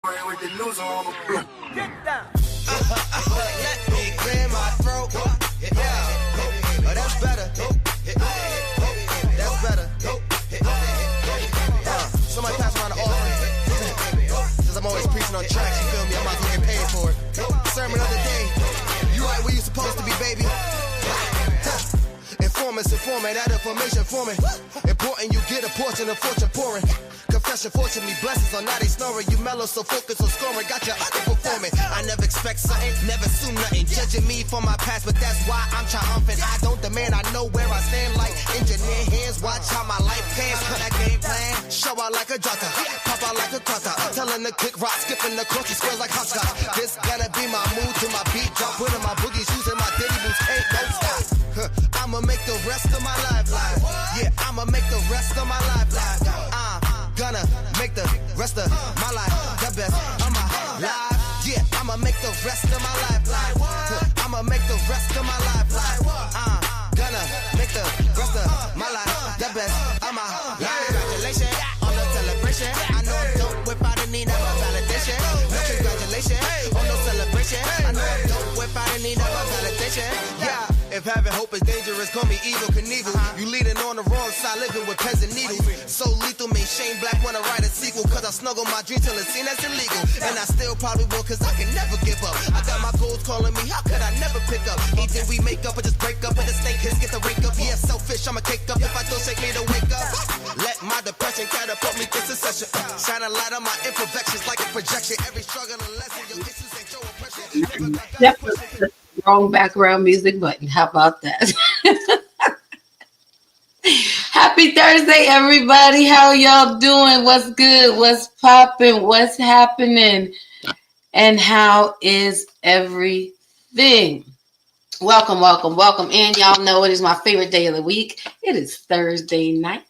with the news on. Get down. Let me clear my throat. Yeah, oh, that's better. That's better. Somebody pass around the offering. Since I'm always preaching on tracks, you feel me? I'm about to get paid for it. Sermon of the day. You right where you supposed to be, baby. Informants informing, that information forming. Important you get a portion of fortune pouring. Confession, fortunately, blessings are not a snoring. You mellow, so focused on scoring. Got you underperforming. I never expect something, never assume nothing. Judging me for my past, but that's why I'm triumphant. I don't demand, I know where I stand like engineer hands. Watch how my life pans. Put that game plan. Show out like a jota, pop out like a cutter. Telling the kick rock, skipping the course, squares like hopscotch. This gonna be my mood to my beat drop. Putting my boogie shoes in my diddy boots, ain't no stop. I'ma make the rest of my life live. Yeah, I'ma make the rest of my life live. I'm gonna make the rest of my life the best of my life. Yeah, I'ma make the rest of my life live. I'ma make the rest of my life live. I'm gonna make the rest of my life the best of my life. Congratulations on the celebration. I know I'm dope without a need of a validation. No congratulations on no celebration. I know I'm dope without a need of a validation. Yeah. If having hope is dangerous, call me evil Knievel. You leading on the wrong side, living with pens and needles. So lethal, made Shane Black wanna write a sequel. Cause I snuggle my dream till it's seen as illegal. And I still probably will, cause I can never give up. I got my goals calling me, how could I never pick up? Either we make up or just break up. With the snake hits, get the rake up. Yeah, selfish, I'ma cake up. If I don't shake me to wake up. Let my depression catapult me to succession. Shine a light on my imperfections like a projection. Every struggle and lesson, your issues ain't your oppression. Wrong background music button. How about that? Happy Thursday, everybody. How y'all doing? What's good? What's popping? What's happening? And how is everything? Welcome, welcome, welcome in. Y'all know it is my favorite day of the week. It is Thursday night.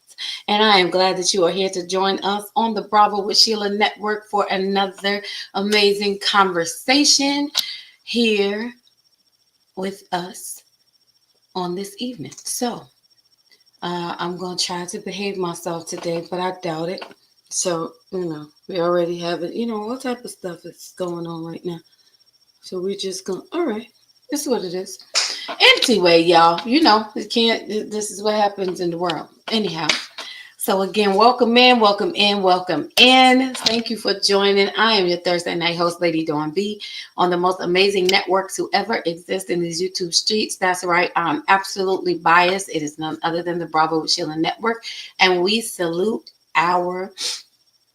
And I am glad that you are here to join us on the Bravo with Sheila Network for another amazing conversation here with us on this evening. So I'm going to try to behave myself today, but I doubt it. So, we already have it. What type of stuff is going on right now. So we're just going, all right, this is what it is. Anyway, y'all, this is what happens in the world. Anyhow. So again, welcome in, welcome in, welcome in. Thank you for joining. I am your Thursday night host, Lady Dawn B, on the most amazing networks to ever exist in these YouTube streets. That's right. I'm absolutely biased. It is none other than the Bravo with Sheila Network. And we salute our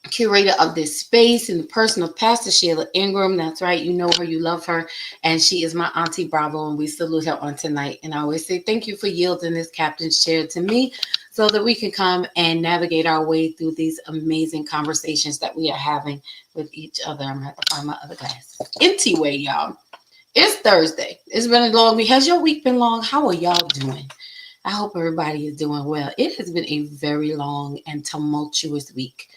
curator of this space in the person of Pastor Sheila Ingram. That's right. You know her, you love her, and she is my Auntie Bravo, and we salute her on tonight. And I always say thank you for yielding this captain's chair to me so that we can come and navigate our way through these amazing conversations that we are having with each other. I'm going to have to find my other glasses. Anyway, y'all, it's Thursday. It's been a long week. Has your week been long? How are y'all doing? I hope everybody is doing well. It has been a very long and tumultuous week.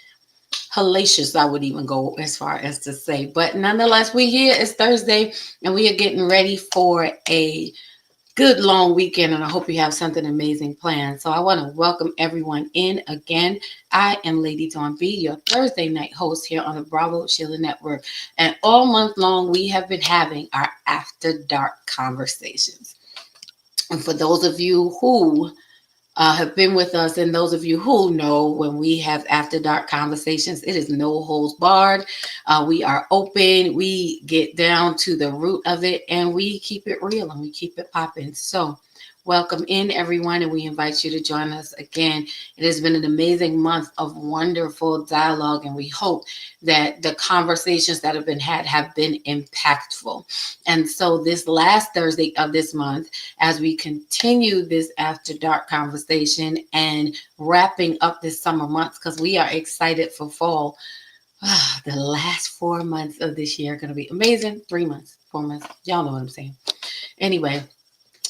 Hellacious, I would even go as far as to say. But nonetheless, we're here. It's Thursday, and we are getting ready for a good long weekend, and I hope you have something amazing planned. So I want to welcome everyone in again. I am Lady Dawn B, your Thursday night host here on the Bravo Sheila Network. And all month long, we have been having our After Dark conversations. And for those of you who have been with us, and those of you who know, when we have After Dark conversations, it is no holds barred. We are open. We get down to the root of it, and we keep it real and we keep it popping. So welcome in, everyone, and we invite you to join us again. It has been an amazing month of wonderful dialogue, and we hope that the conversations that have been had have been impactful. And so this last Thursday of this month, as we continue this After Dark conversation and wrapping up this summer months, because we are excited for fall. The last 4 months of this year are going to be amazing. 3 months, 4 months. Y'all know what I'm saying. Anyway,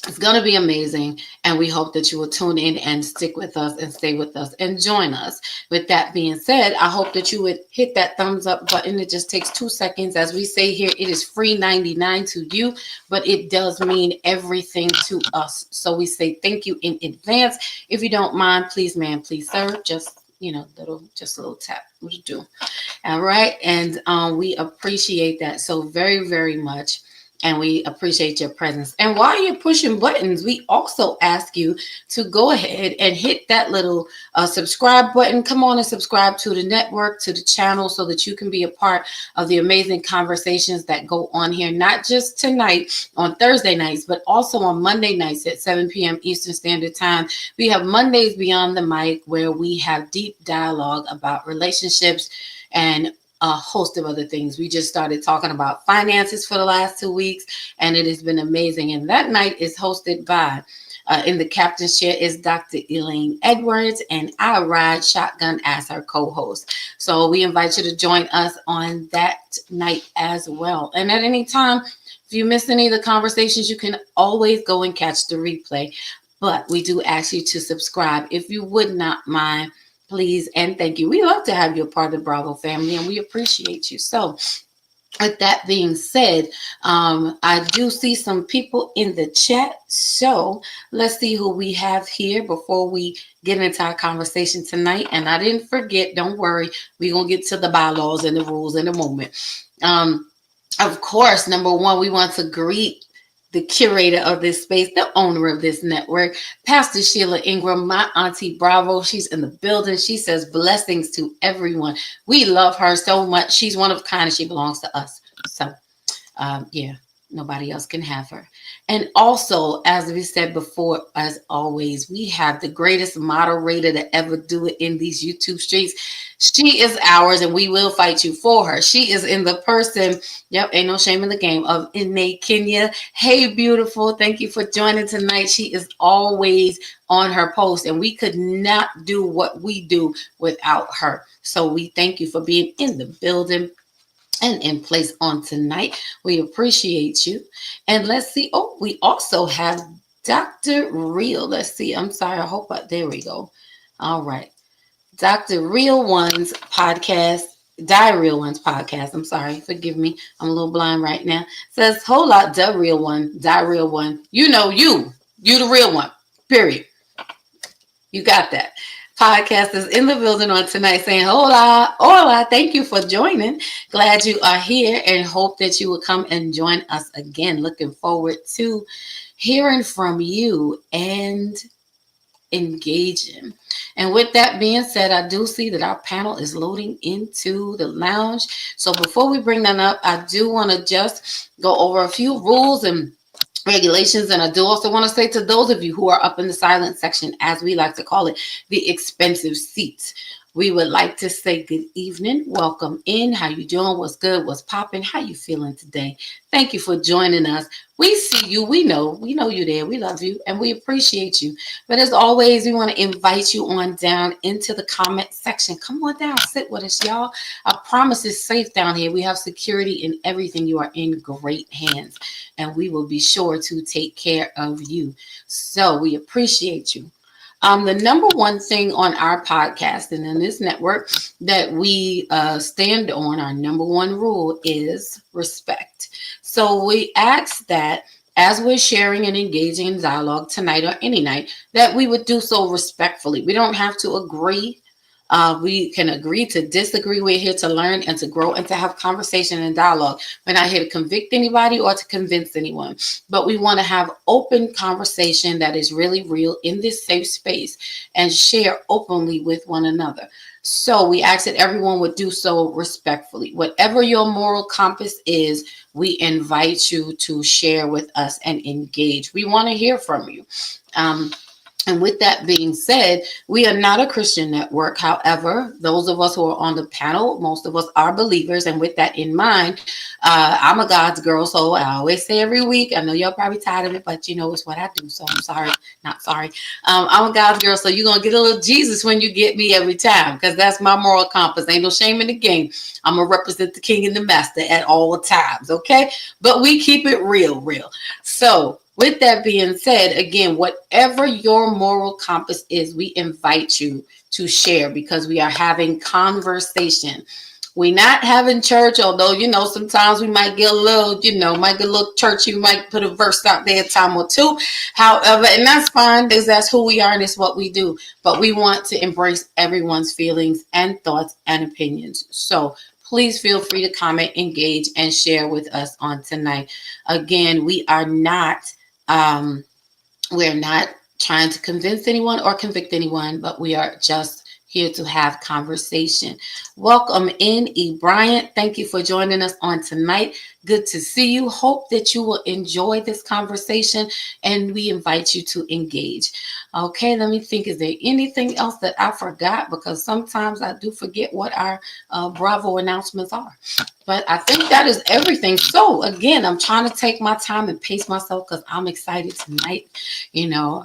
it's going to be amazing, and we hope that you will tune in and stick with us and stay with us and join us. With that being said, I hope that you would hit that thumbs up button. It just takes 2 seconds. As we say here, it is free 99 to you, but it does mean everything to us. So we say thank you in advance. If you don't mind, please, ma'am, please, sir, just just a little tap will do. All right. And we appreciate that so very, very much. And we appreciate your presence. And while you're pushing buttons, we also ask you to go ahead and hit that little subscribe button. Come on and subscribe to the network, to the channel, so that you can be a part of the amazing conversations that go on here, not just tonight on Thursday nights, but also on Monday nights at 7 p.m. Eastern Standard Time. We have Mondays Beyond the Mic, where we have deep dialogue about relationships and a host of other things. We just started talking about finances for the last 2 weeks, and it has been amazing. And that night is hosted by, in the captain's chair is Dr. Elaine Edwards, and I ride shotgun as her co-host. So we invite you to join us on that night as well. And at any time, if you miss any of the conversations, you can always go and catch the replay. But we do ask you to subscribe if you would not mind. Please and thank you. We love to have you a part of the Bravo family, and we appreciate you. So with that being said, I do see some people in the chat. So let's see who we have here before we get into our conversation tonight. And I didn't forget, don't worry, we're going to get to the bylaws and the rules in a moment. Of course, number one, we want to greet the curator of this space, the owner of this network, Pastor Sheila Ingram, my auntie Bravo. She's in the building. She says blessings to everyone. We love her so much. She's one of a kind, and she belongs to us. So, nobody else can have her. And also, as we said before, as always, we have the greatest moderator to ever do it in these YouTube streets. She is ours, and we will fight you for her. She is in the person, ain't no shame in the game, of Inne Kenya. Hey, beautiful. Thank you for joining tonight. She is always on her post, and we could not do what we do without her. So we thank you for being in the building and in place on tonight. We appreciate you. And let's see. Oh, we also have Dr. Real. Let's see. I'm sorry. I hope there we go. All right. Dr. Real One's podcast, Die Real One's podcast. I'm sorry. Forgive me. I'm a little blind right now. Says, whole lot, the real one, Die Real One. You know, you the real one, period. You got that. Podcast is in the building on tonight saying, hola, thank you for joining. Glad you are here and hope that you will come and join us again. Looking forward to hearing from you and engaging. And with that being said, I do see that our panel is loading into the lounge. So before we bring that up, I do want to just go over a few rules and regulations. And I do also want to say to those of you who are up in the silent section, as we like to call it, the expensive seats, we would like to say good evening. Welcome in. How you doing? What's good? What's popping? How you feeling today? Thank you for joining us. We see you. We know you there. We love you and we appreciate you. But as always, we want to invite you on down into the comment section. Come on down. Sit with us, y'all. I promise it's safe down here. We have security and everything. You are in great hands and we will be sure to take care of you. So we appreciate you. The number one thing on our podcast and in this network that we stand on, our number one rule is respect. So we ask that as we're sharing and engaging in dialogue tonight or any night, that we would do so respectfully. We don't have to agree. We can agree to disagree. We're here to learn and to grow and to have conversation and dialogue. We're not here to convict anybody or to convince anyone, but we want to have open conversation that is really real in this safe space and share openly with one another. So we ask that everyone would do so respectfully. Whatever your moral compass is, we invite you to share with us and engage. We want to hear from you. And with that being said, we are not a Christian network. However, those of us who are on the panel, most of us are believers. And with that in mind, I'm a God's girl. So I always say every week, I know y'all probably tired of it, but it's what I do. So I'm sorry, not sorry. I'm a God's girl. So you're going to get a little Jesus when you get me every time, because that's my moral compass. Ain't no shame in the game. I'm going to represent the king and the master at all times. Okay. But we keep it real. So with that being said, again, whatever your moral compass is, we invite you to share because we are having conversation. We not having church, although, sometimes we might get a little, might get a little churchy. We might put a verse out there a time or two. However, and that's fine because that's who we are and it's what we do. But we want to embrace everyone's feelings and thoughts and opinions. So please feel free to comment, engage, and share with us on tonight. Again, we're not trying to convince anyone or convict anyone, but we are just here to have conversation. Welcome in, E. Bryant. Thank you for joining us on tonight. Good to see you. Hope that you will enjoy this conversation, and we invite you to engage. Okay, let me think. Is there anything else that I forgot? Because sometimes I do forget what our Bravo announcements are. But I think that is everything. So again, I'm trying to take my time and pace myself because I'm excited tonight.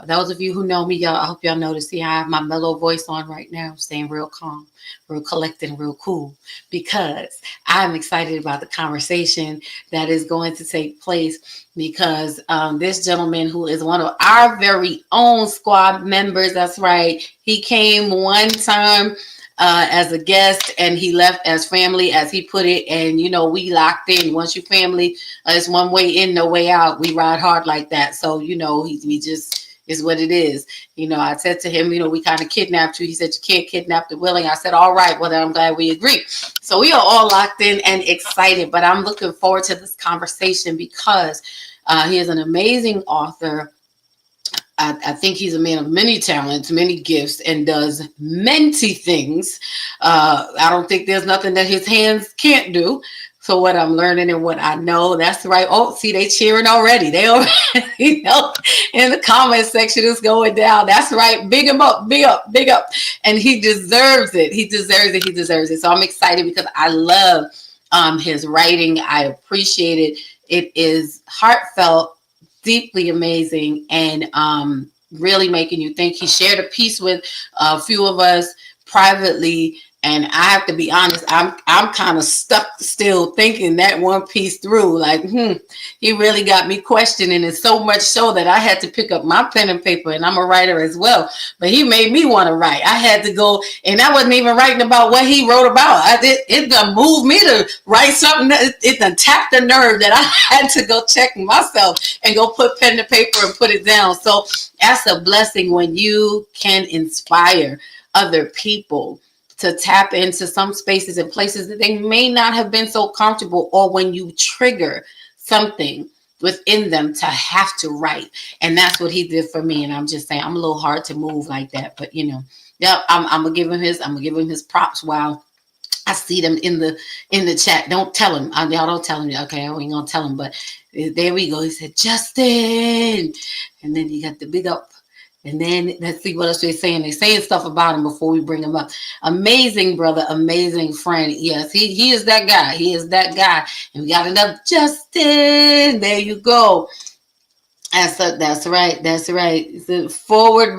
Those of you who know me, y'all, I hope y'all notice. See, I have my mellow voice on right now, staying real calm, real collected, and real cool, because I'm excited about the conversation that is going to take place. Because this gentleman, who is one of our very own squad members, that's right, he came one time as a guest, and he left as family, as he put it. And we locked in. Once you family, it's one way in, no way out. We ride hard like that. So we just is what it is. I said to him, we kind of kidnapped you. He said, you can't kidnap the willing. I said, all right, well, then I'm glad we agree. So we are all locked in and excited. But I'm looking forward to this conversation because he is an amazing author. I think he's a man of many talents, many gifts, and does many things. I don't think there's nothing that his hands can't do. So what I'm learning and what I know, that's right. Oh, see, they cheering already. They already know in the comment section is going down. That's right. Big him up, big up, big up. And he deserves it. He deserves it. He deserves it. So I'm excited because I love his writing. I appreciate it. It is heartfelt, deeply amazing, and really making you think. He shared a piece with a few of us privately, and I have to be honest, I'm kind of stuck still thinking that one piece through. Like, he really got me questioning it, so much so that I had to pick up my pen and paper, and I'm a writer as well. But he made me want to write. I had to go, and I wasn't even writing about what he wrote about. It done moved me to write something that it done tapped the nerve that I had to go check myself and go put pen to paper and put it down. So that's a blessing when you can inspire other people to tap into some spaces and places that they may not have been so comfortable, or when you trigger something within them to have to write. And that's what he did for me. And I'm just saying, I'm a little hard to move like that, but yeah, I'm gonna give him his props while I see them in the chat. Don't tell him. Y'all don't tell him. Okay, I ain't gonna tell him, but there we go. He said, Justin. And then he got the big up. And then let's see what else they're saying. They're saying stuff about him before we bring him up. Amazing brother, amazing friend. Yes, he is that guy. He is that guy. And we got another Justin. There you go. That's right. That's right. The forward,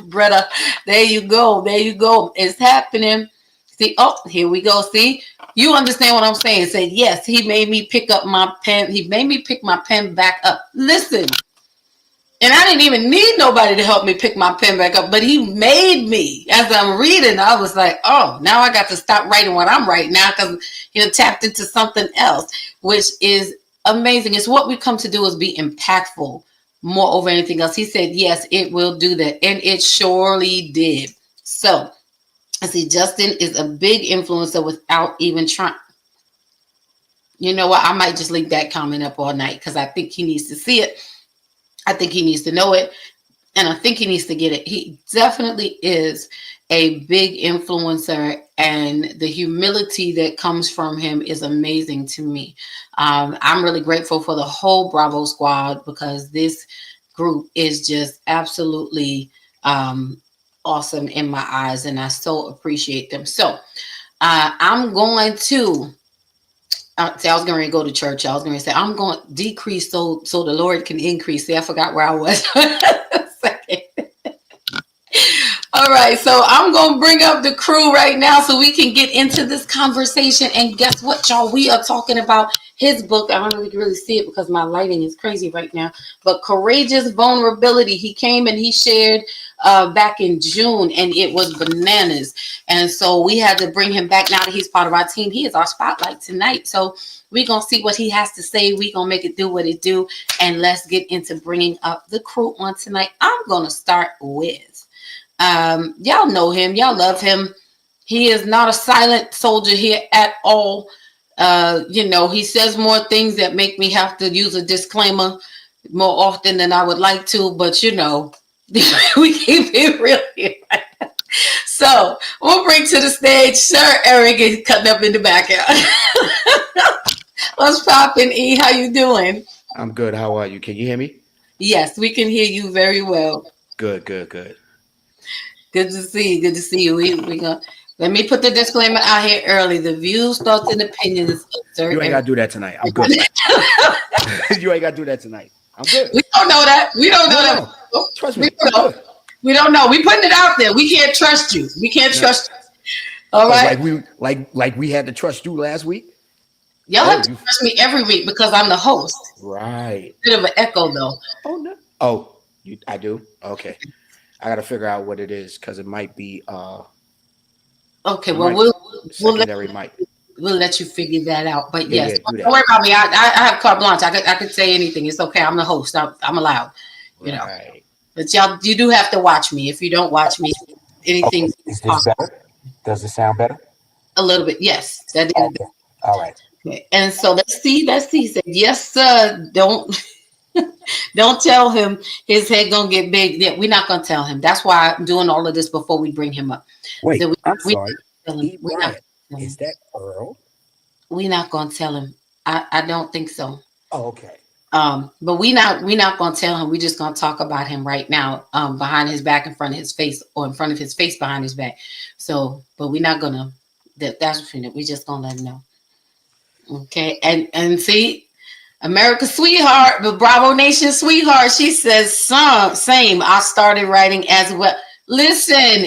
brother. There you go. There you go. It's happening. See, oh, here we go. See, you understand what I'm saying. Say, yes, he made me pick up my pen. He made me pick my pen back up. Listen. And I didn't even need nobody to help me pick my pen back up, but he made me. As I'm reading, I was like, oh, now I got to stop writing what I'm writing now, because tapped into something else, which is amazing. It's what we come to do, is be impactful more over anything else. He said, yes, it will do that. And it surely did. So I see Justin is a big influencer without even trying. You know what? I might just leave that comment up all night, because I think he needs to see it. I think he needs to know it, and I think he needs to get it. He definitely is a big influencer, and the humility that comes from him is amazing to me. I'm really grateful for the whole Bravo squad, because this group is just absolutely awesome in my eyes, and I so appreciate them. So I'm going to... See, I was going to go to church. I was going to say, I'm going to decrease so the Lord can increase. See, I forgot where I was. All right, so I'm gonna bring up the crew right now so we can get into this conversation. And guess what, y'all? We are talking about his book. I don't really see it because my lighting is crazy right now. But Courageous Vulnerability. He came and he shared back in June, and it was bananas. And so we had to bring him back now that he's part of our team. He is our spotlight tonight. So we're gonna see what he has to say. We're gonna make it do what it do, and let's get into bringing up the crew on tonight. I'm gonna start with y'all know him, y'all love him. He is not a silent soldier here at all. He says more things that make me have to use a disclaimer more often than I would like to, but we keep it real here. So we'll bring to the stage Sir Eric is cutting up in the background. What's poppin', E? How you doing? I'm good. How are you? Can you hear me? Yes, we can hear you very well. Good. Good to see you. We gonna let me put the disclaimer out here early. The views, thoughts, and opinions of Sir You ain't gotta do that tonight. I'm good. You ain't gotta do that tonight. I'm good. We don't know that. We don't know that. Trust me. We don't know. We putting it out there. We can't trust you. We can't trust you. All right. Like we had to trust you last week. Y'all have to trust me every week because I'm the host. Right. Bit of an echo though. Oh no. Oh, I do. Okay. I gotta figure out what it is because it might be. Okay. Well, we'll let you figure that out. But yes, don't worry about me. I have carte blanche. I could say anything. It's okay. I'm the host. I'm allowed. Right. But y'all, you do have to watch me. If you don't watch me, anything. Okay. Is this better? Does it sound better? A little bit. Yes. That is. Okay. All right. Okay. And so let's see. He said, "Yes, sir. Don't tell him his head gonna get big." Yeah, we're not gonna tell him. That's why I'm doing all of this before we bring him up. Wait, I'm sorry. Is that Earl? We're not gonna tell him. I don't think so. Oh, okay. But we're not gonna tell him. We're just gonna talk about him right now, behind his back, in front of his face, or in front of his face, behind his back. So, but we're not gonna. That's what we're just gonna let him know. Okay, and see, America's sweetheart, the Bravo Nation sweetheart. She says, same. I started writing as well. Listen,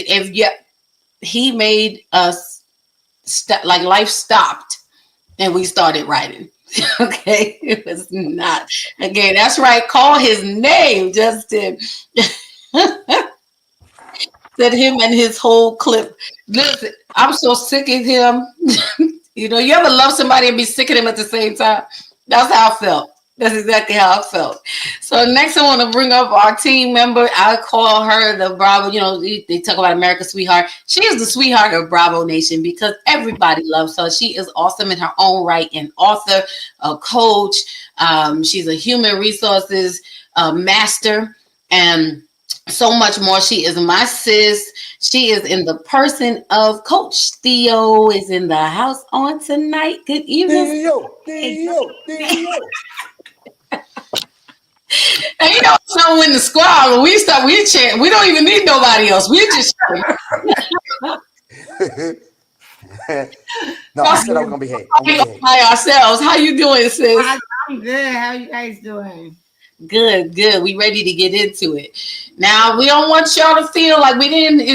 he made us like life stopped, and we started writing. Okay, it was not. Again, that's right. Call his name, Justin. Said him and his whole clip. Listen, I'm so sick of him. You ever love somebody and be sick of them at the same time? That's how I felt. That's exactly how I felt. So next I want to bring up our team member. I call her the Bravo. They talk about America's sweetheart. She is the sweetheart of Bravo Nation because everybody loves her. She is awesome in her own right, an author, a coach. She's a human resources master, and so much more. She is my sis. She is in the person of Coach Theo is in the house on tonight. Good evening. Theo. And so in the squad, when we chant, we don't even need nobody else. We just No, I said I'm gonna behave. By ourselves. How you doing, sis? I'm good. How you guys doing? Good. We ready to get into it. Now we don't want y'all to feel like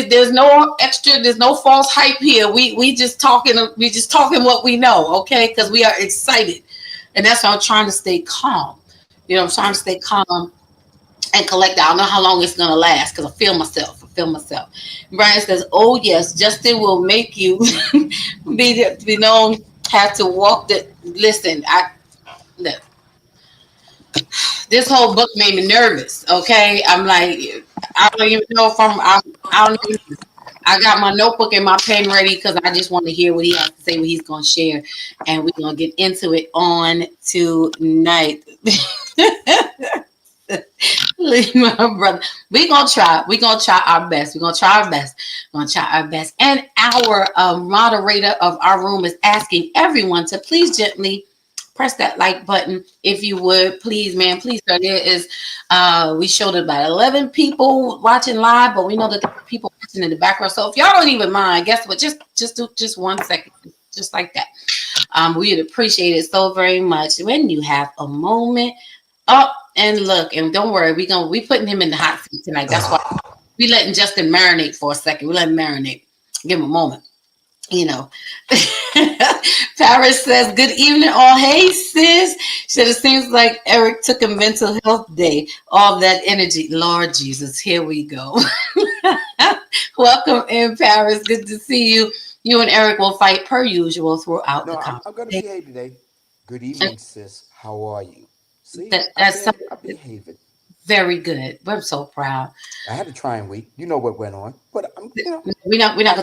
there's no extra, there's no false hype here. We just talking what we know, okay? Because we are excited. And that's why I'm trying to stay calm. I'm trying to stay calm and collected. I don't know how long it's gonna last because I feel myself. Brian says, "Oh yes, Justin will make you be known. Have to walk the. Listen, this whole book made me nervous. Okay, I'm like, I don't even know if I don't even. I got my notebook and my pen ready because I just want to hear what he has to say, what he's going to share, and we're going to get into it on tonight. My brother, we're going to try. We're going to try our best. And our moderator of our room is asking everyone to please gently press that like button if you would, please, man, please, sir. There is we showed about 11 people watching live, but we know that there are people watching in the background. So if y'all don't even mind, guess what? Just do 1 second, just like that. We'd appreciate it so very much when you have a moment. Oh, and look, and don't worry, we putting him in the hot seat tonight. That's why We letting Justin marinate for a second. We let him marinate. Give him a moment. You know. Paris says, good evening all. Hey sis. Said it seems like Eric took a mental health day. All that energy. Lord Jesus, here we go. Welcome in, Paris. Good to see you. You and Eric will fight per usual throughout the I'm going to behave today. Good evening, sis. How are you? See, that's I'm behaving. very good. I'm so proud. I had a trying week. You know what went on, but We're not gonna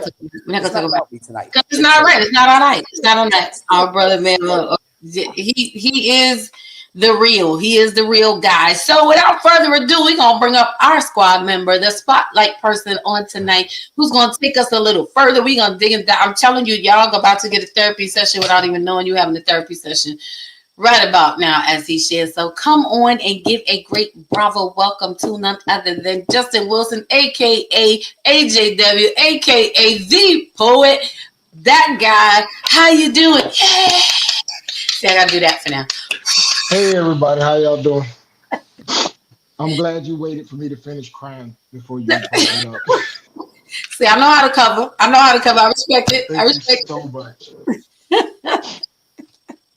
talk about me tonight. it's not right. It's not all right. It's not on that. Our brother, man, look, he is the real. He is the real guy. So without further ado, we're gonna bring up our squad member, the spotlight person on tonight, who's gonna take us a little further. We're gonna dig into. I'm telling you, y'all about to get a therapy session without even knowing you having a therapy session. Right about now, as he shares. So come on and give a great bravo welcome to none other than Justin Wilson, aka AJW, aka the poet. That guy. How you doing? Yeah. See, I gotta do that for now. Hey everybody, how y'all doing? I'm glad you waited for me to finish crying before you brought me up. See, I know how to cover. I respect it. I respect it so much.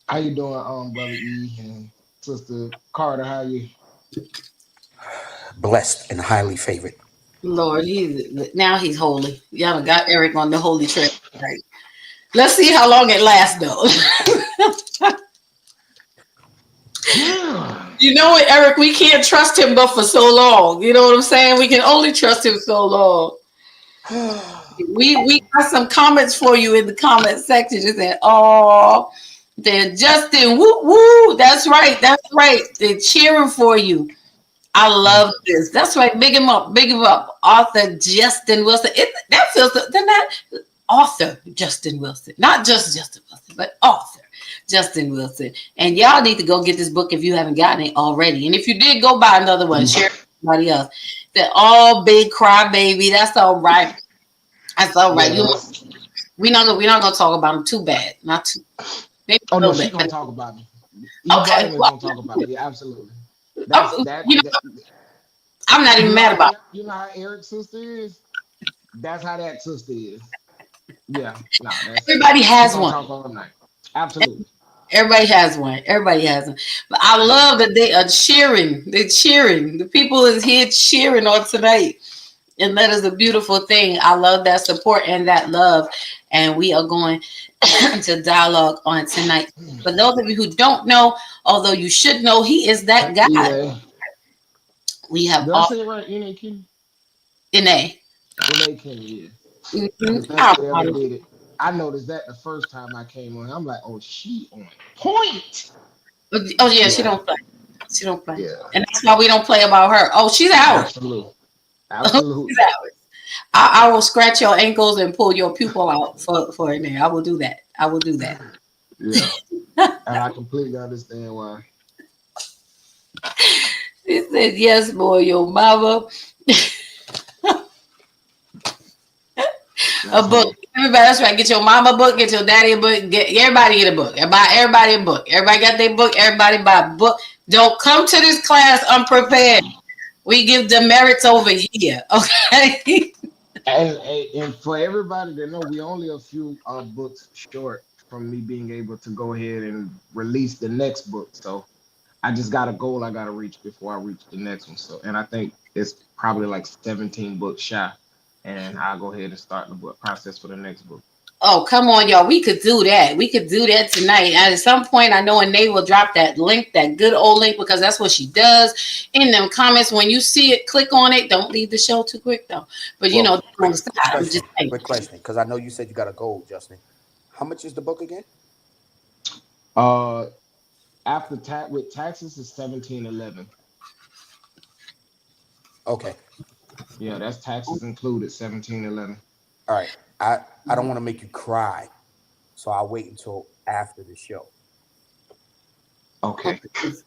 How you doing, brother E and sister Carter? How you? Blessed and highly favored. Lord, he's holy. Y'all got Eric on the holy trail. Right. Let's see how long it lasts, though. You know what, Eric? We can't trust him, but for so long. You know what I'm saying? We can only trust him so long. We got some comments for you in the comment section. Just said, "Oh." Then Justin, woo woo, that's right. They're cheering for you. I love this. That's right. Big him up, author Justin Wilson. That feels they're not author Justin Wilson, not just Justin Wilson, but author Justin Wilson. And y'all need to go get this book if you haven't gotten it already. And if you did, go buy another one. Share with somebody else. They're all big crybaby. That's all right. That's all right. Yeah. We're not gonna talk about them too bad. Not too. Maybe oh no, she's gonna talk about me. Okay, gonna talk about me. Yeah, absolutely. I'm not even mad about it. You know how Eric's sister is? That's how that sister is. Yeah, no. Everybody has one. Absolutely. Everybody has one. But I love that they are cheering. They're cheering. The people is here cheering on tonight. And that is a beautiful thing. I love that support and that love. And we are going to dialogue on tonight. For those of you who don't know, although you should know, he is that guy. Yeah. We have Did I say it right? N.A. King? N.A. N.A. King, yeah. Mm-hmm. I noticed that the first time I came on. I'm like, oh, she on point. Oh, yeah, she don't play. Yeah. And that's why we don't play about her. Oh, she's ours. Absolutely. She's ours. I will scratch your ankles and pull your pupil out for in there. I will do that. Yeah. And I completely understand why. He said, yes, boy, your mama. A book. Everybody, that's right. Get your mama a book, get your daddy a book, get everybody get a book. Buy everybody a book. Everybody got their book, everybody buy a book. Don't come to this class unprepared. We give demerits over here, okay? And for everybody to know, we only a few books short from me being able to go ahead and release the next book. So I just got a goal I got to reach before I reach the next one. So, and I think it's probably like 17 books shy. And I'll go ahead and start the book process for the next book. Oh, come on, y'all. We could do that. We could do that tonight. And at some point, I know Anae will drop that link, that good old link, because that's what she does in them comments. When you see it, click on it. Don't leave the show too quick, though. But, quick question, because I know you said you got a goal, Justin. How much is the book again? After with taxes, it's $17.11. Okay. Yeah, that's taxes included, $17.11. All right. I don't want to make you cry, so I'll wait until after the show. Okay.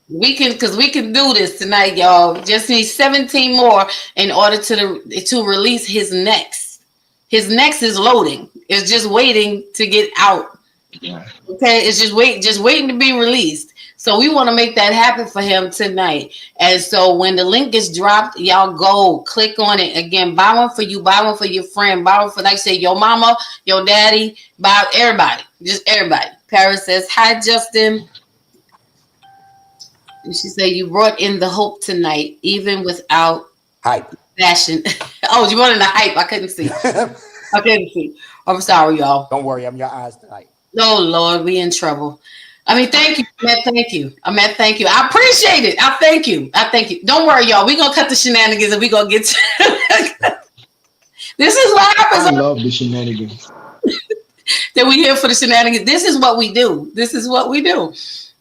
We can do this tonight, y'all. Just need 17 more in order to release his next. His next is loading. It's just waiting to get out. Yeah. Okay, it's just waiting to be released. So we want to make that happen for him tonight. And so when the link is dropped, y'all go click on it. Again, buy one for you, buy one for your friend, buy one for, like I say, your mama, your daddy, buy everybody, just everybody. Paris says, hi, Justin. And she said, you brought in the hope tonight, even without Hype. fashion. Oh, you wanted the hype. I couldn't see. I couldn't see. I'm sorry, y'all. Don't worry, I'm your eyes tonight. Oh, Lord, we in trouble. I mean, thank you, Matt. Thank you. Thank you. I appreciate it. I thank you. Don't worry, y'all. We're going to cut the shenanigans and we're going to get to This is what happens. I love the shenanigans. That we here for the shenanigans. This is what we do.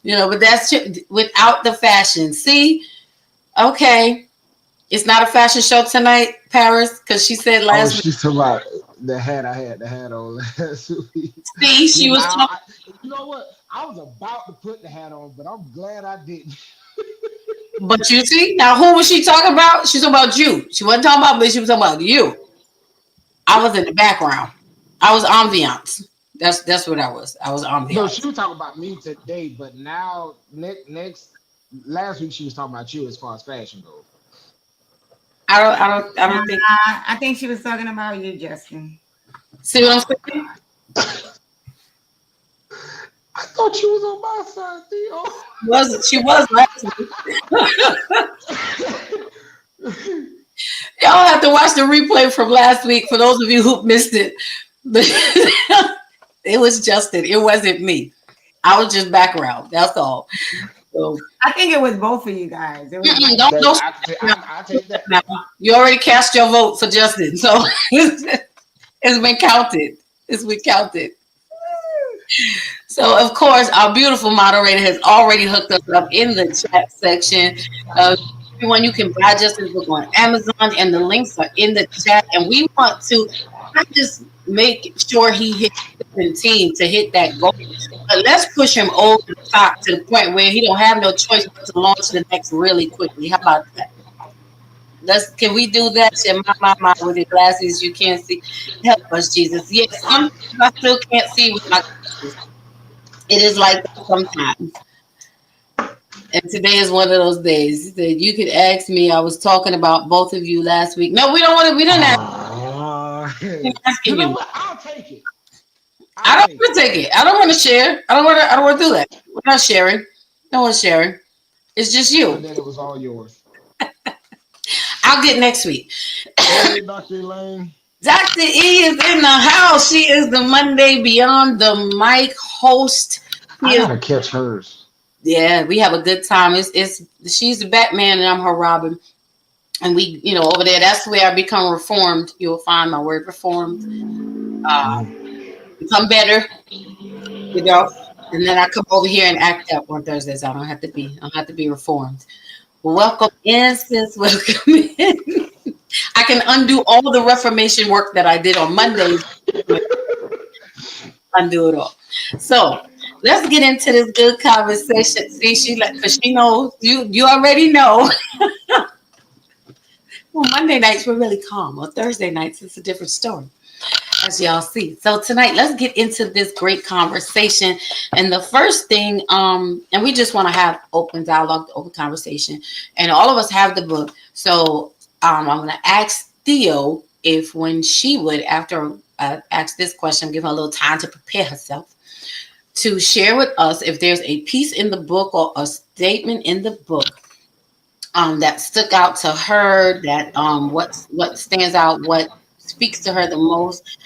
But that's without the fashion. See? Okay. It's not a fashion show tonight, Paris, because she said last week. She's talking about the hat I had the hat on last week. See, she was talking. You know what? I was about to put the hat on, but I'm glad I didn't. But you see, now who was she talking about? She's talking about you. She wasn't talking about me. She was talking about you. I was in the background. I was ambiance. That's what I was. I was ambiance. No, she was talking about me today, but now last week she was talking about you as far as fashion goes. I don't think. I think she was talking about you, Justin. See what I'm saying? I thought you was on my side, Theo. She was last week. Y'all have to watch the replay from last week for those of you who missed it. It was Justin. It wasn't me. I was just background. That's all. So I think it was both of you guys. It was don't I take that. now. You already cast your vote for Justin, so it's been counted. So of course, our beautiful moderator has already hooked us up in the chat section. Everyone, you can buy Justin's book on Amazon, and the links are in the chat. And we want to not just make sure he hits the team to hit that goal, but let's push him over the top to the point where he don't have no choice but to launch the next really quickly. How about that? Can we do that? My, with your glasses, you can't see. Help us, Jesus. Yes, I still can't see with my glasses. It is like that sometimes. And today is one of those days that you could ask me. I was talking about both of you last week. No, we don't want to. We didn't ask. I'm asking you. I'll take it. I don't want to take it. I don't want to share. I don't want to do that. We're not sharing. No one's sharing. It's just you. And then it was all yours. I'll get next week. Hey, Dr. Elaine. Dr. E is in the house. She is the Monday Beyond the Mic host. I gotta catch hers. Yeah, we have a good time. She's the Batman and I'm her Robin. And we, over there, that's where I become reformed. You'll find my word reformed. Become better, and then I come over here and act up on Thursdays. I don't have to be reformed. Welcome in, sis. Welcome in. I can undo all the reformation work that I did on Mondays. Undo it all. So let's get into this good conversation. See, because she knows you already know. Well, Monday nights we're really calm. On Thursday nights it's a different story, as y'all see. So tonight, let's get into this great conversation. And the first thing, and we just want to have open dialogue, open conversation, and all of us have the book. So I'm going to ask Theo if when she would, after I ask this question, give her a little time to prepare herself, to share with us if there's a piece in the book or a statement in the book that stuck out to her, that what stands out, what speaks to her the most.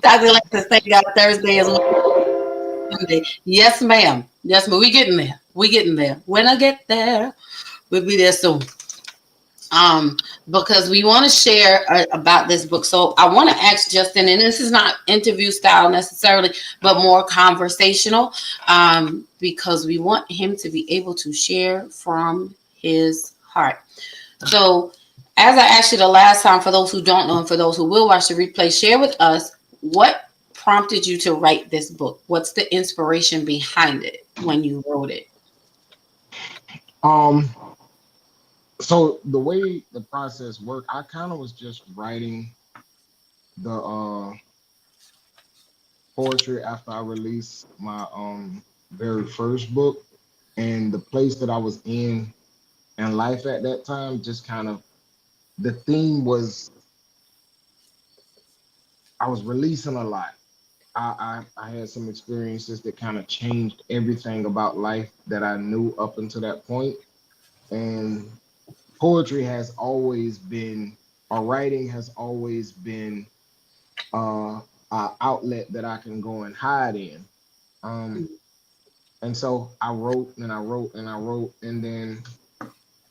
Dr. Alexis, thank God Thursday is Monday. Yes, ma'am. Yes, ma'am. We getting there. When I get there, we'll be there soon. Because we want to share about this book. So I want to ask Justin, and this is not interview style necessarily, but more conversational, because we want him to be able to share from his heart. So as I asked you the last time, for those who don't know and for those who will watch the replay, share with us what prompted you to write this book. What's the inspiration behind it when you wrote it? So the way the process worked, I kind of was just writing the poetry after I released my very first book, and the place that I was in life at that time, just kind of the theme was I was releasing a lot. I had some experiences that kind of changed everything about life that I knew up until that point. And poetry has always been, or writing has always been an outlet that I can go and hide in. And so I wrote and I wrote and I wrote, and then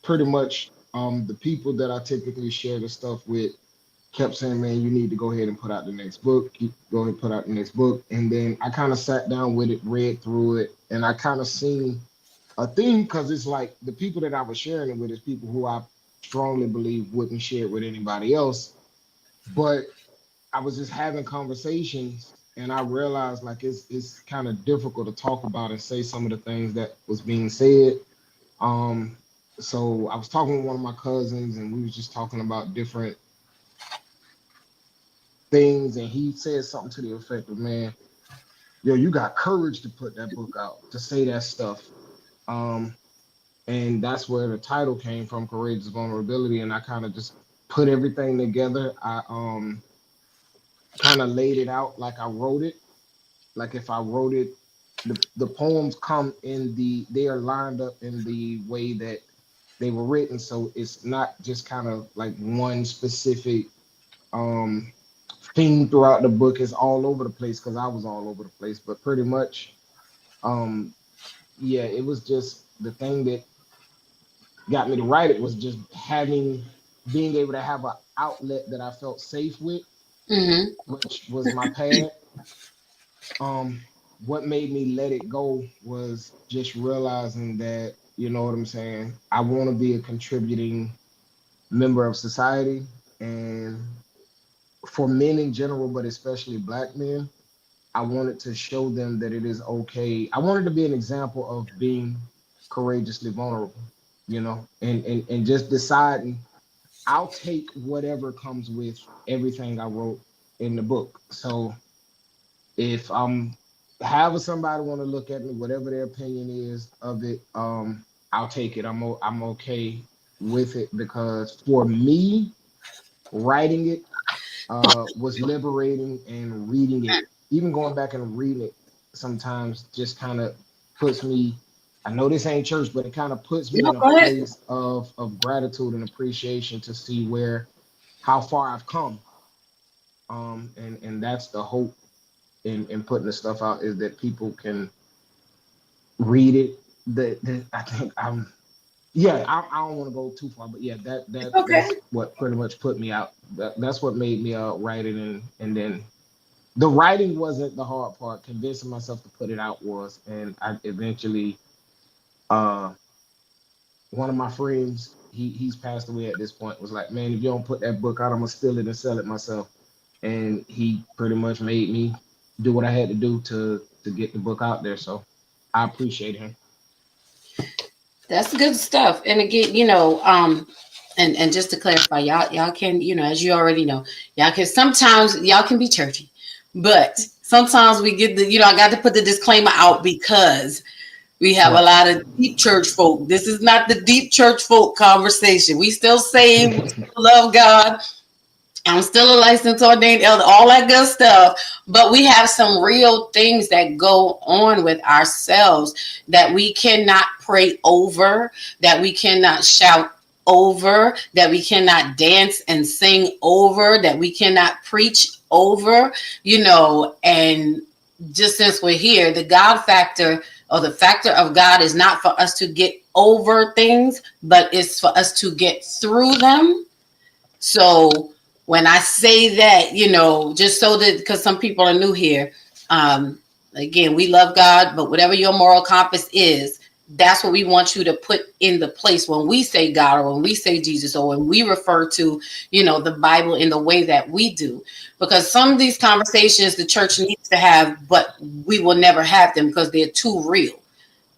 pretty much the people that I typically share the stuff with kept saying, man, you need to go ahead and put out the next book. Go ahead and put out the next book. And then I kind of sat down with it, read through it, and I kind of seen a theme, because it's like the people that I was sharing it with is people who I strongly believe wouldn't share it with anybody else. But I was just having conversations, and I realized like it's kind of difficult to talk about and say some of the things that was being said. So I was talking with one of my cousins, and we was just talking about different things, and he said something to the effect of, man, yo, you got courage to put that book out, to say that stuff. And that's where the title came from, Courageous Vulnerability. And I kind of just put everything together. I kind of laid it out like I wrote it. Like if I wrote it, the poems come they are lined up in the way that they were written. So it's not just kind of like one specific theme throughout the book. Is all over the place, because I was all over the place. But pretty much, yeah, it was just the thing that got me to write it was just being able to have an outlet that I felt safe with, which was my pad. What made me let it go was just realizing that, you know what I'm saying, I want to be a contributing member of society. And for men in general, but especially Black men, I wanted to show them that it is okay. I wanted to be an example of being courageously vulnerable, you know, and just deciding I'll take whatever comes with everything I wrote in the book. So if I'm having somebody want to look at me, whatever their opinion is of it, I'll take it. I'm okay with it, because for me, writing it was liberating, and reading it, even going back and reading it, sometimes just kind of puts me, I know this ain't church, but it kind of puts me in a place of gratitude and appreciation to see how far I've come. And that's the hope in putting the stuff out, is that people can read it. I think I don't want to go too far, but yeah, that's what pretty much put me out. That's what made me write it, and then the writing wasn't the hard part. Convincing myself to put it out was, and I eventually, one of my friends, he's passed away at this point, was like, man, if you don't put that book out, I'm gonna steal it and sell it myself. And he pretty much made me do what I had to do to get the book out there. So I appreciate him. That's good stuff. And again, you know, and just to clarify, y'all can, you know, as you already know, sometimes y'all can be churchy, but sometimes we get the, you know, I got to put the disclaimer out, because we have a lot of deep church folk. This is not the deep church folk conversation. We still saved, we still love God. I'm still a licensed ordained elder, all that good stuff. But we have some real things that go on with ourselves that we cannot pray over, that we cannot shout over, that we cannot dance and sing over, that we cannot preach over, you know. And just since we're here, the God factor, or the factor of God, is not for us to get over things, but it's for us to get through them. So when I say that, you know, just so that, because some people are new here, again, we love God, but whatever your moral compass is, that's what we want you to put in the place when we say God, or when we say Jesus, or when we refer to, you know, the Bible in the way that we do. Because some of these conversations the church needs to have, but we will never have them because they're too real.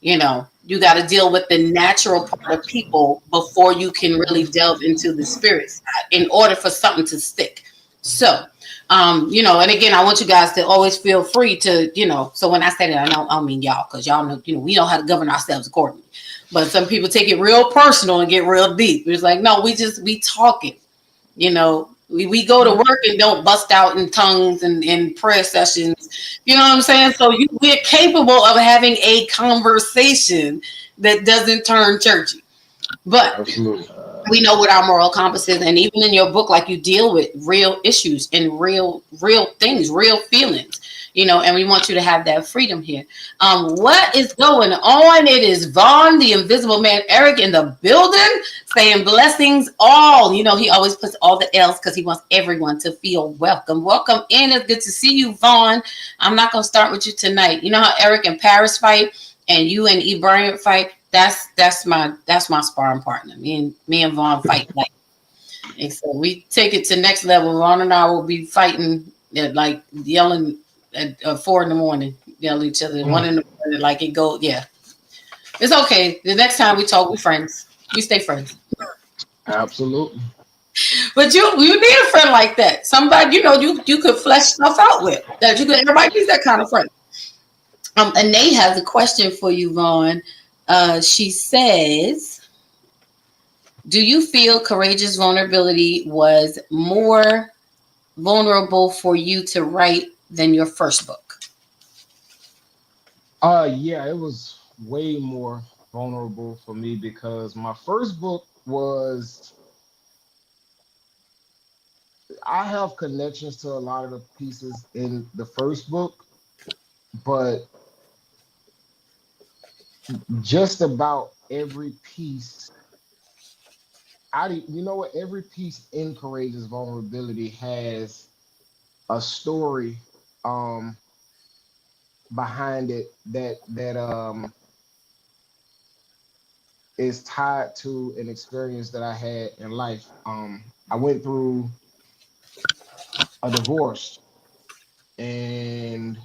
You know, you got to deal with the natural part of people before you can really delve into the spirit side in order for something to stick. So You know, and again, I want you guys to always feel free to, you know, so when I say that, I mean y'all, because y'all know, you know, we know how to govern ourselves accordingly. But some people take it real personal and get real deep. It's like, no, we talking, you know, we go to work and don't bust out in tongues and in prayer sessions. You know what I'm saying? So we're capable of having a conversation that doesn't turn churchy. But Absolutely. we know what our moral compass is, and even in your book, like you deal with real issues and real things, real feelings, you know, and we want you to have that freedom here. What is going on? It is Vaughn, the invisible man, Eric in the building, saying blessings all. You know, he always puts all the L's because he wants everyone to feel welcome. Welcome in. It's good to see you, Vaughn. I'm not going to start with you tonight. You know how Eric and Paris fight and you and E. Bryant fight? That's my sparring partner. Me and Vaughn fight like, and so we take it to next level. Vaughn and I will be fighting at like yelling at 4 a.m, yell at each other. 1 a.m, like it go. Yeah, it's okay. The next time we talk, we friends. We stay friends. Absolutely. But you need a friend like that. Somebody, you know, you could flesh stuff out with. That you could. Everybody needs that kind of friend. And Nate has a question for you, Vaughn. She says, do you feel Courageous Vulnerability was more vulnerable for you to write than your first book? Yeah, it was way more vulnerable for me because my first book was, I have connections to a lot of the pieces in the first book, but just about every piece, you know what? Every piece in Courageous Vulnerability has a story behind it that is tied to an experience that I had in life. I went through a divorce, and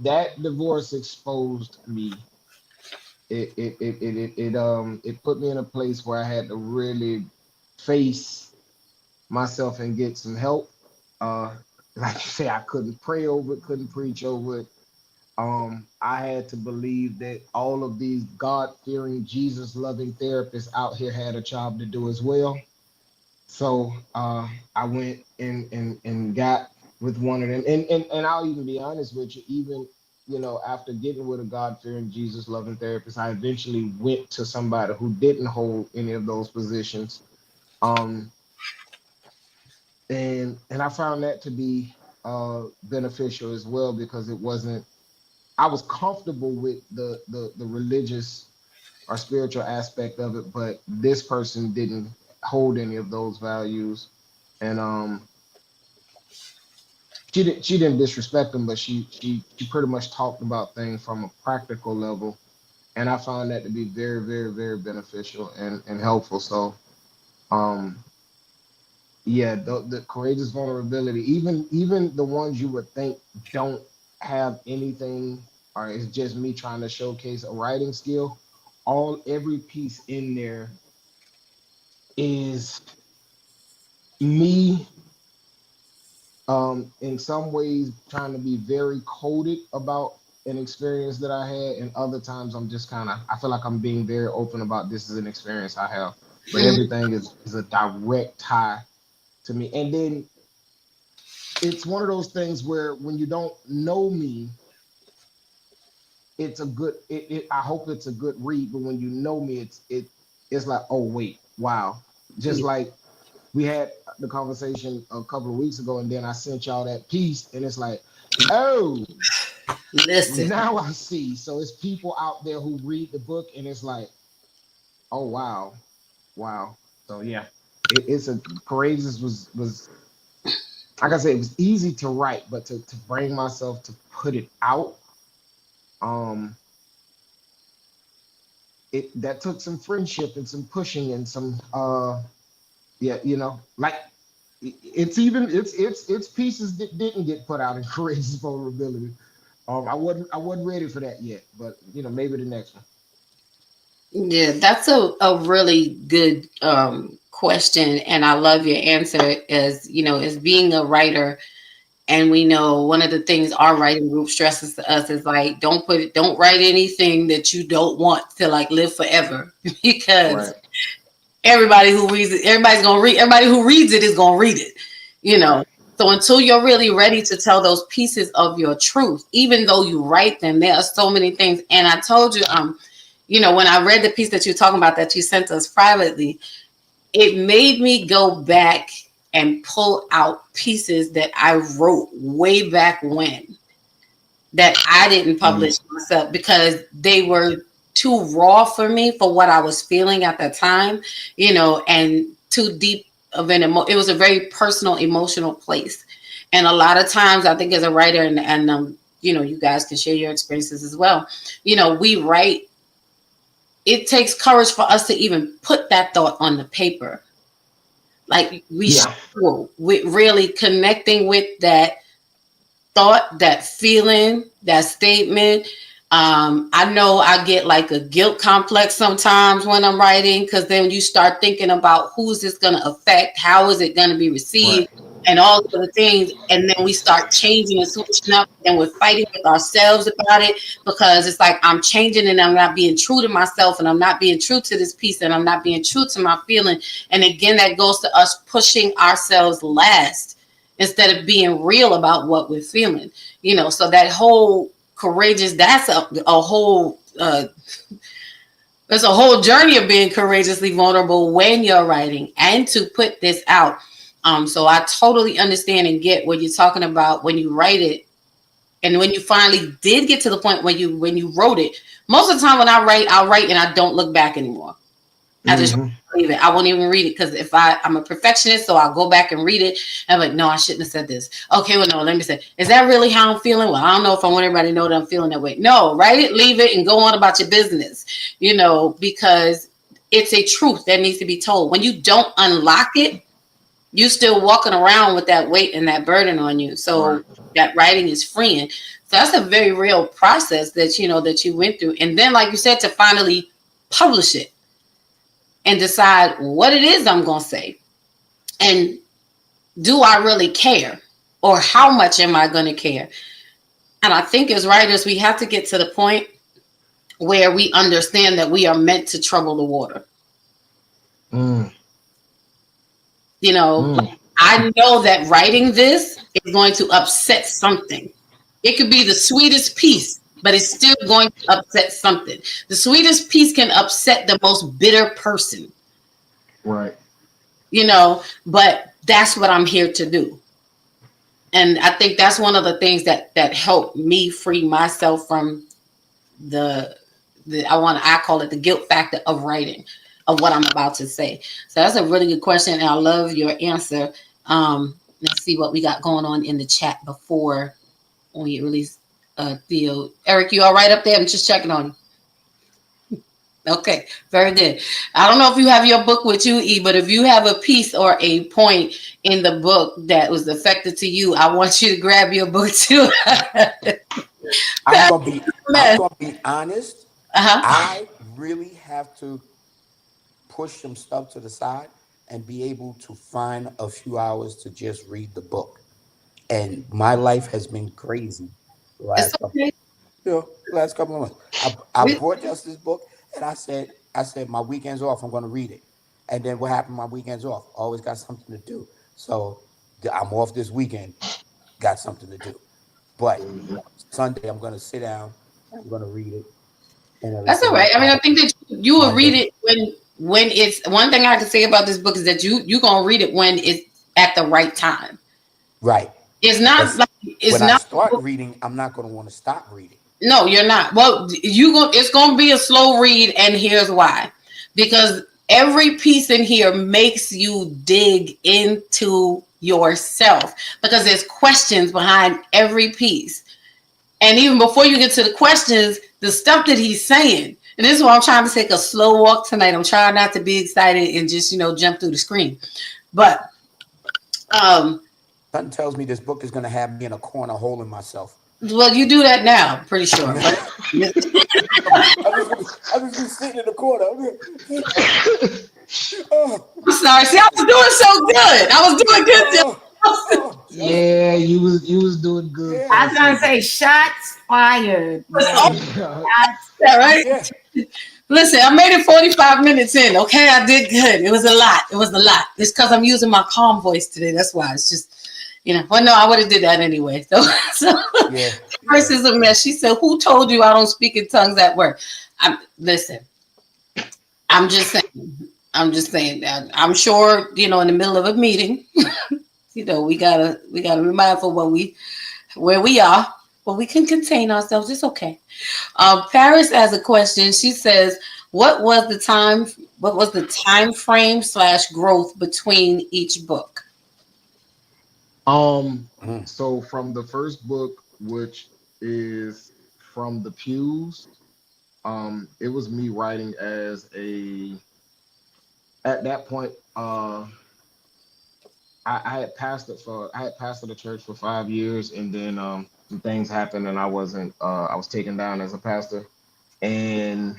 that divorce exposed me. It put me in a place where I had to really face myself and get some help. Like you say, I couldn't pray over it, couldn't preach over it. I had to believe that all of these God-fearing, Jesus-loving therapists out here had a job to do as well. So I went and got with one of them. And I'll even be honest with you, even, you know, after getting with a God-fearing, Jesus-loving therapist, I eventually went to somebody who didn't hold any of those positions. And I found that to be beneficial as well, because I was comfortable with the religious or spiritual aspect of it, but this person didn't hold any of those values. And she didn't disrespect them, but she pretty much talked about things from a practical level, and I found that to be very, very, very beneficial and helpful. So yeah, the Courageous Vulnerability, even the ones you would think don't have anything, or it's just me trying to showcase a writing skill, every piece in there is me in some ways trying to be very coded about an experience that I had, and other times I'm just I feel like I'm being very open about this is an experience I have, but everything is a direct tie to me. And then it's one of those things where when you don't know me, it's a good, I hope it's a good read, but when you know me, it's like, oh wait, wow. Just like we had the conversation a couple of weeks ago, and then I sent y'all that piece, and it's like, oh, Listen, now I see. So it's people out there who read the book, and it's like, oh wow. So yeah, it's a Courageous was like I said, it was easy to write, but to bring myself to put it out, that took some friendship and some pushing and some yeah, you know, like it's pieces that didn't get put out in Courageous Vulnerability. I wasn't ready for that yet, but you know, maybe the next one. yeah, that's a really good question, and I love your answer, is, is being a writer. And we know one of the things our writing group stresses to us is like, don't write anything that you don't want to like live forever, because everybody who reads it, everybody who reads it is going to read it, So until you're really ready to tell those pieces of your truth, even though you write them, there are so many things. And I told you, when I read the piece that you're talking about that you sent us privately, it made me go back and pull out pieces that I wrote way back when that I didn't publish myself, because they were too raw for me for what I was feeling at the time, and too deep of an it was a very personal, emotional place. And a lot of times I think as a writer, and you guys can share your experiences as well, we write, it takes courage for us to even put that thought on the paper. Like we struggle with really connecting with that thought, that feeling, that statement. I know I get like a guilt complex sometimes when I'm writing, because then you start thinking about who's this going to affect, how is it going to be received, and all of the things. And then we start changing and switching up, and we're fighting with ourselves about it, because it's like I'm changing and I'm not being true to myself, and I'm not being true to this piece, and I'm not being true to my feeling. And again, that goes to us pushing ourselves last instead of being real about what we're feeling, so that whole courageous, that's a whole there's a whole journey of being courageously vulnerable when you're writing and to put this out. So I totally understand and get what you're talking about when you write it, and when you finally did get to the point when you wrote it. Most of the time when I'll write and I don't look back anymore. I just leave it. I won't even read it, because if I'm a perfectionist, so I'll go back and read it. I'm like, no, I shouldn't have said this. Okay, well, no, let me say, is that really how I'm feeling? Well, I don't know if I want everybody to know that I'm feeling that way. No, write it, leave it, and go on about your business, because it's a truth that needs to be told. When you don't unlock it, you're still walking around with that weight and that burden on you. So that writing is freeing. So that's a very real process that you went through. And then, like you said, to finally publish it and decide what it is I'm going to say. And do I really care? Or how much am I going to care? And I think as writers, we have to get to the point where we understand that we are meant to trouble the water. I know that writing this is going to upset something. It could be the sweetest piece, but it's still going to upset something. The sweetest piece can upset the most bitter person. Right. But that's what I'm here to do. And I think that's one of the things that helped me free myself from I call it the guilt factor of writing, of what I'm about to say. So that's a really good question, and I love your answer. Let's see what we got going on in the chat before we release Theo. Eric, you all right up there? I'm just checking on you. Okay, very good. I don't know if you have your book with you, E, but if you have a piece or a point in the book that was affected to you, I want you to grab your book too. I'm gonna be honest. I really have to push some stuff to the side and be able to find a few hours to just read the book. And my life has been crazy last couple of months. I brought just this book, and I said my weekend's off, I'm going to read it. And then what happened? My weekend's off. Always got something to do. So I'm off this weekend. Got something to do. But Sunday I'm going to sit down. I'm going to read it. That's all right. I mean, I think that you will read it when it's, one thing I can say about this book is that you're going to read it when it's at the right time. Right. It's not like it's when not. I start reading, I'm not going to want to stop reading. No, you're not. Well, it's going to be a slow read, and here's why. Because every piece in here makes you dig into yourself, because there's questions behind every piece. And even before you get to the questions, the stuff that he's saying, and this is why I'm trying to take a slow walk tonight. I'm trying not to be excited and just, jump through the screen. But something tells me this book is going to have me in a corner holding myself. Well, you do that now, I'm pretty sure. I'm just sitting in the corner. I'm sorry. See, I was doing so good. I was doing good. Yeah, you was doing good. I was gonna say shots fired. Yeah, right? Yeah. Listen, I made it 45 minutes in. Okay, I did good. It was a lot. It's because I'm using my calm voice today. That's why. It's just, well, no, I would have did that anyway. So yeah. First is a mess. She said, "Who told you I don't speak in tongues at work?" Listen. I'm just saying that. I'm sure, in the middle of a meeting, we gotta be mindful where we are, but we can contain ourselves. It's okay. Paris has a question. She says, what was the time frame / growth between each book? So from the first book, which is From the Pews, it was me writing at that point, I had pastored the church for 5 years, and then some things happened, and I was taken down as a pastor, and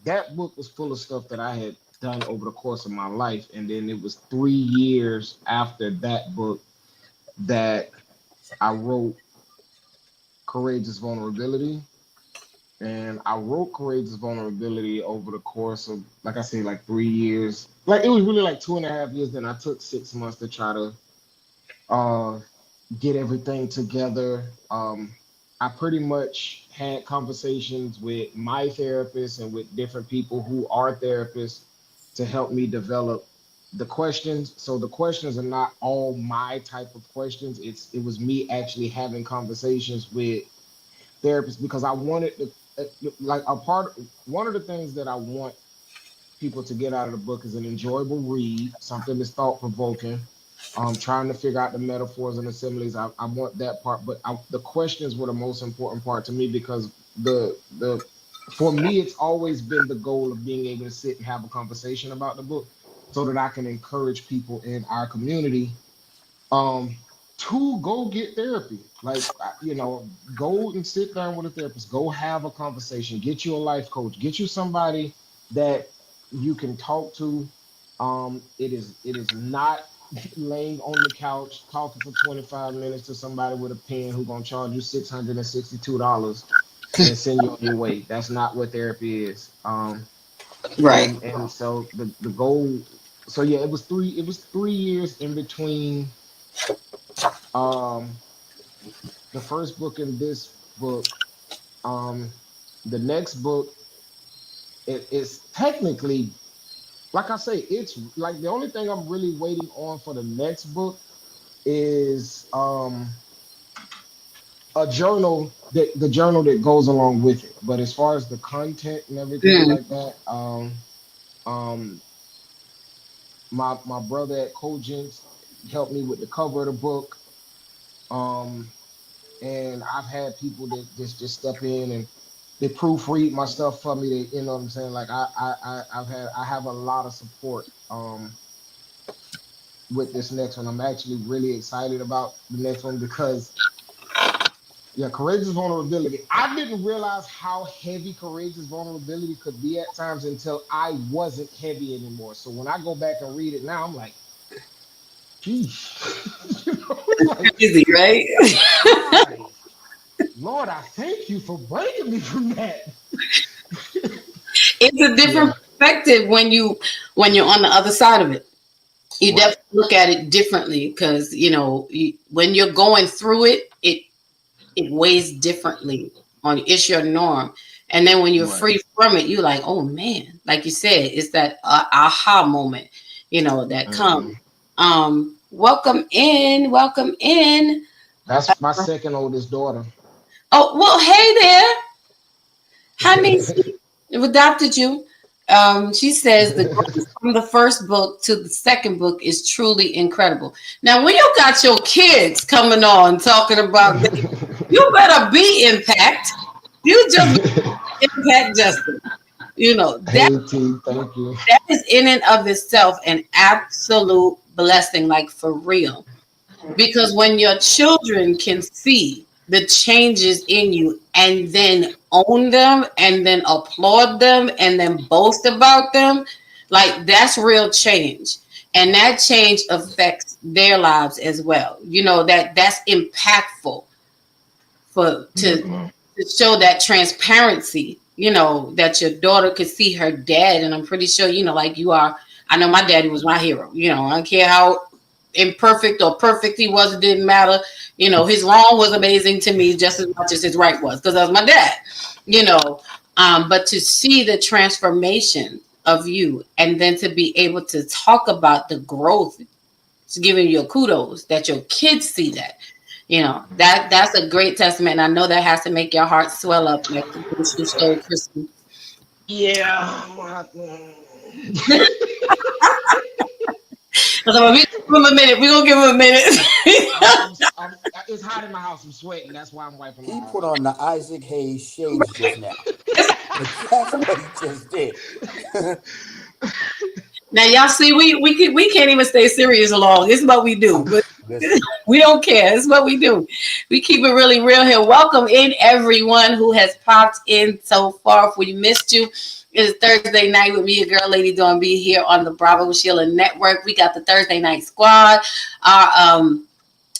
that book was full of stuff that I had done over the course of my life, and then it was 3 years after that book that I wrote Courageous Vulnerability. And I wrote Courageous Vulnerability over the course of, like I say, like 3 years. Like, it was really like 2.5 years. Then I took 6 months to try to get everything together. I pretty much had conversations with my therapist and with different people who are therapists to help me develop the questions. So the questions are not all my type of questions. It was me actually having conversations with therapists, because I wanted to, one of the things that I want people to get out of the book is an enjoyable read, something that's thought-provoking. Trying to figure out the metaphors and the similes. I want that part, but the questions were the most important part to me, because for me, it's always been the goal of being able to sit and have a conversation about the book, so that I can encourage people in our community to go get therapy. Like, go and sit down with a therapist, go have a conversation, get you a life coach, get you somebody that you can talk to. It is not laying on the couch talking for 25 minutes to somebody with a pen who's going to charge you $662 and send you on your way. That's not what therapy is. Right. And so the goal, so yeah, it was 3 years in between the first book and this book. The next book, it's technically, like I say, it's like the only thing I'm really waiting on for the next book is a journal, the journal that goes along with it. But as far as the content and everything like that, my brother at Cogence helped me with the cover of the book. And I've had people that just step in and they proofread my stuff for me. They, you know what I'm saying? Like I have a lot of support with this next one. I'm actually really excited about the next one, because Courageous Vulnerability. I didn't realize how heavy Courageous Vulnerability could be at times until I wasn't heavy anymore. So when I go back and read it now, I'm like, geez. Easy, right? Lord, I thank you for breaking me from that. It's a different perspective when you're on the other side of it. You definitely look at it differently, because when you're going through it, it weighs differently on it's your norm. And then when you're free from it, you're like, oh man, like you said, it's that aha moment, that comes. Welcome in. That's my second oldest daughter. Oh, well, hey there. Honey, we adopted you. She says the growth from the first book to the second book is truly incredible. Now, when you got your kids coming on talking about this, you better be Impact. You just Impact Justin. Thank you. That is in and of itself an absolute blessing, like for real. Because when your children can see the changes in you and then own them and then applaud them and then boast about them, like that's real change. And that change affects their lives as well. You know, that's impactful to show that transparency, you know, that your daughter could see her dad. And I'm pretty sure, you know, like you are, I know my daddy was my hero. You know, I don't care how imperfect or perfect he was, it didn't matter. You know, his wrong was amazing to me just as much as his right was, because that was my dad, you know. But to see the transformation of you and then to be able to talk about the growth, it's giving you kudos that your kids see that, you know, that's a great testament. And I know that has to make your heart swell up like you stole Christmas. Yeah. So we give him a minute. We're gonna give him a minute. It's hot in my house. I'm sweating. That's why I'm wiping my He eyes. put on the Isaac Hayes shades just now. That's what he just did. Now y'all see, we can't even stay serious long. It's what we do, but we don't care. It's what we do. We keep it really real here. Welcome in everyone who has popped in so far. If we missed you, it's Thursday night with me, your girl, Lady Dawn B, here on the Bravo Sheila Network. We got the Thursday night squad. Our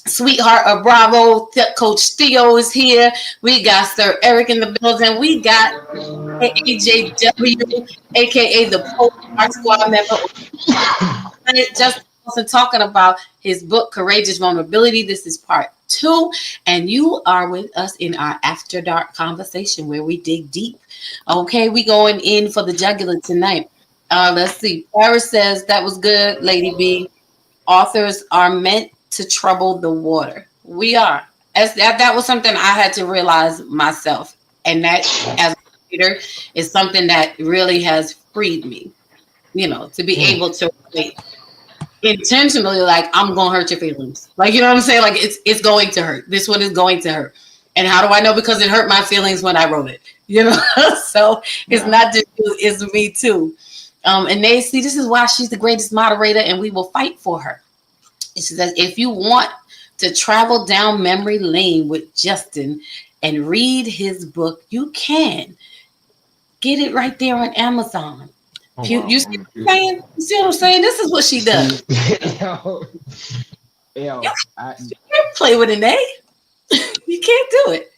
sweetheart of Bravo, Coach Theo is here. We got Sir Eric in the building. We got AJW, aka the Pope, our squad member. Just talking about his book, Courageous Vulnerability. This is part 2, and you are with us in our After Dark conversation where we dig deep. Okay, we going in for the jugular tonight. Let's see. Paris says that was good, Lady B. Authors are meant to trouble the water. We are. That was something I had to realize myself, and that as a reader is something that really has freed me. You know, to be able to relate intentionally, like I'm gonna hurt your feelings. Like, you know what I'm saying? Like it's going to hurt. This one is going to hurt. And how do I know? Because it hurt my feelings when I wrote it. You know, so it's not just you, it's me too. And they see this is why she's the greatest moderator, and we will fight for her. She says, if you want to travel down memory lane with Justin and read his book, you can get it right there on Amazon. Oh, you see what I'm saying? You see what I'm saying? This is what she does. You can't play with an A. You can't do it.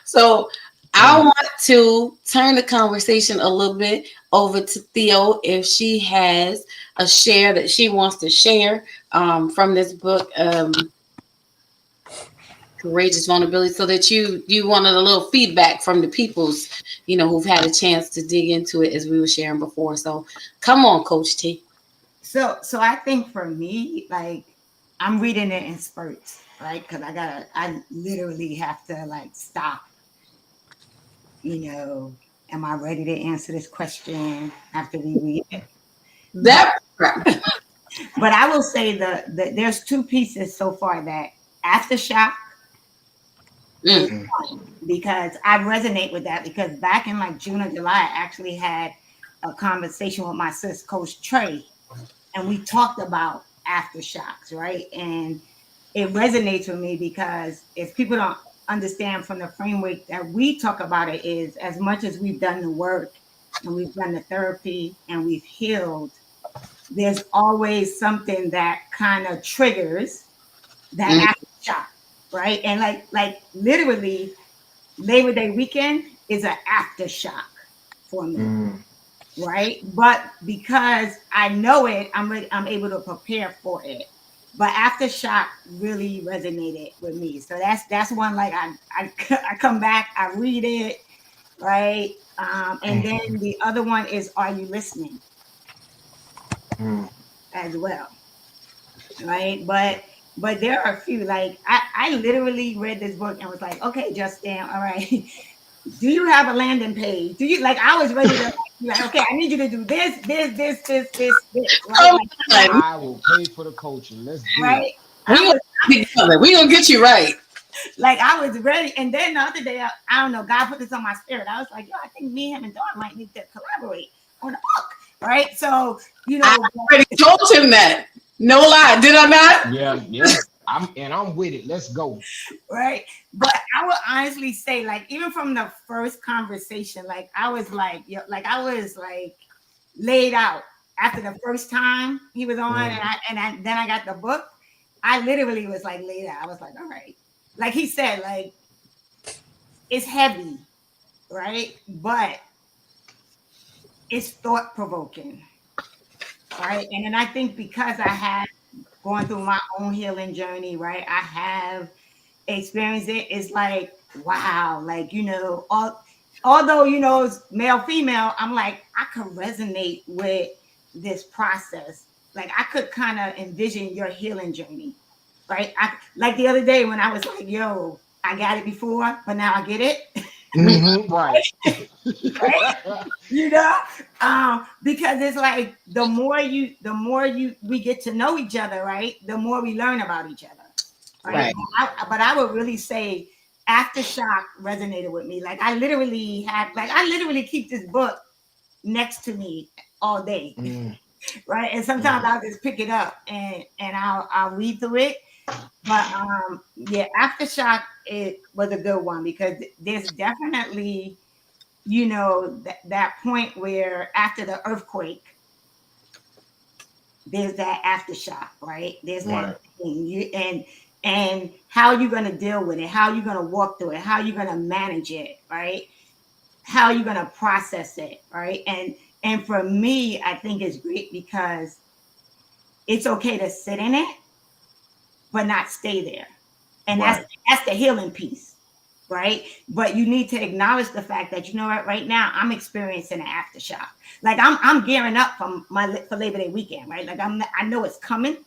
So I want to turn the conversation a little bit over to Theo if she has a share that she wants to share from this book, Courageous Vulnerability, so that you wanted a little feedback from the peoples, you know, who've had a chance to dig into it as we were sharing before. So come on, Coach T. So I think for me, like, I'm reading it in spurts, right? Because I literally have to like stop. You know, am I ready to answer this question after we read it? That. But I will say that there's 2 pieces so far that Aftershock. Because I resonate with that, because back in like June or July, I actually had a conversation with my sis, Coach Trey, and we talked about aftershocks, right? And it resonates with me because if people don't understand from the framework that we talk about it, is as much as we've done the work and we've done the therapy and we've healed, there's always something that kind of triggers that aftershock. Right. And like literally Labor Day weekend is an aftershock for me. Right. But because I know it, I'm able to prepare for it. But aftershock really resonated with me. So that's one, like I come back, I read it. Right. And then the other one is, Are You Listening? As well. Right. But there are a few, like I literally read this book and was like, okay, Justin, all right. Do you have a landing page? Do you, like, I was ready to like, okay, I need you to do this. Right? I will pay for the coaching. Let's do it. We gonna get you right. Like I was ready. And then the other day, I don't know, God put this on my spirit. I was like, yo, I think me, him, and Dawn might need to collaborate on a book. Right. So, you know, I already told him that. No lie, did I not? Yeah. I'm with it. Let's go. Right. But I would honestly say, like, even from the first conversation, like I was like, laid out after the first time he was on, and then I got the book. I literally was like laid out. I was like, all right. Like he said, like it's heavy, right? But it's thought provoking, right? And then I think because I had gone through my own healing journey, right? I have experienced it. It's like, wow, like, you know, although, you know, it's male, female, I'm like, I could resonate with this process. Like I could kind of envision your healing journey, right? Like the other day when I was like, yo, I got it before, but now I get it. Right. Right? You know, because it's like the more we get to know each other, right? The more we learn about each other. Right. But I would really say Aftershock resonated with me. Like I literally keep this book next to me all day. Right. And sometimes I'll just pick it up and I'll read through it. But yeah, Aftershock, it was a good one because there's definitely, you know, that point where after the earthquake, there's that aftershock, right? There's that thing. And how you're going to deal with it, how you're going to walk through it, how you're going to manage it, right? How you're going to process it, right? And for me, I think it's great because it's okay to sit in it, but not stay there. And that's the healing piece, right? But you need to acknowledge the fact that, you know what, right now I'm experiencing an aftershock. Like I'm gearing up for Labor Day weekend, right? Like I know it's coming.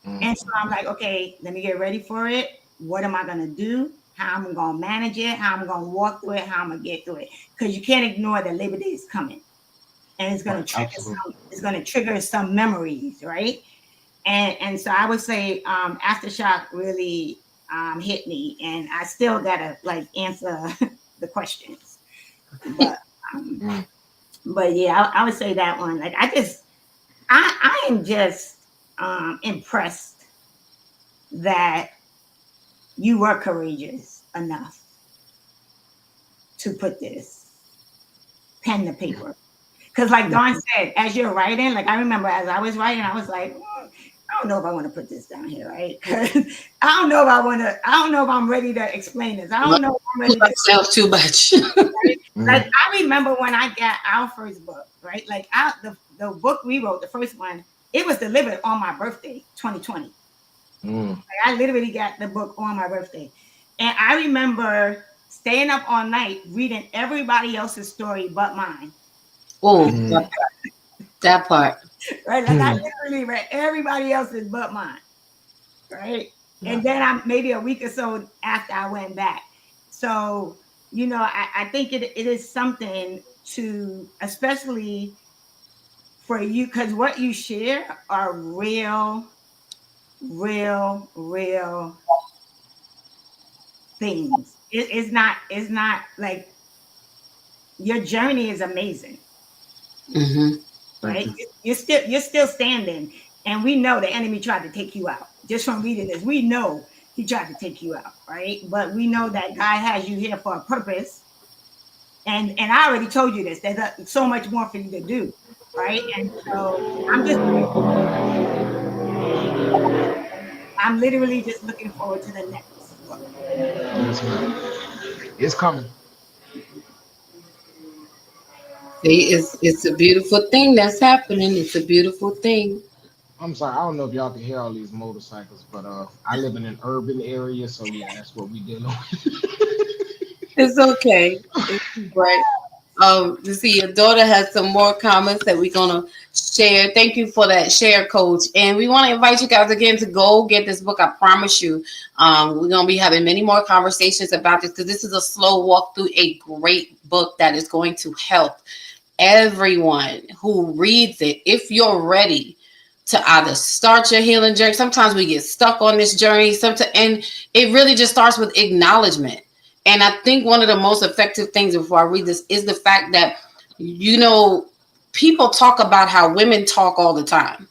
And so I'm like, okay, let me get ready for it. What am I going to do? How am I going to manage it? How am I going to walk through it? How am I going to get through it? Because you can't ignore that Labor Day is coming. And it's going to trigger some memories, right? And so I would say Aftershock really hit me. And I still got to like answer the questions. But yeah, I would say that one. Like I am just impressed that you were courageous enough to put this pen to paper. Because like Dawn said, as you're writing, like I remember as I was writing, I was like, I don't know if I want to put this down here, right? Because I don't know if I'm ready to explain this. I don't know if I'm ready to myself too much. Right? Like I remember when I got our first book, right? Like the book we wrote, the first one, it was delivered on my birthday, 2020. Like I literally got the book on my birthday. And I remember staying up all night reading everybody else's story but mine. Oh, that part. Right? Like I literally read everybody else's but mine. Right? And then maybe a week or so after I went back. So, you know, I think it is something to, especially for you, because what you share are real things. It's not like your journey is amazing. Right? You're still standing, and we know the enemy tried to take you out. Just from reading this, we know he tried to take you out, right? But we know that God has you here for a purpose. And I already told you this. There's so much more for you to do, right? And so I'm literally just looking forward to the next book. It's coming. See, it's a beautiful thing that's happening. It's a beautiful thing. I'm sorry, I don't know if y'all can hear all these motorcycles, but I live in an urban area, so yeah, that's what we dealing with. It's okay. It's great. To see your daughter has some more comments that we're gonna share. Thank you for that share, Coach. And we want to invite you guys again to go get this book. I promise you, we're gonna be having many more conversations about this because this is a slow walk through a great book that is going to help everyone who reads it. If you're ready to either start your healing journey, sometimes we get stuck on this journey. And it really just starts with acknowledgement. And I think one of the most effective things before I read this is the fact that, you know, people talk about how women talk all the time.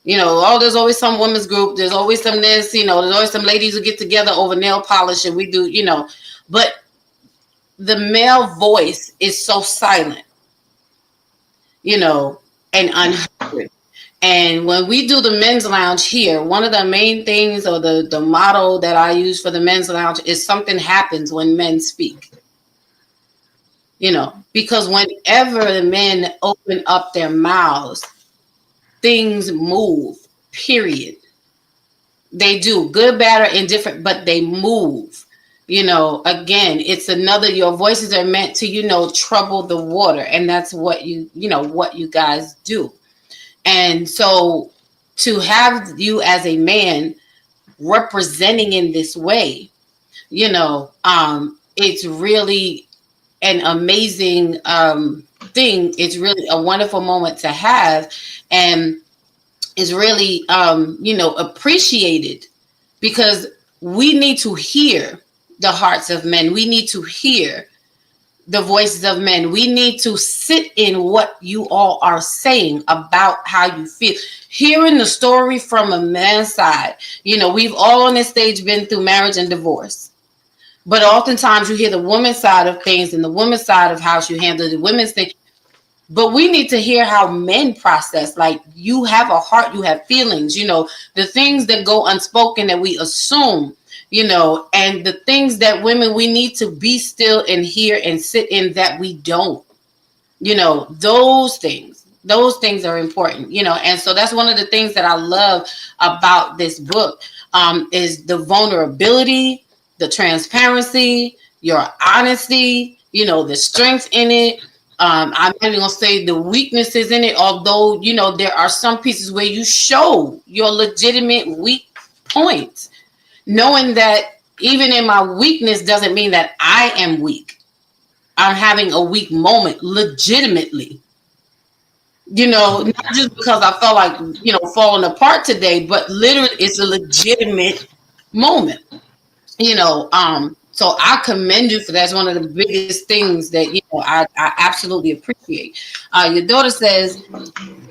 You know, oh, there's always some women's group. There's always some this, you know, there's always some ladies who get together over nail polish and we do, you know, but the male voice is so silent, you know, and unheard. And when we do the men's lounge here, one of the main things or the motto that I use for the men's lounge is something happens when men speak. You know, because whenever the men open up their mouths, things move, period. They do, good, bad, or indifferent, but they move. You know, again, it's another, your voices are meant to, you know, trouble the water. And that's what you know, what you guys do. And so to have you as a man representing in this way, you know, it's really an amazing thing. It's really a wonderful moment to have, and is really you know, appreciated, because we need to hear the hearts of men. We need to hear the voices of men. We need to sit in what you all are saying about how you feel. Hearing the story from a man's side, you know, we've all on this stage been through marriage and divorce. But oftentimes you hear the woman's side of things and the woman's side of how she handled the women's thing. But we need to hear how men process. Like, you have a heart, you have feelings, you know, the things that go unspoken that we assume, you know, and the things that women, we need to be still and hear and sit in that we don't, you know, those things are important, you know. And so that's one of the things that I love about this book, is the vulnerability, the transparency, your honesty, you know, the strength in it. I'm not even gonna say the weaknesses in it, although, you know, there are some pieces where you show your legitimate weak points, knowing that even in my weakness doesn't mean that I am weak. I'm having a weak moment legitimately, you know, not just because I felt like, you know, falling apart today, but literally it's a legitimate moment, you know. So I commend you for that. It's one of the biggest things that, you know, I absolutely appreciate. Your daughter says,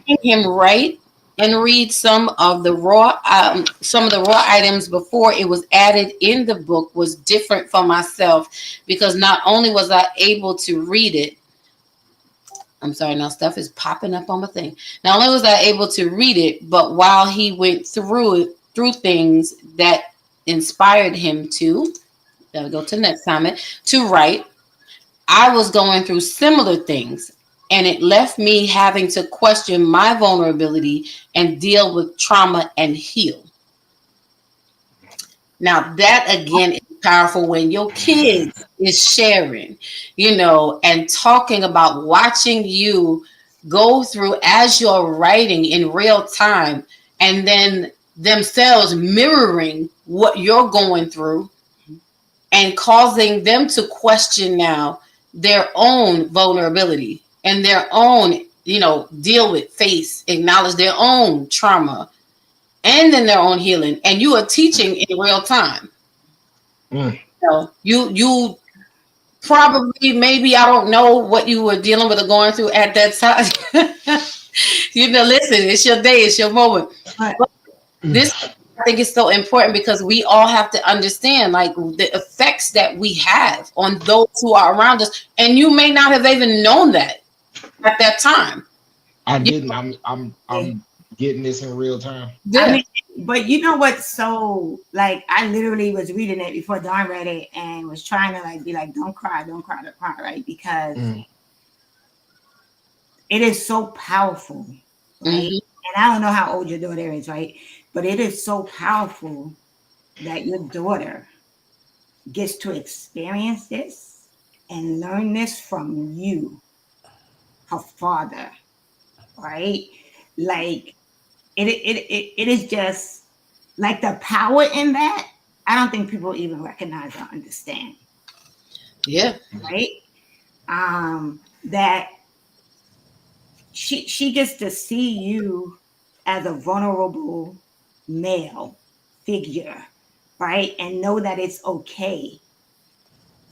hearing him write and read some of the raw items before it was added in the book was different for myself, because not only was I able to read it, I'm sorry, now stuff is popping up on my thing. Not only was I able to read it, but while he went through things that inspired him to, gotta go to the next comment, to write, I was going through similar things, and it left me having to question my vulnerability and deal with trauma and heal. Now that again is powerful when your kids is sharing, you know, and talking about watching you go through as you're writing in real time, and then themselves mirroring what you're going through and causing them to question now their own vulnerability and their own, you know, deal with, face, acknowledge their own trauma and then their own healing. And you are teaching in real time. So you probably, maybe, I don't know what you were dealing with or going through at that time. You know, listen, it's your day, it's your moment. But this, I think, is so important, because we all have to understand, like, the effects that we have on those who are around us, and you may not have even known that at that time. I didn't. I'm getting this in real time. Yeah. I mean, but you know what's so, like, I literally was reading it before Dawn read it and was trying to, like, be like, don't cry, right? Because it is so powerful, right? And I don't know how old your daughter is, right? But it is so powerful that your daughter gets to experience this and learn this from you, her father, right? Like, it is just like the power in that. I don't think people even recognize or understand. Yeah. Right? That she gets to see you as a vulnerable male figure, right? And know that it's okay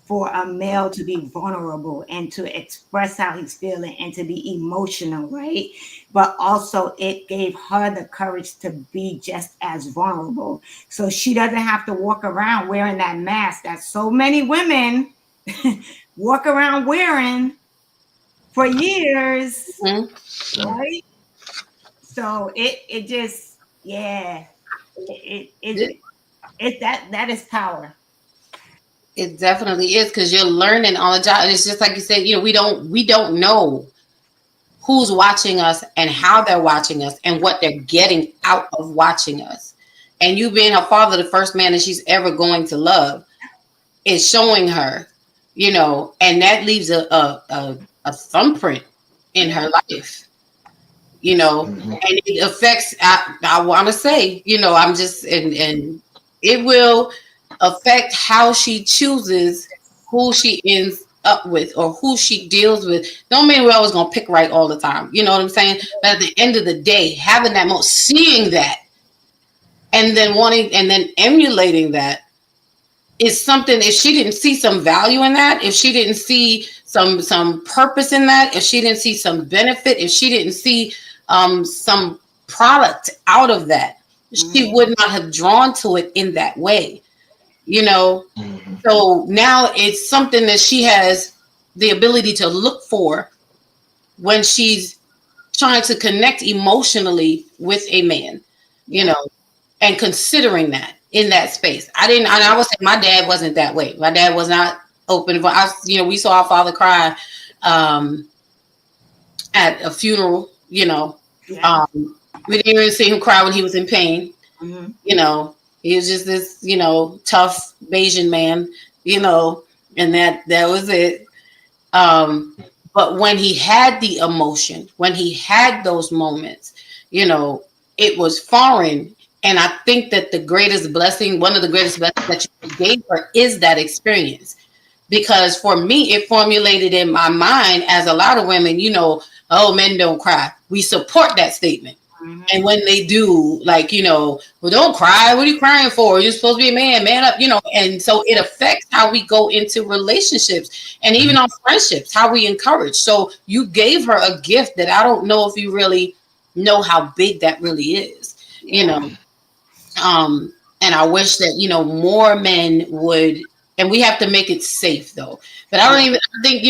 for a male to be vulnerable and to express how he's feeling and to be emotional, right? But also it gave her the courage to be just as vulnerable. So she doesn't have to walk around wearing that mask that so many women walk around wearing for years, right? So it just, yeah, it that is power. It definitely is, because you're learning on the job. And it's just like you said, we don't know who's watching us and how they're watching us and what they're getting out of watching us. And you being her father, the first man that she's ever going to love, is showing her, and that leaves a thumbprint in her life, and it affects, I want to say, I'm just, and it will affect how she chooses who she ends up with or who she deals with. Don't mean we're always going to pick right all the time. You know what I'm saying? But at the end of the day, having that moment, seeing that, and then emulating that is something. If she didn't see some value in that, if she didn't see some purpose in that, if she didn't see some benefit, if she didn't see some product out of that, she would not have drawn to it in that way. So now it's something that she has the ability to look for when she's trying to connect emotionally with a man, and considering that in that space. I would say my dad wasn't that way. My dad was not open. We saw our father cry at a funeral, we didn't even see him cry when he was in pain. He was just this, tough Bayesian man, and that was it. But when he had the emotion, when he had those moments, it was foreign. And I think that one of the greatest blessings that you gave her is that experience. Because for me, it formulated in my mind, as a lot of women, oh, men don't cry. We support that statement. And when they do, well, don't cry. What are you crying for? You're supposed to be a man up, and so it affects how we go into relationships and even on friendships, how we encourage. So you gave her a gift that I don't know if you really know how big that really is, and I wish that, more men would, and we have to make it safe though. But I don't even think,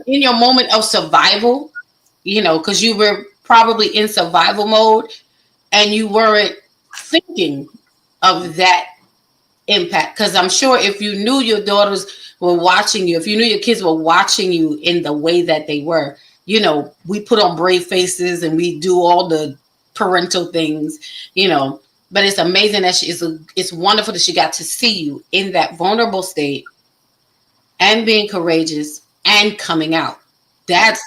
in your moment of survival, because you were probably in survival mode and you weren't thinking of that impact. Because I'm sure if you knew your daughters were watching you, if you knew your kids were watching you in the way that they were, we put on brave faces and we do all the parental things, but it's amazing that it's wonderful that she got to see you in that vulnerable state and being courageous and coming out. That's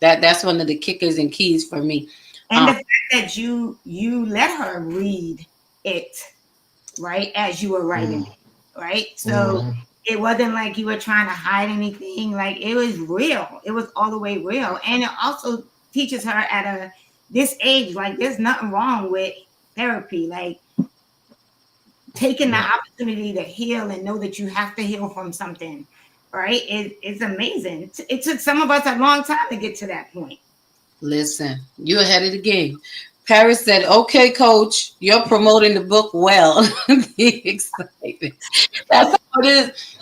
that's one of the kickers and keys for me. And the fact that you let her read it, right, as you were writing it, right? So it wasn't like you were trying to hide anything. Like, it was real. It was all the way real. And it also teaches her at this age, like, there's nothing wrong with therapy. Like, taking the opportunity to heal and know that you have to heal from something. Right? It's amazing. It took some of us a long time to get to that point. Listen, you're ahead of the game. Paris said, okay, coach, you're promoting the book well. The excitement. That's how it is.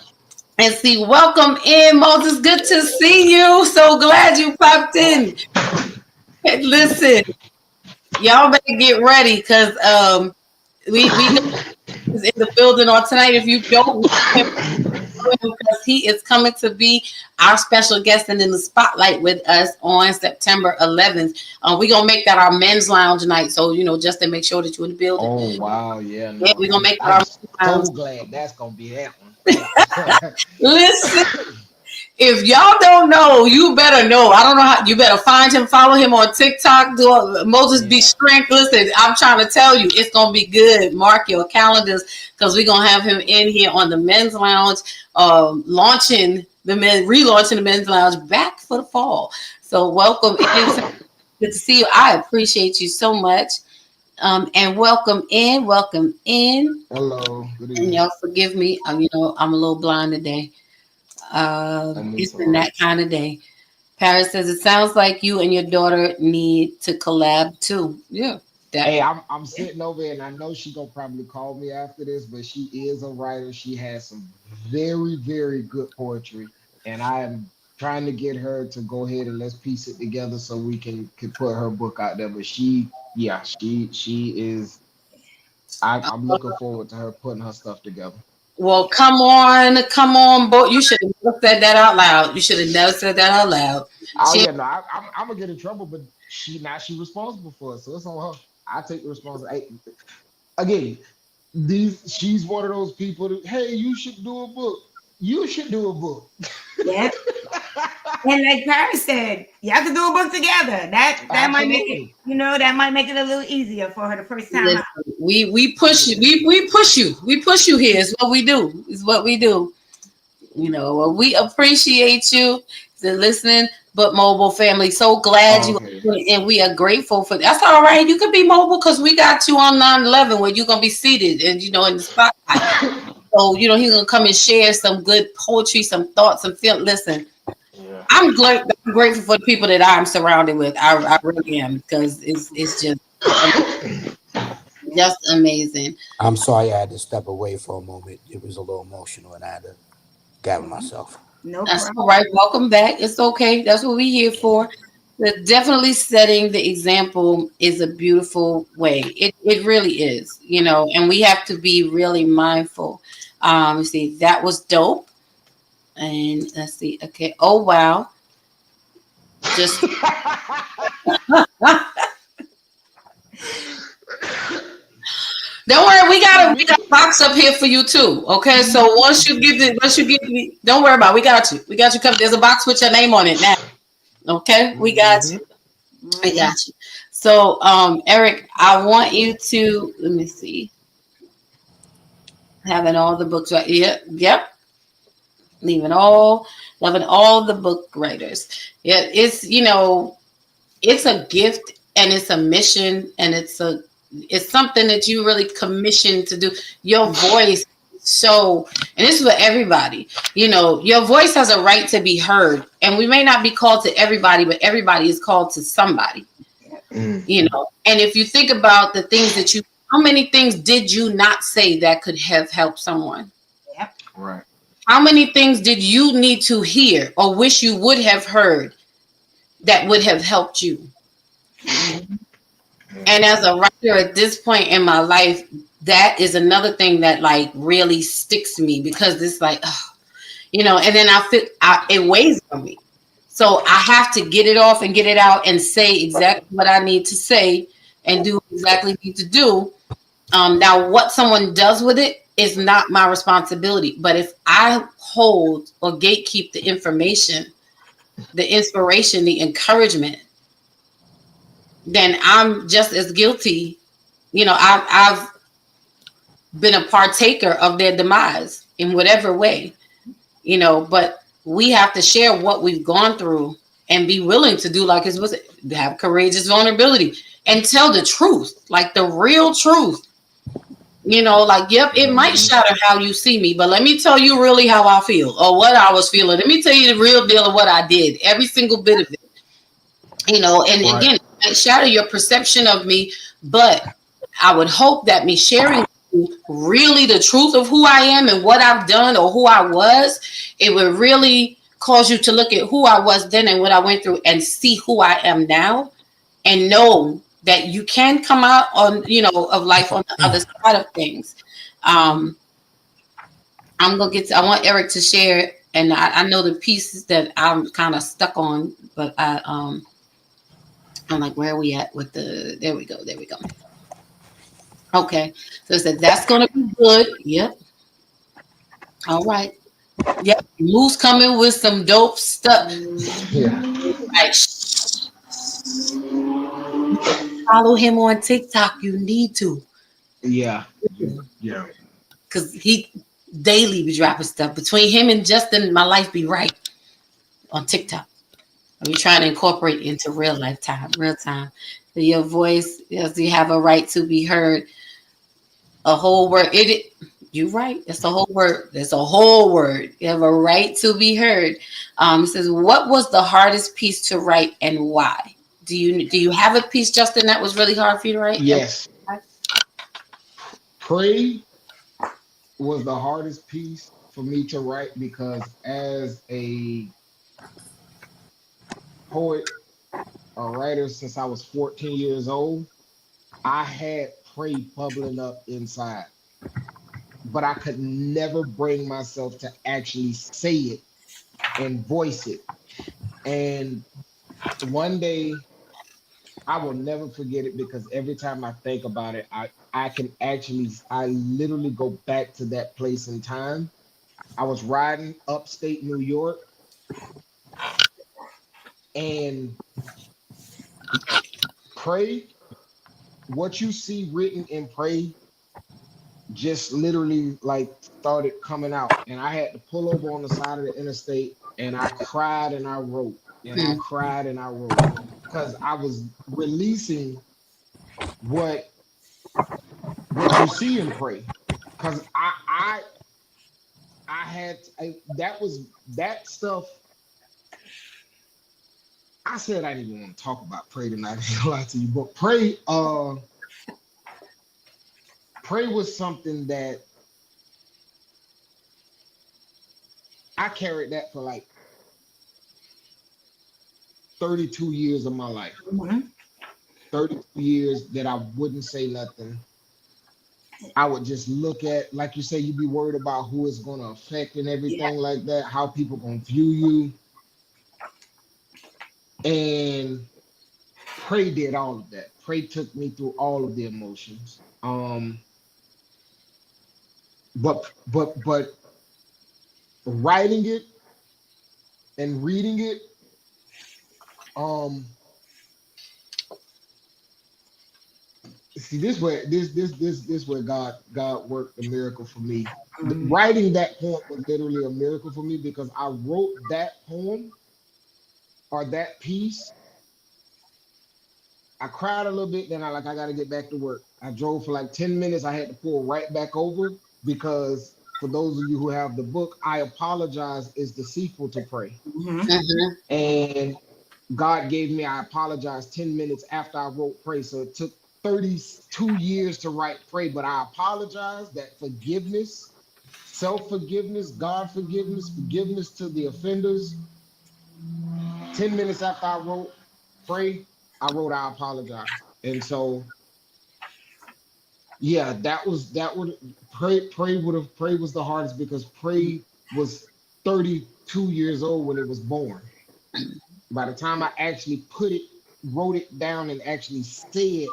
And see, welcome in, Moses. Good to see you. So glad you popped in. And listen, y'all better get ready, because we is in the building on tonight. If you don't know him, because he is coming to be our special guest and in the spotlight with us on September 11th. We're going to make that our men's lounge night. So, just to make sure that you're in the building. Oh, wow. Yeah. No, yeah, we're going to make that I'm so glad that's going to be that one. Listen, if y'all don't know, you better know. I don't know how. You better find him, follow him on TikTok. Moses Be Strength. Listen, I'm trying to tell you, it's going to be good. Mark your calendars, because we're going to have him in here on the men's lounge, relaunching the men's lounge back for the fall. So welcome in. Good to see you. I appreciate you so much. And welcome in. Hello. Good And evening. y'all forgive me. You know, I'm a little blind today. It's been that kind of day. Paris says it sounds like you and your daughter need to collab too. Yeah. Hey, I'm sitting over here, and I know she gonna probably call me after this, but she is a writer. She has some very, very good poetry, and I am trying to get her to go ahead and let's piece it together so we can put her book out there. But she is. I'm looking forward to her putting her stuff together. Well, come on, boy. You should have never said that out loud. You should have never said that out loud. Oh yeah, no, I'm gonna get in trouble, but she responsible for it, so it's on her. I take the responsibility. Again, she's one of those people that, hey, you should do a book. You should do a book. Yeah. And like Paris said, you have to do a book together. That might make it, that might make it a little easier for her the first time. Listen, we push you. We push you. We push you here. It's what we do. It's what we do. You know, well, we appreciate you for listening. But mobile family, so glad you, and we are grateful for that. That's all right. You can be mobile because we got you on 9/11 where you're gonna be seated and in the spotlight. So he's gonna come and share some good poetry, some thoughts, some feel. Listen, yeah. I'm grateful for the people that I'm surrounded with. I really am, because it's just amazing. I'm sorry I had to step away for a moment. It was a little emotional, and I had to gather myself. No That's problem. all right. Welcome back. It's okay. That's what we're here for. But definitely setting the example is a beautiful way. It really is, and we have to be really mindful. See, that was dope. And let's see. Okay. Oh, wow. Just don't worry, we got a box up here for you too. Okay, so once you get me, don't worry about it. We got you covered. There's a box with your name on it now. Okay, we got you. I got you. So, Eric, I want you to let me see. Having all the books right. Yep. Loving all the book writers. Yeah, it's it's a gift and it's a mission and it's something that you really commissioned to do. Your voice, and this is for everybody. Your voice has a right to be heard, and we may not be called to everybody, but everybody is called to somebody. And if you think about the things that how many things did you not say that could have helped someone? Yep. Right. How many things did you need to hear or wish you would have heard that would have helped you? And as a writer at this point in my life, that is another thing that really sticks to me, because it's and then I feel it weighs on me. So I have to get it off and get it out and say exactly what I need to say and do exactly what I need to do. Now, what someone does with it is not my responsibility. But if I hold or gatekeep the information, the inspiration, the encouragement, then I'm just as guilty. I've been a partaker of their demise in whatever way, but we have to share what we've gone through and be willing to do, like it was, have courageous vulnerability and tell the truth, like the real truth. Yep, it might shatter how you see me, but let me tell you really how I feel or what I was feeling. Let me tell you the real deal of what I did, every single bit of it. And right. Again, it shatter your perception of me, but I would hope that me sharing with you really the truth of who I am and what I've done or who I was, it would really cause you to look at who I was then and what I went through and see who I am now, and know that you can come out on, of life on the other side of things. I want Eric to share, and I know the pieces that I'm kind of stuck on, but I'm like, where are we at with there we go. Okay. So it said, that's going to be good. Yep. All right. Yep. Moose coming with some dope stuff. Yeah. Right. Follow him on TikTok. You need to. Yeah. Yeah. Because he daily be dropping stuff. Between him and Justin, my life be right on TikTok. We're trying to incorporate into real time. Your voice, yes, you have a right to be heard. A whole word. You're right. It's a whole word. It's a whole word. You have a right to be heard. It says, what was the hardest piece to write and why? Do you have a piece, Justin, that was really hard for you to write? Yes. Pray was the hardest piece for me to write because as a poet or writer since I was 14 years old, I had Pray bubbling up inside, but I could never bring myself to actually say it and voice it. And one day I will never forget it because every time I think about it, I literally go back to that place in time. I was riding upstate New York and Pray, what you see written in Pray just literally like started coming out. And I had to pull over on the side of the interstate and I cried and I wrote and I cried and I wrote because I was releasing what you see in Pray. Because that stuff. I said I didn't even want to talk about Pray tonight. I ain't gonna lie to you, but Pray was something that I carried that for like 32 years of my life. 32 years that I wouldn't say nothing. I would just look at, like you say, you'd be worried about who it's going to affect and everything like that, how people going to view you. And Pray did all of that. Pray took me through all of the emotions. But writing it and reading it, see this where God worked a miracle for me. Writing that poem was literally a miracle for me because I wrote that poem or that piece. I cried a little bit, then I got to get back to work. I drove for like 10 minutes. I had to pull right back over because for those of you who have the book, I Apologize is the sequel to Pray. And God gave me I Apologize 10 minutes after I wrote Pray. So it took 32 years to write Pray, but I apologize that forgiveness, self-forgiveness, God forgiveness, forgiveness to the offenders. 10 minutes after I wrote Pray, I wrote I Apologize. And so yeah, Pray was the hardest because Pray was 32 years old when it was born. By the time I actually wrote it down and actually said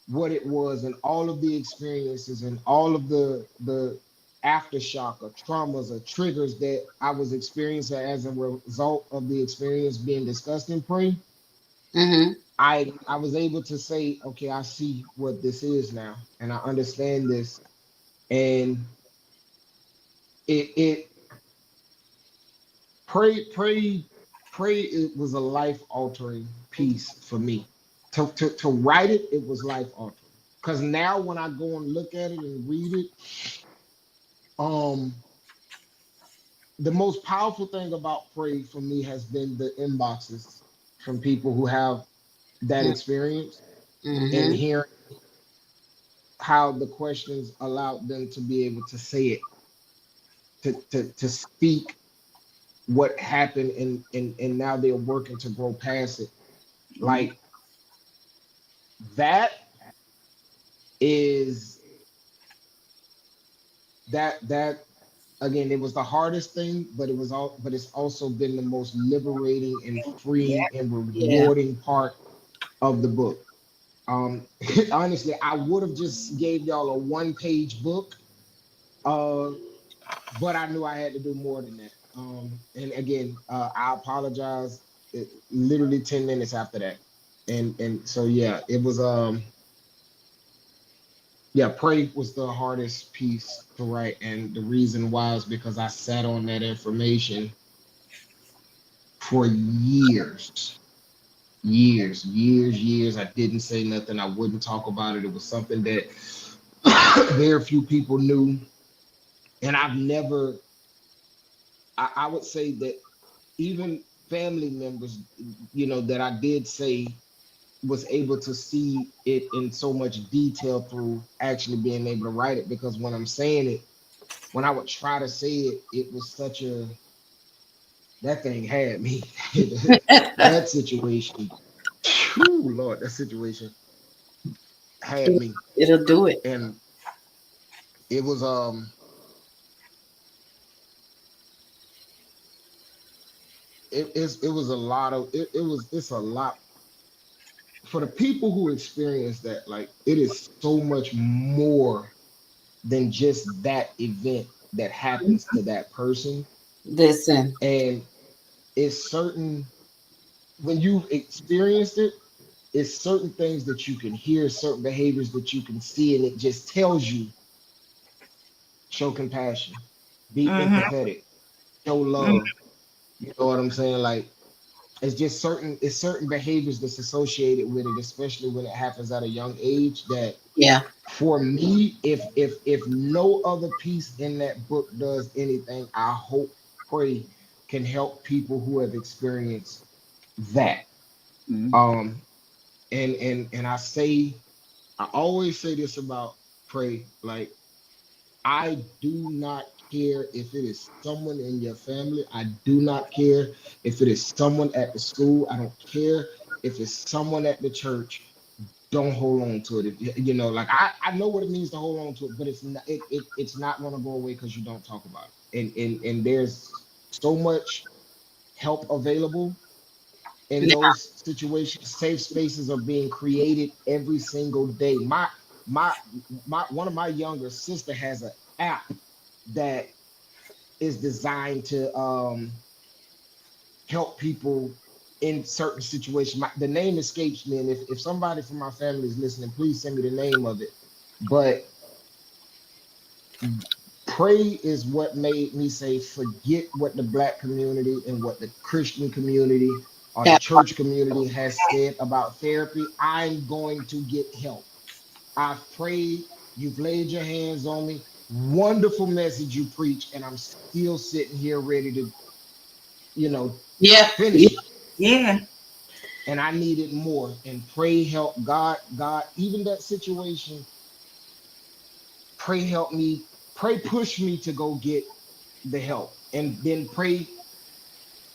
what it was and all of the experiences and all of the aftershock or traumas or triggers that I was experiencing as a result of the experience being discussed in Pray, I was able to say, okay, I see what this is now, and I understand this, and Pray. It was a life altering piece for me. To write it, it was life altering. Because now when I go and look at it and read it, the most powerful thing about Pray for me has been the inboxes from people who have that experience and hearing how the questions allowed them to be able to say it, to speak what happened, and now they're working to grow past it. Like that is that again, it was the hardest thing, but it's also been the most liberating and freeing and rewarding part of the book. Honestly, I would have just gave y'all a 1-page book, but I knew I had to do more than that. And again, I apologize. Literally 10 minutes after that, and so yeah, it was Pray was the hardest piece to write, and the reason why is because I sat on that information for years. Years. I didn't say nothing. I wouldn't talk about it. It was something that very few people knew. And I've never, I would say that even family members, that I did say was able to see it in so much detail through actually being able to write it. Because when I'm saying it, when I would try to say it, it was that thing had me. That situation, whew, Lord, that situation had me. It'll do it. And it was it was a lot of it's a lot for the people who experience that. Like, it is so much more than just that event that happens to that person. Listen, And it's certain, when you've experienced it, it's certain things that you can hear, certain behaviors that you can see, and it just tells you, show compassion, be empathetic, show love. You know what I'm saying? Like, it's certain behaviors that's associated with it, especially when it happens at a young age. That, yeah, for me, if no other piece in that book does anything, I hope, pray, can help people who have experienced that. And I always say this about pray, like, I do not care if it is someone in your family. I do not care if it is someone at the school. I don't care if it's someone at the church. Don't hold on to it. Like, I know what it means to hold on to it, but it's not going to go away because you don't talk about it. And there's so much help available in those situations. Safe spaces are being created every single day. My one of my younger sister has an app that is designed to help people in certain situations. The name escapes me, and if somebody from my family is listening, please send me the name of it. But pray is what made me say, forget what the Black community and what the Christian community or the church community has said about therapy. I'm going to get help. I've prayed, you've laid your hands on me, wonderful message you preach, and I'm still sitting here ready to, finish it. Yeah. And I needed more. And pray, help God, even that situation, pray, help me, pray, push me to go get the help. And then pray,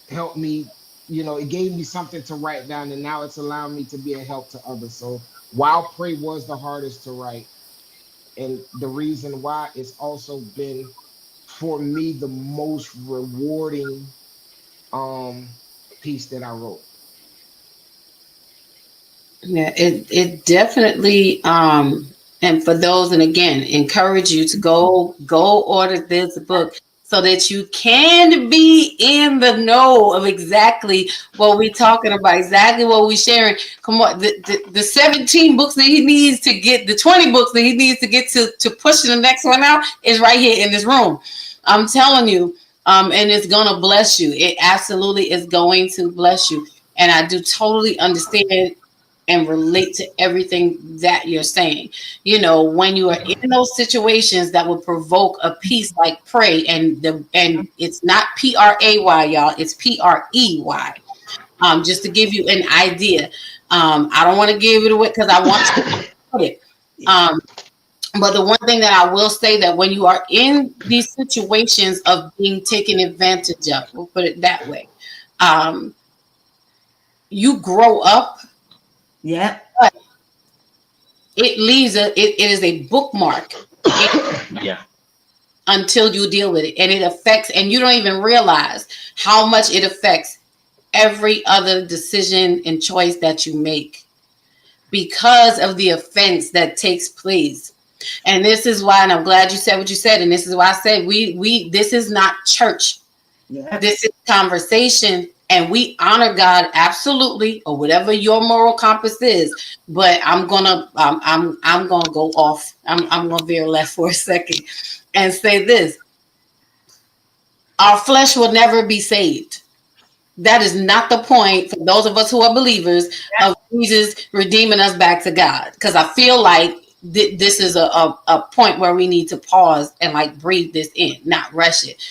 help me, it gave me something to write down, and now it's allowing me to be a help to others. So while pray was the hardest to write, and the reason why, it's also been, for me, the most rewarding piece that I wrote. Yeah, it definitely and for those, and again, encourage you to go order this book so that you can be in the know of exactly what we're talking about, exactly what we're sharing. Come on, the 17 books that he needs to get, the 20 books that he needs to get to push the next one out is right here in this room. I'm telling you, and it's gonna bless you. It absolutely is going to bless you. And I do totally understand and relate to everything that you're saying. When you are in those situations that will provoke a piece like pray, and it's not PRAY, y'all, it's PREY. Just to give you an idea. I don't want to give it away because I want to put it. But the one thing that I will say, that when you are in these situations of being taken advantage of, we'll put it that way, you grow up. Yeah. But it leaves it is a bookmark. Yeah. Until you deal with it, and it affects, and you don't even realize how much it affects every other decision and choice that you make because of the offense that takes place. And this is why, and I'm glad you said what you said, and this is why I said we this is not church. Yeah. This is conversation. And we honor God, absolutely, or whatever your moral compass is. But I'm gonna go off. I'm gonna veer left for a second and say this: our flesh will never be saved. That is not the point for those of us who are believers of Jesus redeeming us back to God. Because I feel like this is a point where we need to pause and like breathe this in, not rush it.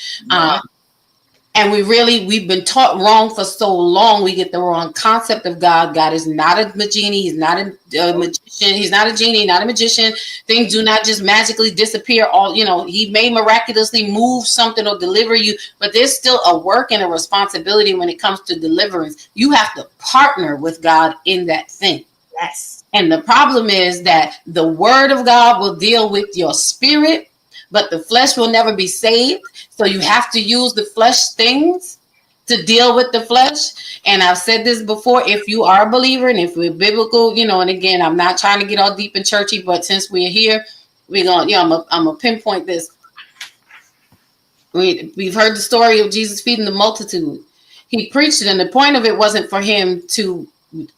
And we've been taught wrong for so long. We get the wrong concept of God. God is not a genie. He's not a magician. He's not a genie, not a magician. Things do not just magically disappear. He may miraculously move something or deliver you, but there's still a work and a responsibility when it comes to deliverance. You have to partner with God in that thing. Yes. And the problem is that the word of God will deal with your spirit, but the flesh will never be saved. So you have to use the flesh things to deal with the flesh. And I've said this before, if you are a believer and if we're biblical, and again, I'm not trying to get all deep and churchy, but since we're here, we're going to, I'm going to pinpoint this. We've heard the story of Jesus feeding the multitude. He preached it, and the point of it wasn't for him to,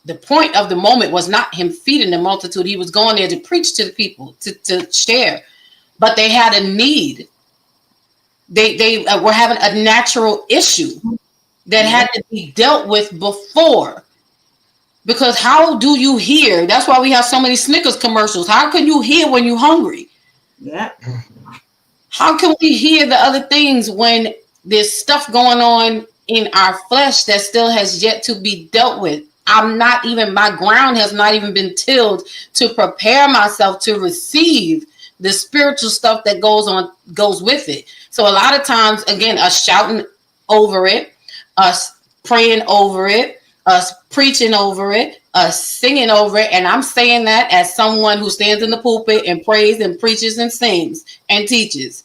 the point of the moment was not him feeding the multitude. He was going there to preach to the people, to share. But they had a need. They were having a natural issue that had to be dealt with before. Because how do you hear? That's why we have so many Snickers commercials. How can you hear when you're hungry? Yeah. How can we hear the other things when there's stuff going on in our flesh that still has yet to be dealt with? My ground has not even been tilled to prepare myself to receive the spiritual stuff that goes with it. So a lot of times, again, us shouting over it, us praying over it, us preaching over it, us singing over it. And I'm saying that as someone who stands in the pulpit and prays and preaches and sings and teaches.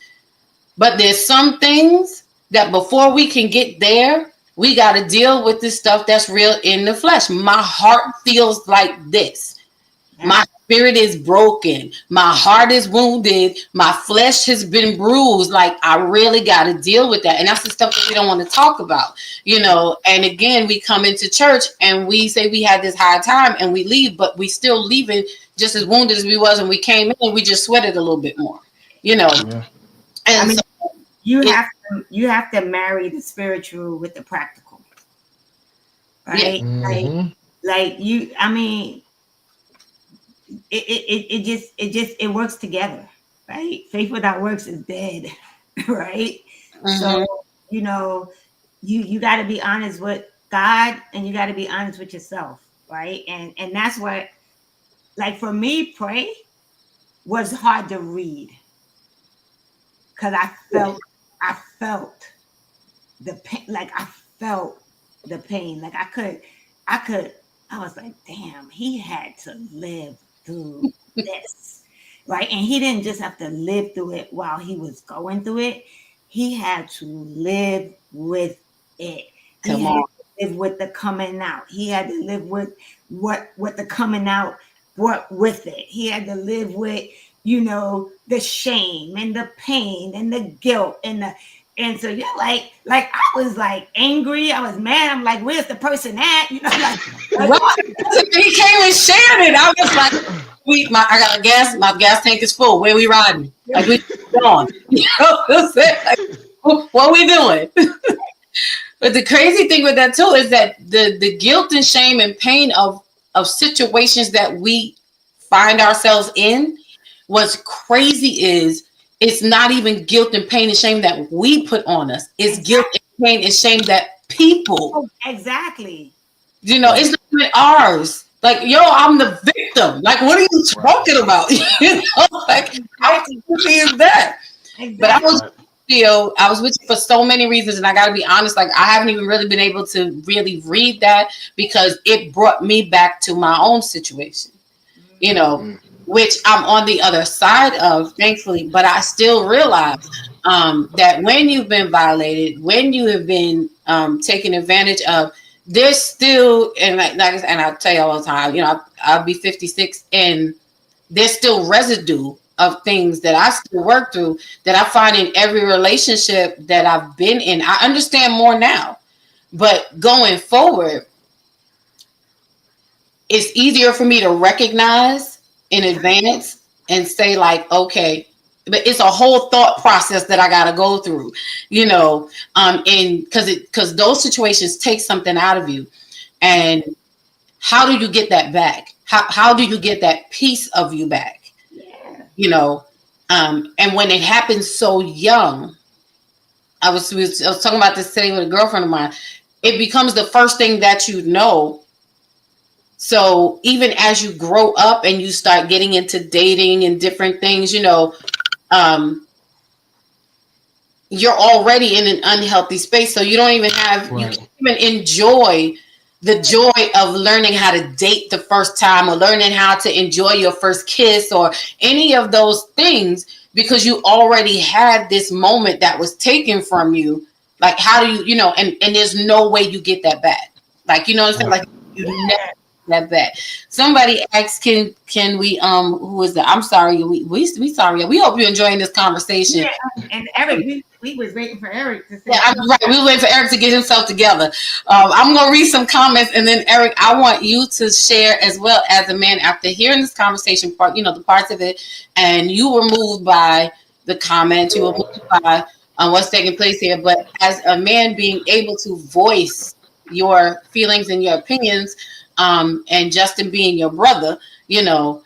But there's some things that before we can get there, we got to deal with this stuff that's real in the flesh. My heart feels like this. My spirit is broken. My heart is wounded. My flesh has been bruised. Like, I really got to deal with that. And that's the stuff that we don't want to talk about, And again, we come into church and we say we had this high time and we leave, but we still leaving just as wounded as we was when we came in. We just sweated a little bit more, Yeah. And you have to marry the spiritual with the practical, right? Mm-hmm. It works together, right? Faith without works is dead, right? Mm-hmm. So you got to be honest with God and you got to be honest with yourself, right? And that's what, like, for me, pray was hard to read because I felt the pain. Like, I felt the pain. Like, I was like, damn, he had to live through this, right? And he didn't just have to live through it while he was going through it. He had to live with it. He had to live with the coming out. He had to live with what the coming out brought with it. He had to live with, the shame and the pain and the guilt and so like I was like angry. I was mad. I'm like, where's the person at? He came and shared it. I was like, I got gas. My gas tank is full. Where we riding? Like, we gone. What I'm saying? Like, what we doing? But the crazy thing with that too is that the guilt and shame and pain of situations that we find ourselves in, what's crazy is it's not even guilt and pain and shame that we put on us. It's guilt and pain and shame that people. Exactly. It's not even ours. Like, I'm the victim. Like, what are you talking about? Like, how easy is that? Exactly. But I was with you for so many reasons, and I got to be honest. Like, I haven't even really been able to really read that because it brought me back to my own situation. Which I'm on the other side of, thankfully, but I still realize that when you've been violated, when you have been taken advantage of, there's still, and I tell you all the time, I'll be 56 and there's still residue of things that I still work through that I find in every relationship that I've been in. I understand more now, but going forward, it's easier for me to recognize in advance and say, like, okay, but it's a whole thought process that I got to go through, you know, and because those situations take something out of you. And how do you get that back? How do you get that piece of you back? Yeah. You know, and when it happens so young, I was talking about this today with a girlfriend of mine. It becomes the first thing that you know. So even as you grow up and you start getting into dating and different things, you know, you're already in an unhealthy space. So you don't even have, you can't even enjoy the joy of learning how to date the first time or learning how to enjoy your first kiss or any of those things because you already had this moment that was taken from you. Like, how do you, you know, and there's no way you get that back. Like, you know what I'm saying? Like, you never that back. Somebody asked, can we who is that? I'm sorry, we sorry. We hope you're enjoying this conversation. Yeah, and Eric, we was waiting for Eric to say. Yeah, I'm right. We were waiting for Eric to get himself together. I'm gonna read some comments, and then Eric, I want you to share as well as a man after hearing this conversation part, you know, the parts of it, and you were moved by the comments, you were moved by what's taking place here, but as a man being able to voice your feelings and your opinions, and Justin being your brother, you know,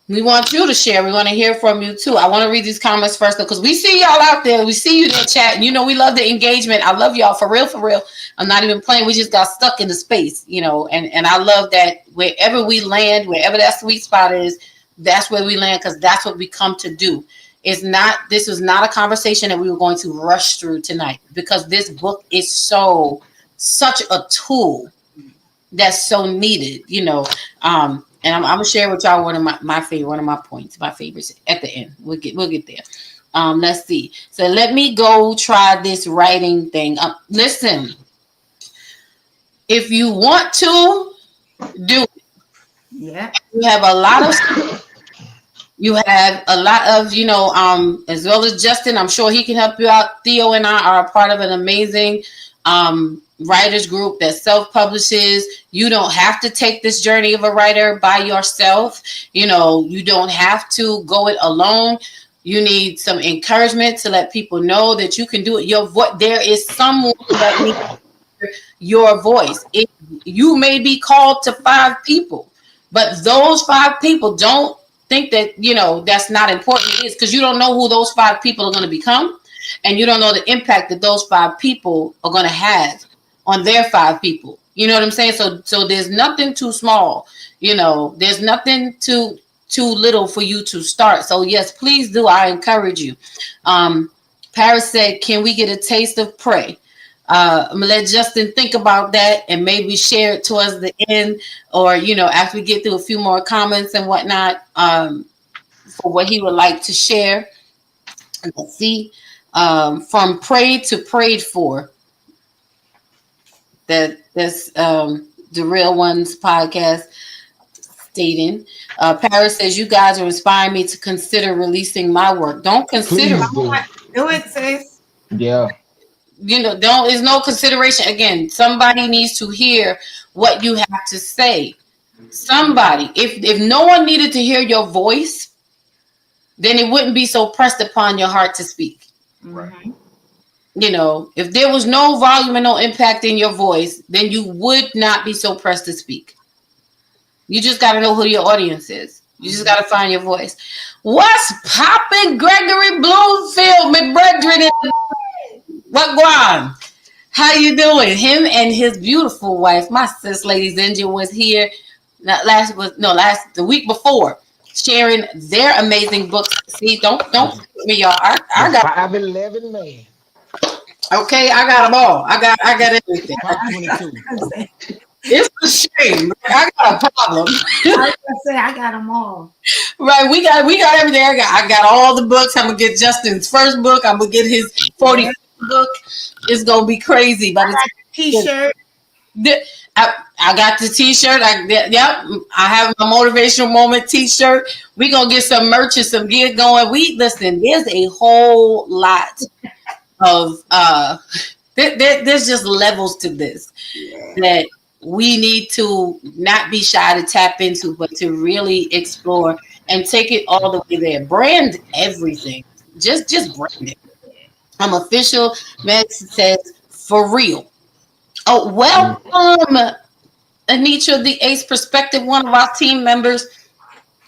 we want you to share. We want to hear from you too. I want to read these comments first because we see y'all out there. We see you in the chat. And you know, we love the engagement. I love y'all for real, for real. I'm not even playing. We just got stuck in the space, you know, and I love that wherever we land, wherever that sweet spot is, that's where we land because that's what we come to do. This was not a conversation that we were going to rush through tonight because this book is such a tool that's so needed, you know. And I'm gonna share with y'all one of my points, my favorites at the end. We'll get there. Let's see. So let me go try this writing thing. Listen, if you want to do it, yeah, you have a lot of, you know, as well as Justin, I'm sure he can help you out. Theo and I are a part of an amazing writers group that self-publishes. You don't have to take this journey of a writer by yourself. You know, you don't have to go it alone. You need some encouragement to let people know that you can do it. There is someone that needs your voice. You may be called to 5 people, but those 5 people, don't think that, you know, that's not important. It is, because you don't know who those 5 people are going to become, and you don't know the impact that those 5 people are going to have on their 5 people. You know what I'm saying? So there's nothing too small, you know, there's nothing too little for you to start. So yes, please do. I encourage you. Paris said, can we get a taste of Pray? I'm gonna let Justin think about that and maybe share it towards the end, or, you know, after we get through a few more comments and whatnot, for what he would like to share. Let's see. From Prayed to Prayed For. That's the Real Ones podcast stating. Paris says, you guys are inspiring me to consider releasing my work. Don't consider. Do it, sis. Yeah. You know, there's no consideration. Again, somebody needs to hear what you have to say. Somebody, if no one needed to hear your voice, then it wouldn't be so pressed upon your heart to speak. Right. You know, if there was no volume and no impact in your voice, then you would not be so pressed to speak. You just got to know who your audience is. You just got to find your voice. What's popping, Gregory Bloomfield, McBrethren? What going? How you doing? Him and his beautiful wife, my sis, Lady Zinja, was here the week before, sharing their amazing books. See, don't me, y'all. I got 5'11" man. Okay, I got them all. I got everything. 22. It's a shame. I got a problem. I was gonna say I got them all. Right, we got everything. I got all the books. I'm gonna get Justin's first book. I'm gonna get his 40th book. It's gonna be crazy. But T-shirt. I got the T-shirt. I have my motivational moment T-shirt. We gonna get some merch and some gear going. Listen. There's a whole lot of there's just levels to this that we need to not be shy to tap into, but to really explore and take it all the way there. Brand everything. Just brand it. I'm official. Meg says for real. Oh, welcome, Anitra, the Ace Perspective, one of our team members.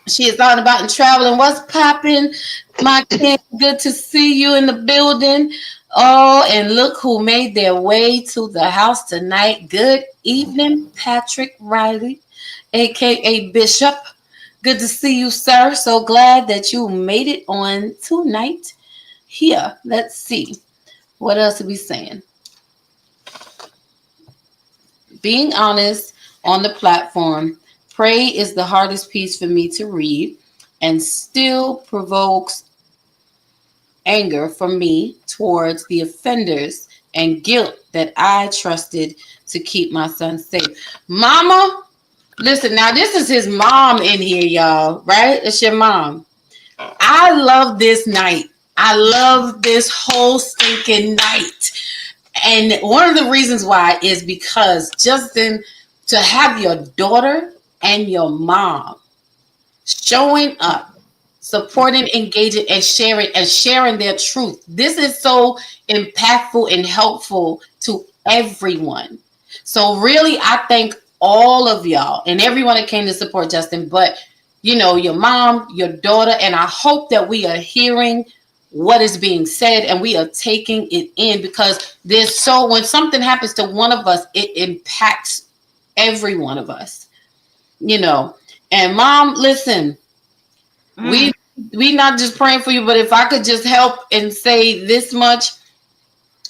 She is on about and traveling. What's popping, my kid? Good to see you in the building. Oh, and look who made their way to the house tonight. Good evening, Patrick Riley, aka Bishop. Good to see you, sir. So glad that you made it on tonight. Here, let's see. What else are we saying? Being honest on the platform. Pray is the hardest piece for me to read and still provokes anger from me towards the offenders and guilt that I trusted to keep my son safe. Mama, listen, now this is his mom in here, y'all, right? It's your mom. I love this night. I love this whole stinking night. And one of the reasons why is because, Justin, to have your daughter and your mom showing up, supporting, engaging, and sharing their truth. This is so impactful and helpful to everyone. So really, I thank all of y'all and everyone that came to support Justin, but you know, your mom, your daughter, and I hope that we are hearing what is being said and we are taking it in, because when something happens to one of us, it impacts every one of us. You know, and mom, listen, we not just praying for you, but if I could just help and say this much,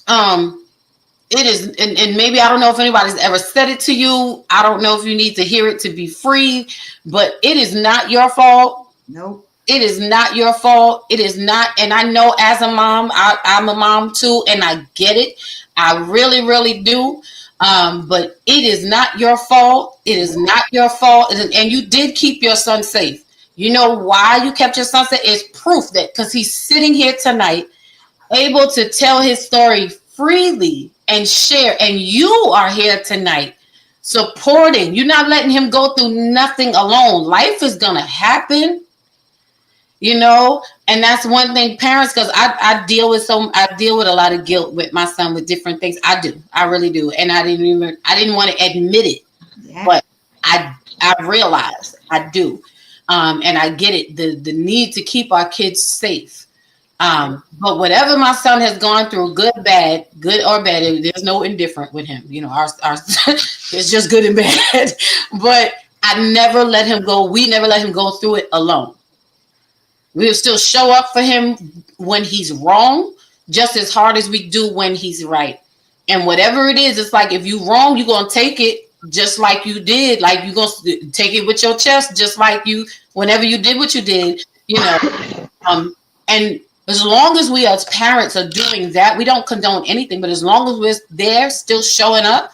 it is, and maybe I don't know if anybody's ever said it to you. I don't know if you need to hear it to be free, but it is not your fault. Nope. It is not your fault. It is not. And I know as a mom, I'm a mom too, and I get it. I really, really do. But it is not your fault. It is not your fault. And you did keep your son safe. You know why you kept your son safe? It's proof that because he's sitting here tonight, able to tell his story freely and share. And you are here tonight supporting. You're not letting him go through nothing alone. Life is going to happen. You know, and that's one thing, parents, because I deal with a lot of guilt with my son with different things. I really do, and I didn't want to admit it, but I realized I do, and I get it, the need to keep our kids safe. But whatever my son has gone through, good or bad, there's no indifferent with him. You know, our it's just good and bad. But I never let him go. We never let him go through it alone. We'll still show up for him when he's wrong, just as hard as we do when he's right. And whatever it is, it's like if you're wrong, you're going to take it just like you did. Like you're going to take it with your chest, just like you, whenever you did what you did, you know. And as long as we as parents are doing that, we don't condone anything. But as long as we're there still showing up,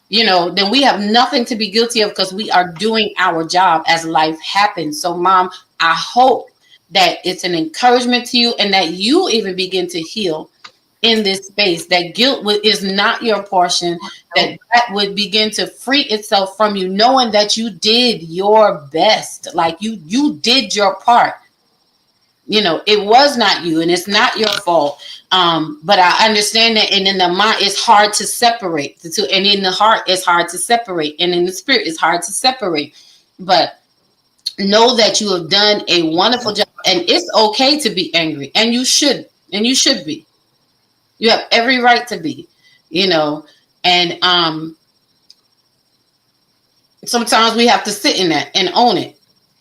you know, then we have nothing to be guilty of because we are doing our job as life happens. So, Mom, I hope that it's an encouragement to you and that you even begin to heal in this space, that guilt is not your portion, that would begin to free itself from you, knowing that you did your best, like you did your part. You know, it was not you and it's not your fault. But I understand that, and in the mind, it's hard to separate the two, and in the heart, it's hard to separate, and in the spirit, it's hard to separate. But know that you have done a wonderful job, and it's okay to be angry, and you should be. You have every right to be, you know, and sometimes we have to sit in that and own it.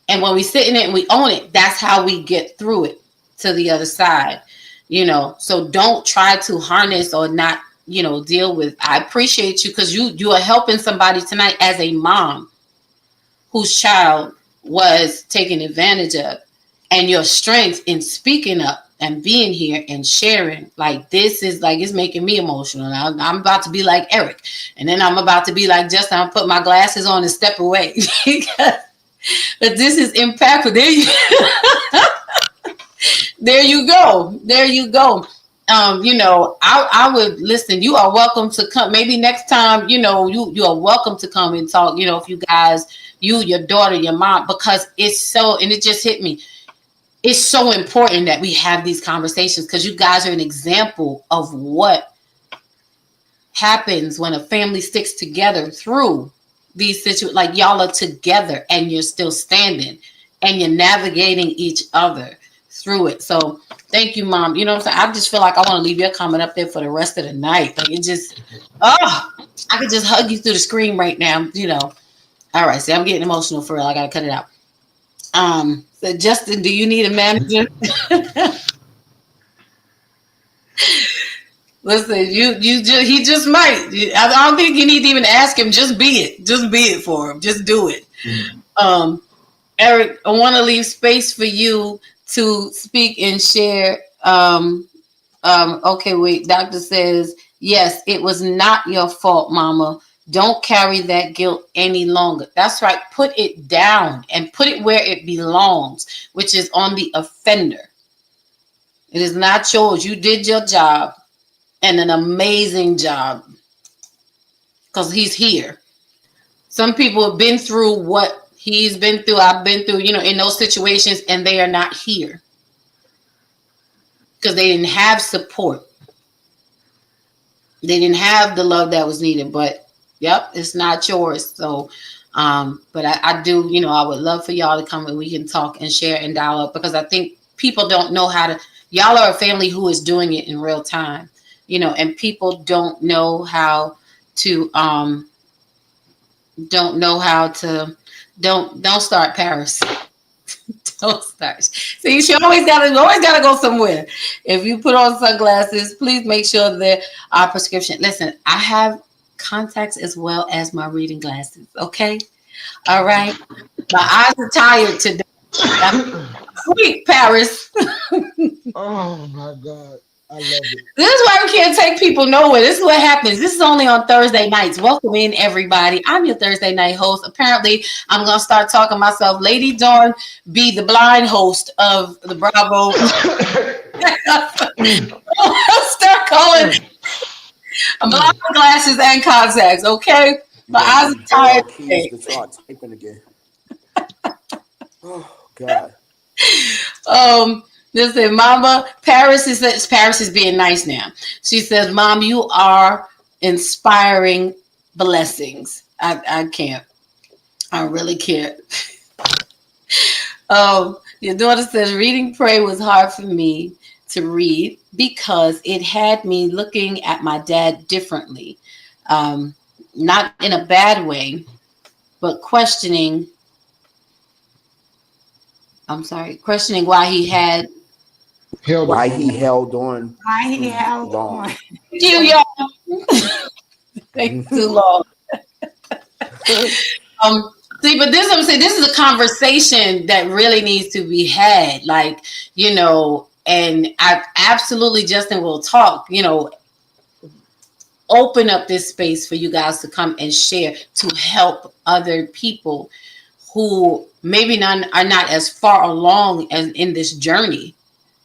And when we sit in it and we own it, that's how we get through it to the other side, you know. So don't try to harness or not, you know, deal with. I appreciate you because you are helping somebody tonight as a mom whose child was taken advantage of, and your strength in speaking up and being here and sharing, like this is like, it's making me emotional. Now I'm about to be like Eric, and then I'm about to be like Justin. I'll put my glasses on and step away. But this is impactful. There you go. There you go. you know, I would listen. You are welcome to come. Maybe next time, you know, you are welcome to come and talk. You know, if you guys, your daughter, your mom, because it's so, and it just hit me. It's so important that we have these conversations because you guys are an example of what happens when a family sticks together through these situations. Like y'all are together and you're still standing and you're navigating each other through it. So thank you, Mom. You know what I'm saying? I just feel like I want to leave your comment up there for the rest of the night. Like it just, I could just hug you through the screen right now, you know. All right, see, I'm getting emotional for real. I gotta cut it out. So Justin, do you need a manager? Listen, he just might. I don't think you need to even ask him. Just be it for him. Just do it. Eric, I want to leave space for you to speak and share. Okay, wait. Doctor says yes. It was not your fault, Mama. Don't carry that guilt any longer. That's right. Put it down and put it where it belongs, which is on the offender. It is not yours. You did your job and an amazing job because he's here. Some people have been through what he's been through. I've been through, you know, in those situations, and they are not here because they didn't have support. They didn't have the love that was needed, but yep, it's not yours. So, but I do, you know, I would love for y'all to come and we can talk and share and dialogue because I think people don't know how to, y'all are a family who is doing it in real time, you know, and people don't know how to, don't start Paris. Don't start. See, you always gotta go somewhere. If you put on sunglasses, please make sure that our prescription. Listen, I have contacts as well as my reading glasses. Okay, all right. My eyes are tired today. Sweet Paris. Oh my God. I love it. This is why we can't take people nowhere. This is what happens. This is only on Thursday nights. Welcome in, everybody. I'm your Thursday night host. Apparently, I'm going to start talking myself. Lady Dawn be the blind host of the Bravo. Start calling blind glasses and contacts, okay? My eyes are tired. Typing again. Oh, God. Listen, Mama, Paris is being nice now. She says, Mom, you are inspiring blessings. I can't. I really can't. Your daughter says, reading Pray was hard for me to read because it had me looking at my dad differently. Not in a bad way, but questioning why he held on. You, y'all. Thanks too long. See, but this I'm saying, this is a conversation that really needs to be had. Like, you know, and I absolutely, Justin, will talk, you know, open up this space for you guys to come and share to help other people who maybe are not as far along as in this journey,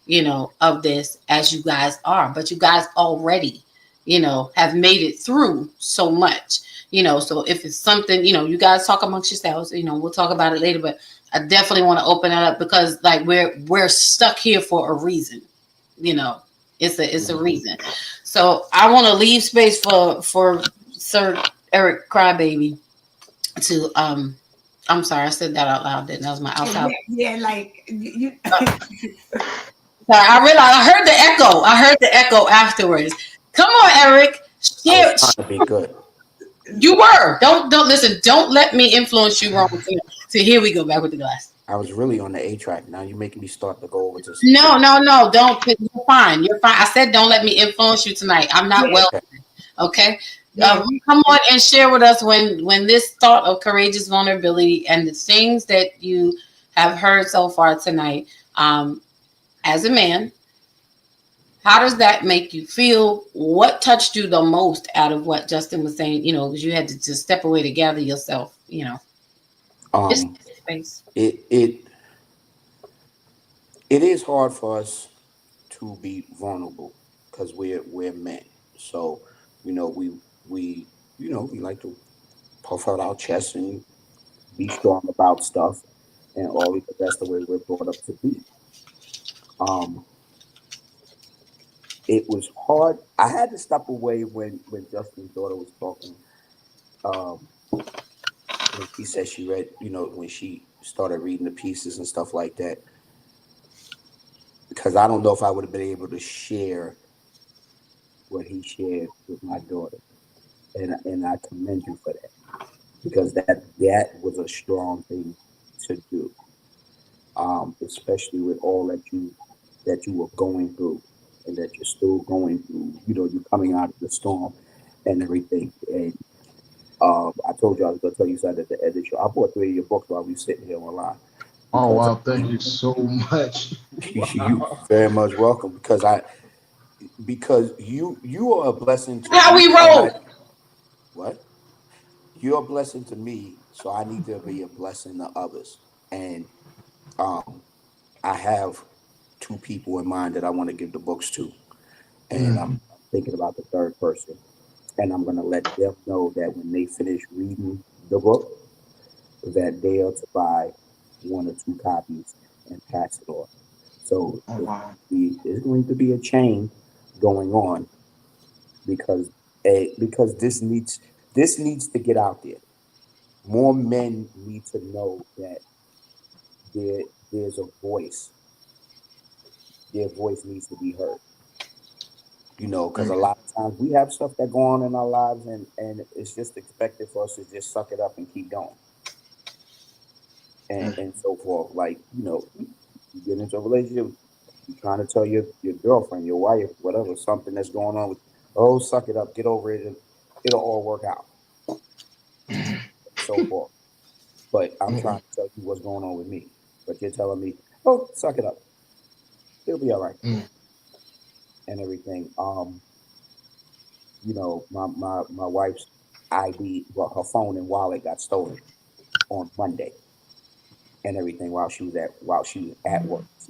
you know, of this as you guys are, but you guys already, you know, have made it through so much, you know. So if it's something, you know, you guys talk amongst yourselves, you know, we'll talk about it later, but I definitely want to open it up because like we're stuck here for a reason, you know. It's a reason. So I want to leave space for Sir Eric Crybaby to I'm sorry, I said that out loud. That was my outside. Yeah, like you. I realized I heard the echo afterwards. Come on, Eric. I was trying to be good. You were. Don't listen. Don't let me influence you wrong. So here we go back with the glass. I was really on the A track. Now you're making me start to go over to. No. Don't. You're fine. You're fine. I said don't let me influence you tonight. I'm not well. Okay. Come on and share with us when this thought of courageous vulnerability and the things that you have heard so far tonight. As a man, how does that make you feel? What touched you the most out of what Justin was saying? You know, because you had to just step away to gather yourself. You know, it is hard for us to be vulnerable because we're men. So, we we like to puff out our chests and be strong about stuff, and all that's the way we're brought up to be. Um, it was hard. I had to step away when Justin's daughter was talking. Um, when she said she read, when she started reading the pieces and stuff like that, because I don't know if I would have been able to share what he shared with my daughter, and I commend you for that, because that was a strong thing to do, especially with all that you were going through, and that you're still going through. You're coming out of the storm and everything. And I told you I was going to tell you something at the end of the show. I bought 3 of your books while we were sitting here online. Oh wow! Thank you so much. You very much welcome, because you are a blessing to How me. we roll. What? You're a blessing to me, so I need to be a blessing to others. And I have 2 people in mind that I want to give the books to, and I'm thinking about the 3rd person, and I'm going to let them know that when they finish reading the book, that they are to buy 1 or 2 copies and pass it on. So there's going to be a chain going on, because this needs to get out there. More men need to know that there's a voice. Their voice needs to be heard. Because a lot of times we have stuff that go on in our lives, and it's just expected for us to just suck it up and keep going. And so forth. Like, you get into a relationship, you're trying to tell your girlfriend, your wife, whatever, something that's going on with, oh, suck it up, get over it, and it'll all work out. So forth. But I'm trying to tell you what's going on with me. But you're telling me, oh, suck it up. It'll be all right. And everything. My wife's ID, well, her phone and wallet got stolen on Monday and everything while she was at work. She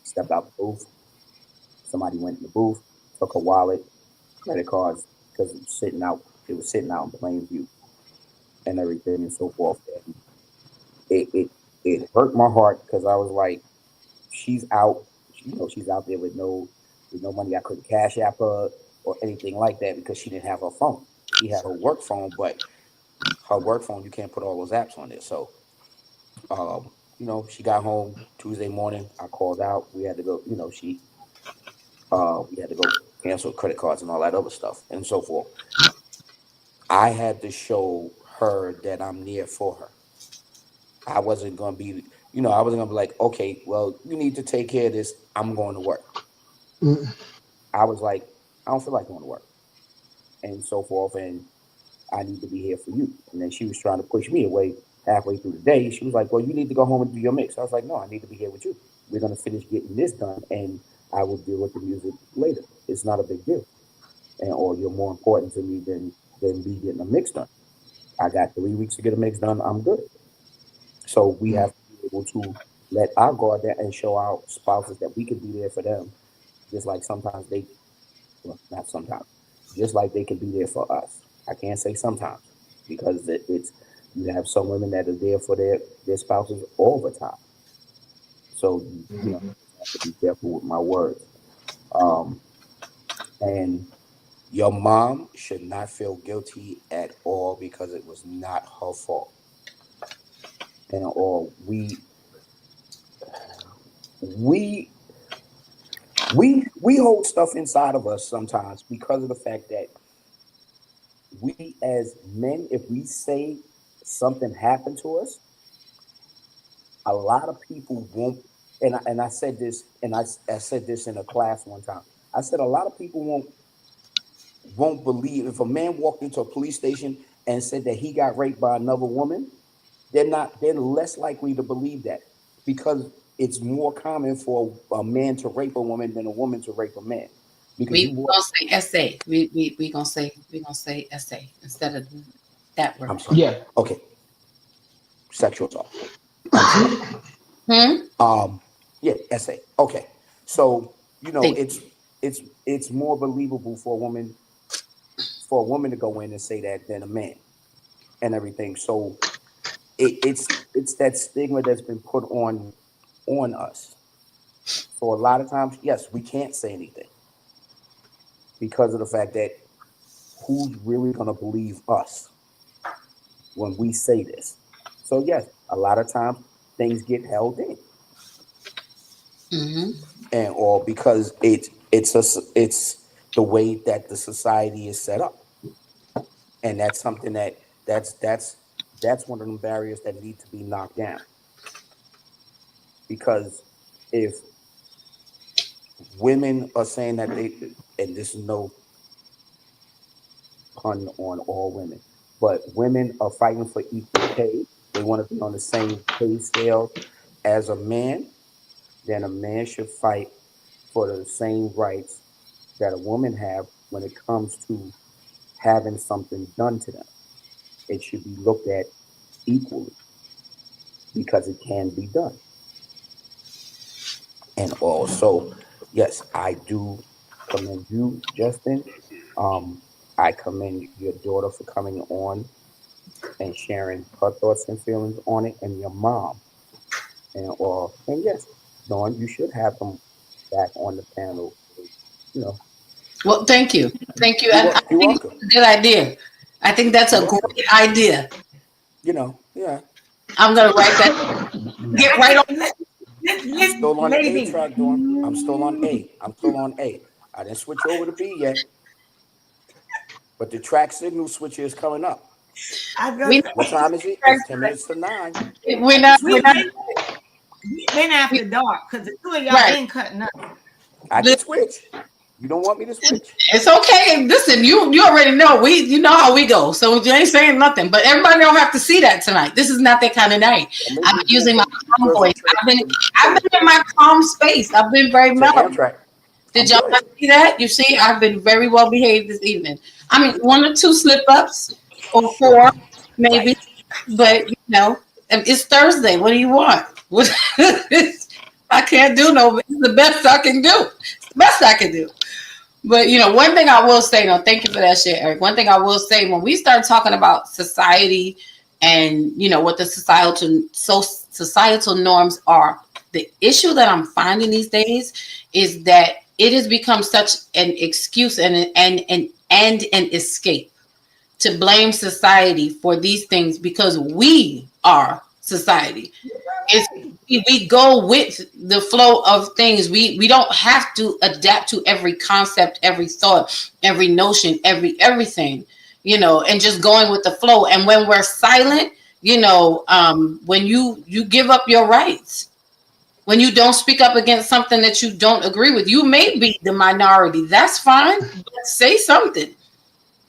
stepped out the booth. Somebody went in the booth, took her wallet, credit cards, because it was sitting out in plain view and everything and so forth. And it hurt my heart, because I was like, she's out, she's out there with no money. I couldn't cash app her or anything like that, because she didn't have her phone. She had her work phone, but her work phone, you can't put all those apps on there. So, she got home Tuesday morning. I called out. We had to go, we had to go cancel credit cards and all that other stuff and so forth. I had to show her that I'm there for her. I wasn't going to be, like, okay, well, you need to take care of this. I'm going to work. I was like, I don't feel like going to work and so forth. And I need to be here for you. And then she was trying to push me away halfway through the day. She was like, well, you need to go home and do your mix. I was like, no, I need to be here with you. We're going to finish getting this done, and I will deal with the music later. It's not a big deal. Or you're more important to me than me getting a mix done. I got 3 weeks to get a mix done. I'm good. So we have to be able to let our guard down and show our spouses that we can be there for them, just like sometimes not sometimes, just like they can be there for us. I can't say sometimes, because you have some women that are there for their spouses all the time. So I have to be careful with my words. And your mom should not feel guilty at all, because it was not her fault. And or we hold stuff inside of us sometimes, because of the fact that we as men, if we say something happened to us, a lot of people won't. And I said this, and I said this in a class one time. I said a lot of people won't believe if a man walked into a police station and said that he got raped by another woman. They're less likely to believe that, because it's more common for a man to rape a woman than a woman to rape a man. Because we gonna say essay. We gonna say essay instead of that word. I'm sorry. Yeah. Okay. Sexual assault. Yeah, essay. Okay. So, it's it's more believable for a woman to go in and say that than a man and everything. So it's that stigma that's been put on us. So a lot of times, yes, we can't say anything because of the fact that who's really gonna believe us when we say this? So yes, a lot of times things get held in, and or because it's the way that the society is set up, and that's something that's one of them barriers that need to be knocked down. Because if women are saying that and this is no pun on all women, but women are fighting for equal pay. They want to be on the same pay scale as a man. Then a man should fight for the same rights that a woman have when it comes to having something done to them. It should be looked at equally because it can be done. And also, yes, I do commend you, Justin. I commend your daughter for coming on and sharing her thoughts and feelings on it, and your mom. And yes, Dawn, you should have them back on the panel. You know. Well, thank you. You're I think welcome. It's a good idea. I think that's a great idea. You know, yeah. I'm gonna write that. Get right on that. I'm still on A track, Dawn. I'm still on A. I didn't switch over to B yet. But the track signal switcher is coming up. What time is it? It's 10 minutes to 9. We're not. We've been after dark because the two of y'all been cutting up. I can switch. You don't want me to switch? It's okay. Listen, you already know. You know how we go. So you ain't saying nothing. But everybody don't have to see that tonight. This is not that kind of night. I'm using my calm voice. I've been in my calm space. I've been very mellow. Did y'all not see that? You see, I've been very well behaved this evening. I mean, 1 or 2 slip-ups or 4, maybe. But, you know, it's Thursday. What do you want? I can't do no. It's the best I can do. It's the best I can do. But, you know, one thing I will say, thank you for that shit, Eric. One thing I will say, when we start talking about society and, you know, what the societal norms are, the issue that I'm finding these days is that it has become such an excuse and an escape to blame society for these things because we are society. We go with the flow of things. We don't have to adapt to every concept, every thought, every notion, everything, you know, and just going with the flow. And when we're silent, you know, when you give up your rights, when you don't speak up against something that you don't agree with, you may be the minority. That's fine. But say something,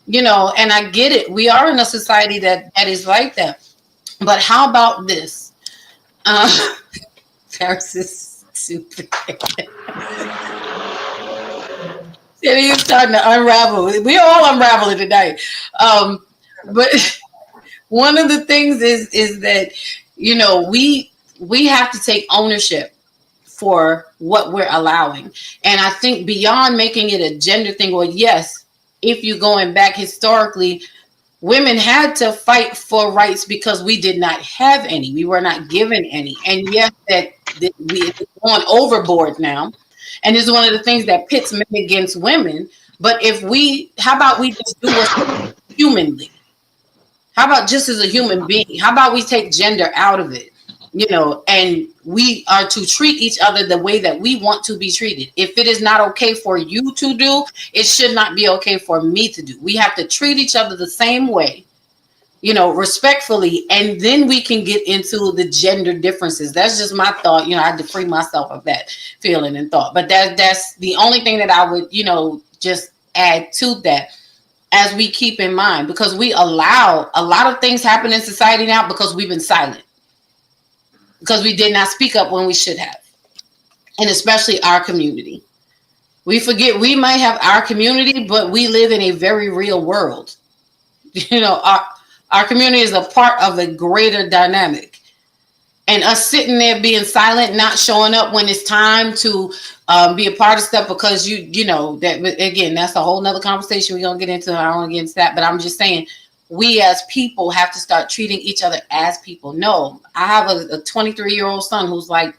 you know, and I get it. We are in a society that is like that. But how about this? Paris is stupid. He's starting to unravel. We all unraveling tonight. But one of the things is that, you know, we have to take ownership for what we're allowing. And I think beyond making it a gender thing, well, yes, if you're going back historically, women had to fight for rights because we did not have any. We were not given any. And yes, that we're going overboard now. And it's one of the things that pits men against women. But how about we just do it humanly? How about just as a human being? How about we take gender out of it? You know, and we are to treat each other the way that we want to be treated. If it is not okay for you to do, it should not be okay for me to do. We have to treat each other the same way, you know, respectfully, and then we can get into the gender differences. That's just my thought. You know, I had to free myself of that feeling and thought. But that's the only thing that I would, you know, just add to that as we keep in mind, because we allow a lot of things happen in society now because we've been silent. Because we did not speak up when we should have. And especially our community. We forget we might have our community, but we live in a very real world. You know, our community is a part of a greater dynamic. And us sitting there being silent, not showing up when it's time to be a part of stuff because you know that, again, that's a whole nother conversation we're gonna get into. I don't want to get into that, but I'm just saying we as people have to start treating each other as people. No, I have a 23-year-old son who's like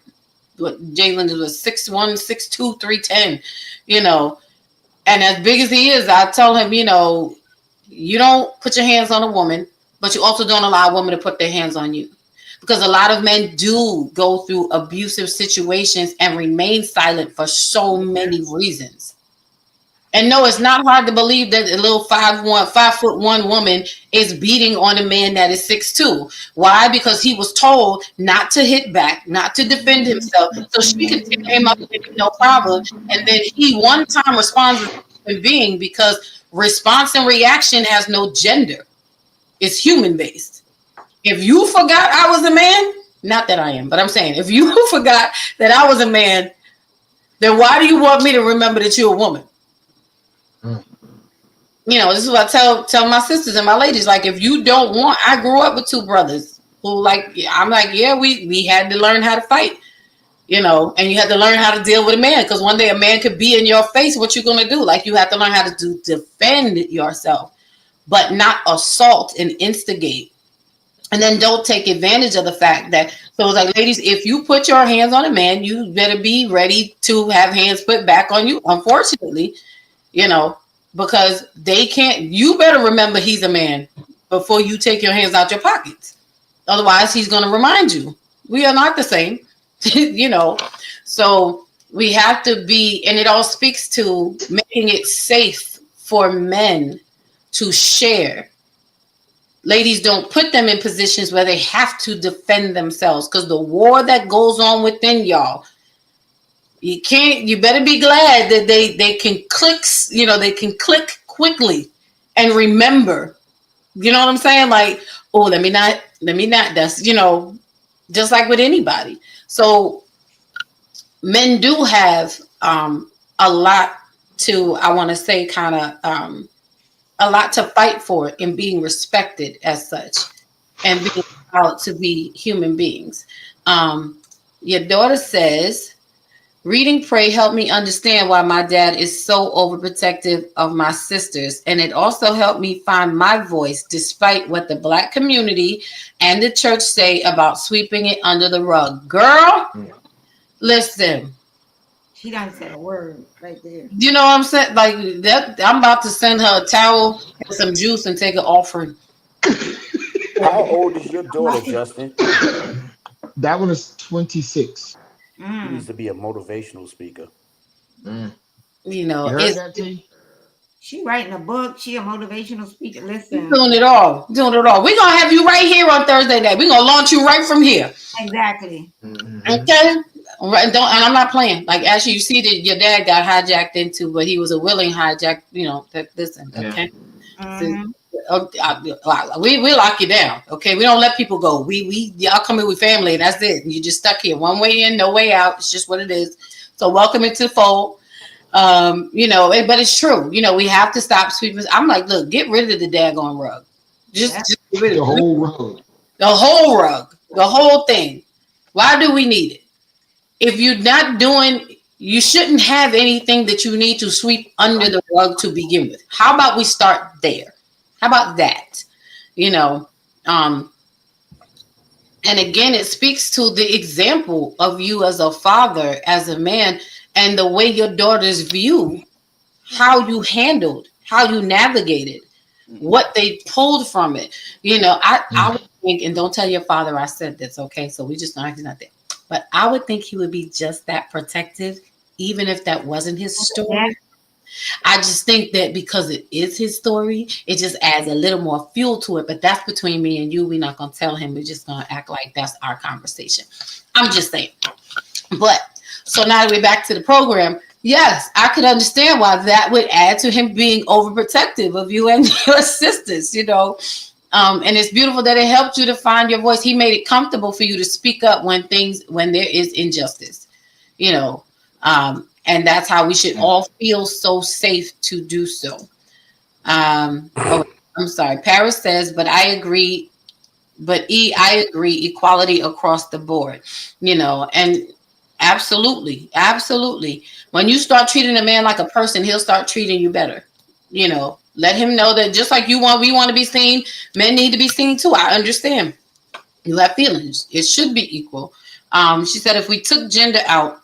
what Jalen was 6'1", 6'2", 310, you know, and as big as he is, I tell him, you know, you don't put your hands on a woman, but you also don't allow a woman to put their hands on you. Because a lot of men do go through abusive situations and remain silent for so many reasons. And no, it's not hard to believe that a little 5'1" woman is beating on a man that is 6'2". Why? Because he was told not to hit back, not to defend himself, so she could pick him up with no problem. And then he one time responds as a human being, because response and reaction has no gender. It's human based. If you forgot I was a man, not that I am, but I'm saying if you forgot that I was a man, then why do you want me to remember that you're a woman? You know, this is what I tell my sisters and my ladies. Like, if you don't want, I grew up with two brothers who, like, I'm like, yeah, we had to learn how to fight, you know, and you had to learn how to deal with a man, because one day a man could be in your face. What you gonna do? Like, you have to learn how to defend yourself, but not assault and instigate. And then don't take advantage of the fact that, so it's like, ladies, if you put your hands on a man, you better be ready to have hands put back on you, unfortunately, you know, because they can't, you better remember he's a man before you take your hands out your pockets. Otherwise, he's going to remind you, we are not the same, you know. So we have to be, and it all speaks to making it safe for men to share. Ladies, don't put them in positions where they have to defend themselves, because the war that goes on within y'all, you better be glad that they can click, you know, they can click quickly and remember, you know what I'm saying? Like, oh, let me not, that's, you know, just like with anybody. So men do have a lot to, I want to say, kind of, a lot to fight for in being respected as such and being allowed to be human beings. Your daughter says, reading Pray helped me understand why my dad is so overprotective of my sisters. And it also helped me find my voice despite what the Black community and the church say about sweeping it under the rug. Girl, listen. She done said a word right there. You know what I'm saying? Like that, I'm about to send her a towel and some juice and take an offering. How old is your daughter, Justin? That one is 26. She needs to be a motivational speaker. You know, she writing a book. She a motivational speaker. Listen, doing it all. We're gonna have you right here on Thursday night. We're gonna launch you right from here. Exactly. Okay. Right, and I'm not playing. Like, actually, you see that your dad got hijacked into, but he was a willing hijack. You know, listen, okay. We lock you down. Okay, we don't let people go. Y'all come in with family, and that's it. You just stuck here, one way in, no way out. It's just what it is. So welcome into the fold. You know, but it's true. You know, we have to stop sweeping. I'm like, look, get rid of the daggone rug. Just get rid of the whole rug. The whole rug. The whole thing. Why do we need it? If you're not doing, you shouldn't have anything that you need to sweep under the rug to begin with. How about we start there? How about that? You know, and again, it speaks to the example of you as a father, as a man, and the way your daughters view how you handled, how you navigated, what they pulled from it. You know, I would think, and don't tell your father I said this, okay? So we just know he's not there. But I would think he would be just that protective, even if that wasn't his story. I just think that because it is his story, it just adds a little more fuel to it. But that's between me and you. We're not going to tell him. We're just going to act like that's our conversation. I'm just saying. But so now that we're back to the program, yes, I could understand why that would add to him being overprotective of you and your sisters, you know. And it's beautiful that it helped you to find your voice. He made it comfortable for you to speak up when there is injustice, you know, and that's how we should all feel so safe to do so. I'm sorry. Paris says, but I agree But I agree, equality across the board, and absolutely, absolutely. When you start treating a man like a person, he'll start treating you better. Let him know that just like we want to be seen, men need to be seen too. I understand. You have feelings. It should be equal. She said if we took gender out,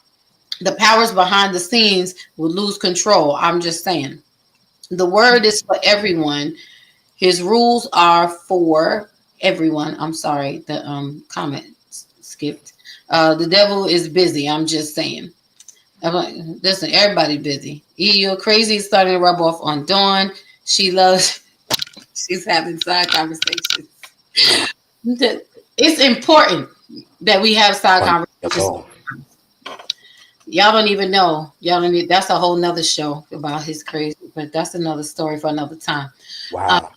the powers behind the scenes would lose control. I'm just saying. The word is for everyone. His rules are for everyone. I'm sorry, the comment skipped. The devil is busy. I'm just saying. Listen, everybody busy. You're crazy. Starting to rub off on Dawn. She's having side conversations. It's important that we have side conversations. Y'all don't even know. That's a whole nother show about his crazy, but that's another story for another time. Wow.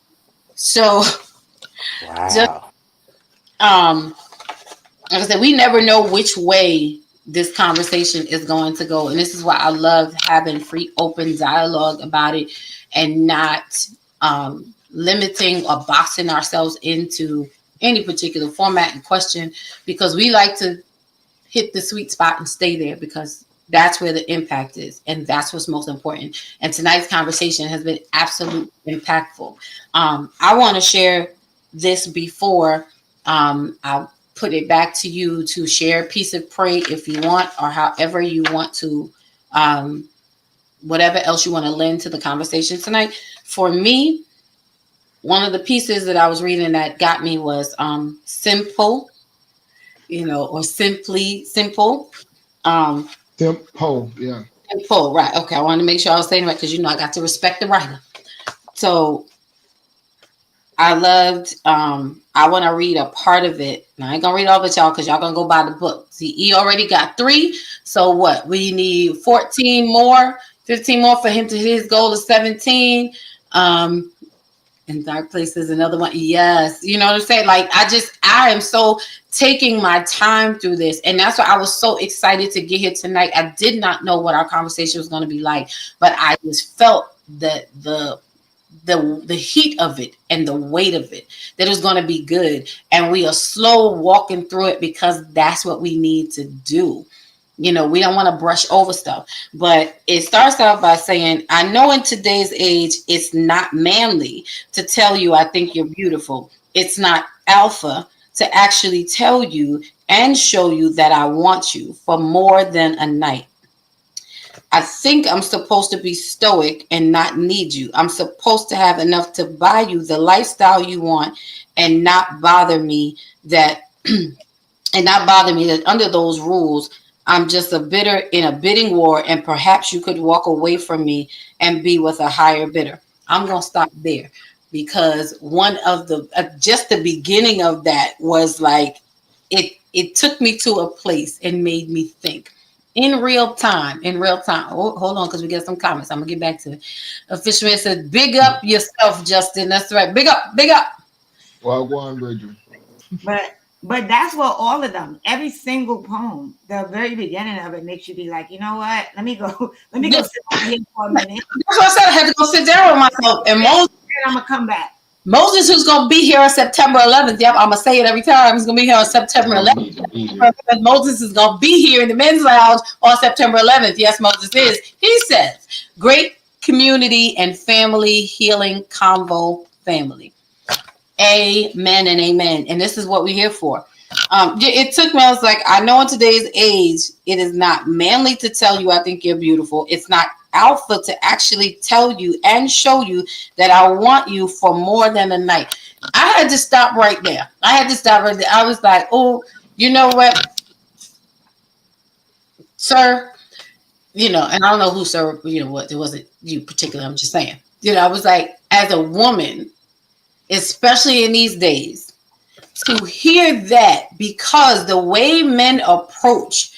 Like I said, we never know which way this conversation is going to go. And this is why I love having free, open dialogue about it and not limiting or boxing ourselves into any particular format and question, because we like to hit the sweet spot and stay there, because that's where the impact is. And that's what's most important. And tonight's conversation has been absolutely impactful. I want to share this before I'll put it back to you to share a piece of pray if you want, or however you want to, whatever else you want to lend to the conversation tonight. For me, one of the pieces that I was reading that got me was simple, or simply simple. Simple, yeah. Simple, right. Okay, I want to make sure I was saying it right, because I got to respect the writer. So I loved, I want to read a part of it. Now, I ain't going to read all of it, y'all, because y'all going to go buy the book. See, he already got 3. So what? We need 14 more, 15 more for him to hit his goal of 17. In Dark Places, another one. Yes. You know what I'm saying? Like, I am so taking my time through this. And that's why I was so excited to get here tonight. I did not know what our conversation was going to be like, but I just felt that the heat of it and the weight of it, that it was going to be good. And we are slow walking through it, because that's what we need to do. We don't want to brush over stuff. But it starts out by saying, I know in today's age, it's not manly to tell you I think you're beautiful. It's not alpha to actually tell you and show you that I want you for more than a night. I think I'm supposed to be stoic and not need you. I'm supposed to have enough to buy you the lifestyle you want and not bother me that under those rules, I'm just a bidder in a bidding war, and perhaps you could walk away from me and be with a higher bidder. I'm going to stop there, because one of the, just the beginning of that was like, it took me to a place and made me think. In real time. Oh, hold on, because we get some comments. I'm gonna get back to it. A fisherman said, "Big up yourself, Justin." That's right. Big up. Well, go on, Bridget. But that's what all of them. Every single poem, the very beginning of it makes you be like, you know what? Let me go sit down here for a minute. That's what I said. I had to go sit down with myself. And Moses, I'm gonna come back. Moses, who's gonna be here on September 11th. Yep, I'm gonna say it every time. He's gonna be here on September 11th. Moses is gonna be here in the men's lounge on September 11th. Yes, Moses is. He says, "Great community and family healing convo family." Amen and amen. And this is what we're here for. It took me, I was like, I know in today's age, it is not manly to tell you I think you're beautiful. It's not alpha to actually tell you and show you that I want you for more than a night. I had to stop right there. I was like, oh, you know what, sir? And I don't know who, sir, what, it wasn't you particularly. I'm just saying, I was like, as a woman, especially in these days, to hear that, because the way men approach,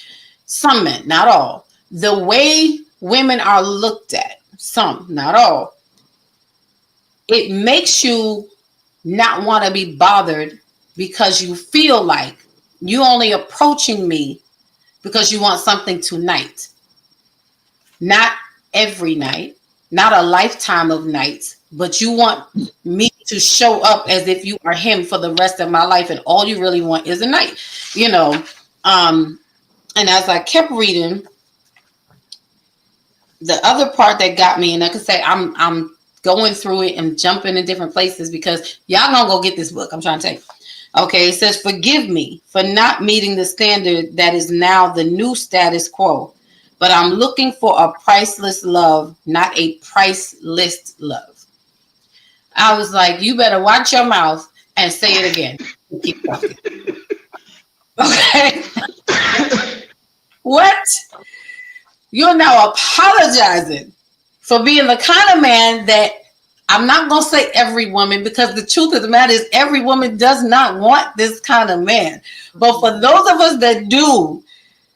some men, not all, the way women are looked at, some, not all, it makes you not want to be bothered, because you feel like you only approaching me because you want something tonight. Not every night, not a lifetime of nights, but you want me to show up as if you are him for the rest of my life, and all you really want is a night, you know. And as I kept reading, the other part that got me, and I could say I'm going through it and jumping in different places because y'all gonna go get this book. I'm trying to tell you. Okay, it says, forgive me for not meeting the standard that is now the new status quo, but I'm looking for a priceless love, not a price list love. I was like, you better watch your mouth and say it again. Keep talking. Okay. What? You're now apologizing for being the kind of man that, I'm not going to say every woman, because the truth of the matter is every woman does not want this kind of man. But for those of us that do,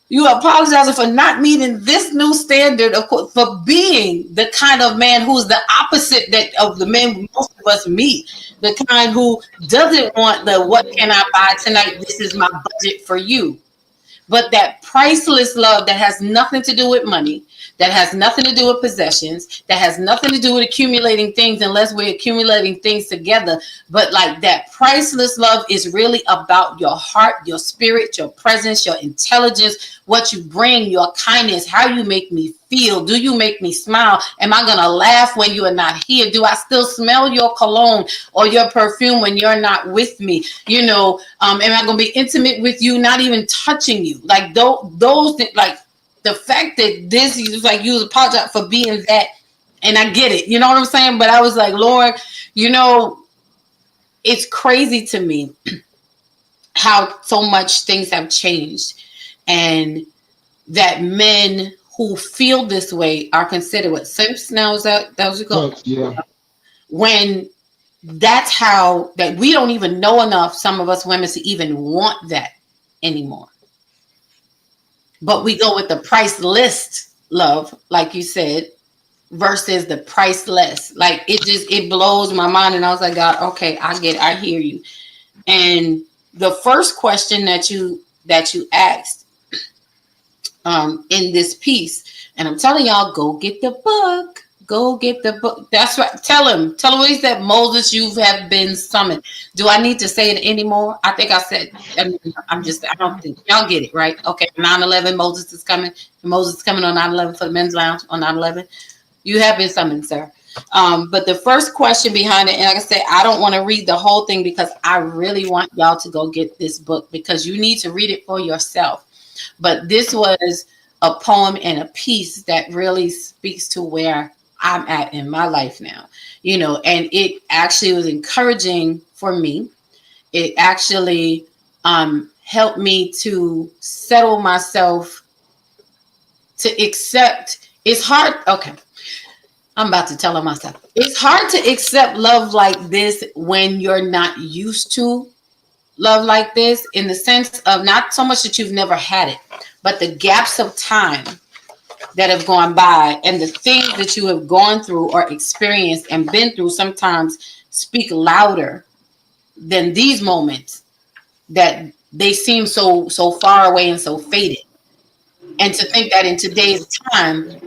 you apologizing for not meeting this new standard, of course, for being the kind of man who's the opposite of the men most of us meet, the kind who doesn't want the what can I buy tonight? This is my budget for you. But that priceless love that has nothing to do with money, that has nothing to do with possessions, that has nothing to do with accumulating things unless we're accumulating things together. But like that priceless love is really about your heart, your spirit, your presence, your intelligence, what you bring, your kindness, how you make me feel. Do you make me smile? Am I going to laugh when you are not here? Do I still smell your cologne or your perfume when you're not with me? You know, am I going to be intimate with you, not even touching you? Like those like, the fact that this is like you apologize for being that, and I get it, you know what I'm saying? But I was like, Lord, you know, it's crazy to me how so much things have changed, and that men who feel this way are considered what, simps now? Is that was it called? Yeah. When that's how that we don't even know enough, some of us women, to even want that anymore. But we go with the price list love, like you said, versus the priceless. Like it blows my mind. And I was like, God, okay, I get it. I hear you. And the first question that you asked in this piece, and I'm telling y'all, go get the book. Go get the book. That's right. Tell him what he said. Moses, you have been summoned. Do I need to say it anymore? I think I said, I don't think y'all get it, right? Okay. 9/11, Moses is coming. Moses is coming on 9/11 for the men's lounge on 9/11. You have been summoned, sir. But the first question behind it, and like I said, I don't want to read the whole thing because I really want y'all to go get this book because you need to read it for yourself. But this was a poem and a piece that really speaks to where I'm at in my life now, you know, and it actually was encouraging for me. It actually helped me to settle myself to accept. It's hard. Okay. I'm about to tell myself. It's hard to accept love like this when you're not used to love like this, in the sense of not so much that you've never had it, but the gaps of time that have gone by and the things that you have gone through or experienced and been through sometimes speak louder than these moments that they seem so far away and so faded. And to think that in today's time,